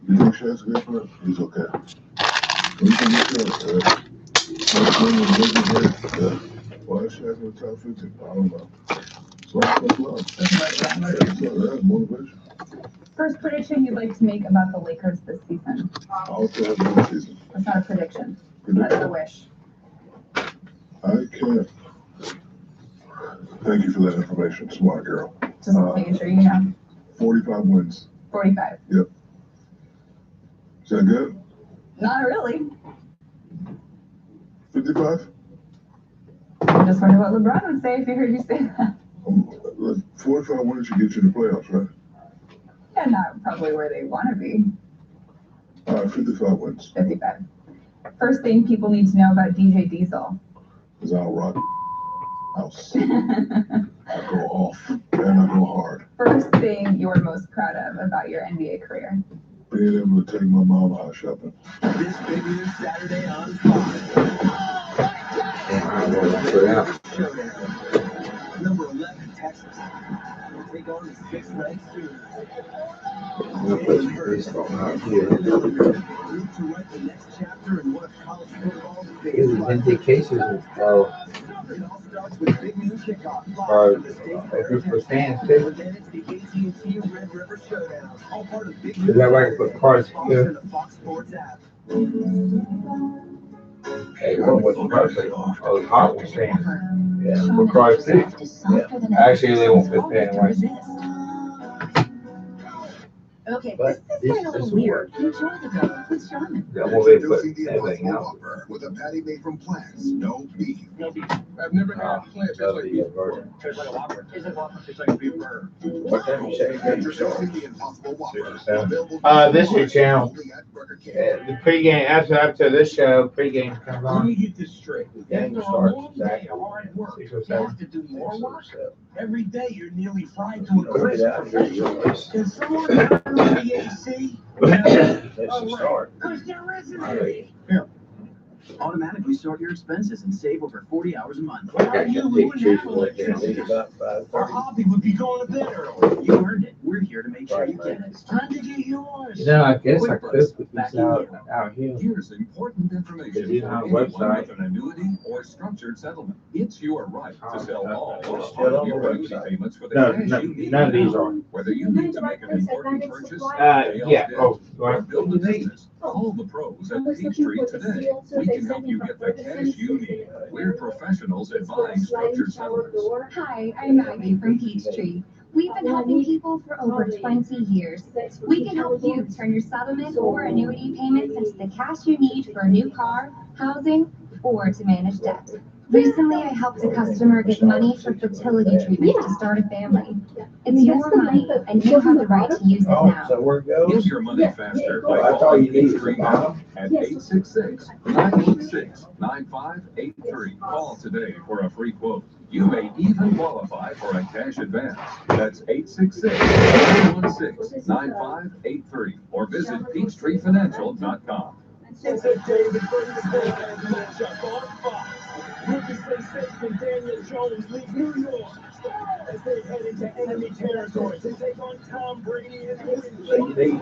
You think Shaq's good for it? He's okay. When you can get good, why is Shaq in the top 50? I don't know. So that's love. That's motivation. First prediction you'd like to make about the Lakers this season? I'll say it this season. That's not a prediction. That's a wish. I can't. Thank you for that information, smart girl. Just making sure you know. 45 wins. 45. Yep. Is that good? Not really. 55? I just wonder what LeBron would say if he heard you say that. 45 wins should get you in the playoffs, right? Yeah, not probably where they want to be. All right, 55 wins. 55. First thing people need to know about DJ Diesel. Is I'll rock house. I go off and I go hard. First thing you're most proud of about your NBA career. Being able to take my mom out shopping. This baby is Saturday on Fox. Showdown. Number 11, Texas. Will take on the 6th-ranked Sooners. Move to write the next chapter in one of college football's biggest cases It all starts with Big Noon Kickoff. for fans too. Then it's the AT&T Red River Showdown. All part of Big Is that why you put cards here? the Fox Sports app. Hey, what was the cards? Oh, the hot was saying. Yeah, for cards too. Yeah. Actually, they won't fit that anyway. Okay, But this is a little weird. Enjoy the go with Charmin. That won't be put everything out. With a patty made from plants, no beef. No beef. I've never had a plant tastes like beef. Tastes like a Whopper. Tastes like a Whopper. Tastes like a beef burger. What time you say? Introducing the Impossible Whopper. This your channel. The pregame, after this show, pregame comes Let on. me get this straight. Game After a starts long exactly day of hard work, 6:07. you have to do more work. Every day you're nearly fried to a Look at crisp. that. Can someone turn on the AC? That's the start. Because there isn't All right. any. Automatically sort your expenses and save over 40 hours a month. Okay, You big wouldn't trees have will let you electricity. leave about Our 5:30. hobby would be going to bed early. You earned it. We're here to make sure you get it. It's time to get yours. You know, I guess I could put this out here. Here's important Because information you for have a anyone website. with an annuity or structured settlement. It's your right to sell all It's or still part on of the your annuity website. payments for the No, cash no, you need. none of these are. Whether you need to make an important purchase, pay off Yeah, debt, oh, or right. build a business, call the pros at Peachtree today. We can help you get the cash you need. We're professionals at buying structured settlements. Hi, I'm Maggie from Peachtree. We've been helping people for over 20 years. We can help you turn your settlement or annuity payments into the cash you need for a new car, housing, or to manage debt. Recently, I helped a customer get money for fertility treatment to start a family. It's your money, and you have the right to use it Oh, now. so where it Give goes? your money faster by That's all calling you need is Peachtree the now bottom. at 866-916-9583. Call today for a free quote. You may even qualify for a cash advance. That's 866-916-9583 or visit PeachtreeFinancial.com. It's a David Burns matchup on Fox. Rookie sensation Daniel Jones leaves New York as they head into enemy territory to take on Tom Brady and his team.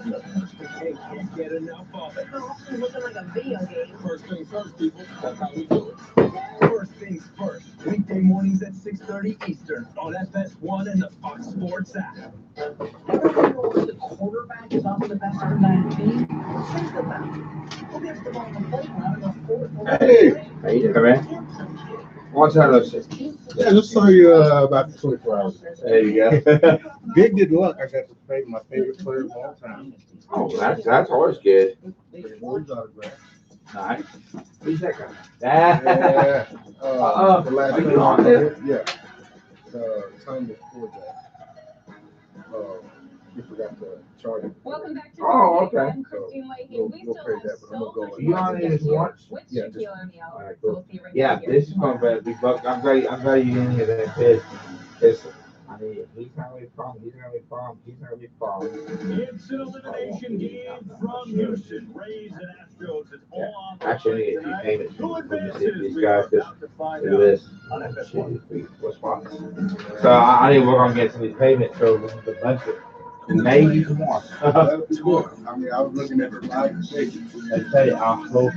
Can't get enough of it. Looking like a video game. First things first, people. That's how we do it. First things first. Weekday mornings at 6:30 Eastern on FS1 and the Fox Sports app. The quarterback is off the best for 19. Think about it. Who gets the ball on the playground on the fourth? Hey, how you doing, man? What's that, Lucy? Yeah, I just saw you about 24 hours ago. There you go. Big good luck. I got to play my favorite player of all time. Oh, that's always good. Ward's autograph. Nice. Who's that guy? Yeah. The last Are you name on there? Yeah. Time before that. You forgot to charge it. Welcome back to Oh, okay. I'm Christine Leahy. We We'll still pay have that, but I'm so gonna go much in. You on it once? with Yeah, Shaquille O'Neal. All right, So cool. we'll see you right Yeah, here. this is going to be buck. I'm glad you're in here. That this. I mean, he's not gonna be a problem. He's not gonna be a problem. He's not gonna be a problem. It's an elimination game from Houston. Rays and Astros. It's all on the Actually, if you line name it, tonight. Who let me see if advances? these We are guys just about to find do out this. on FS1. What spots? So I need to work on getting some of these payments so the budget. Maybe some more. That's good. I mean, I was looking at the live station. I tell you, I hope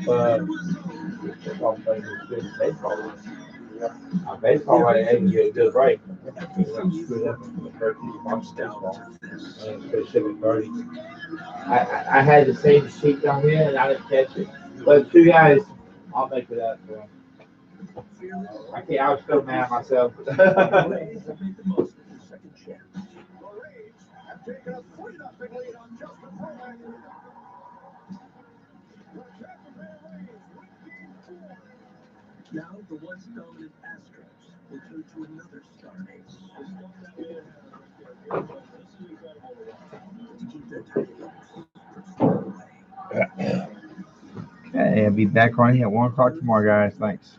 football players will fit baseball. Baseball right now, you get a good break. Screwed up in the first few months baseball. And it should be 30. I had the same sheet down here and I didn't catch it. But two guys, I'll make it up for them. I can't, I was still mad at myself. Now the once dominant Astros will turn to another star ace to keep their titles from away. Okay, I'll be back on here at 1 o'clock tomorrow, guys. Thanks.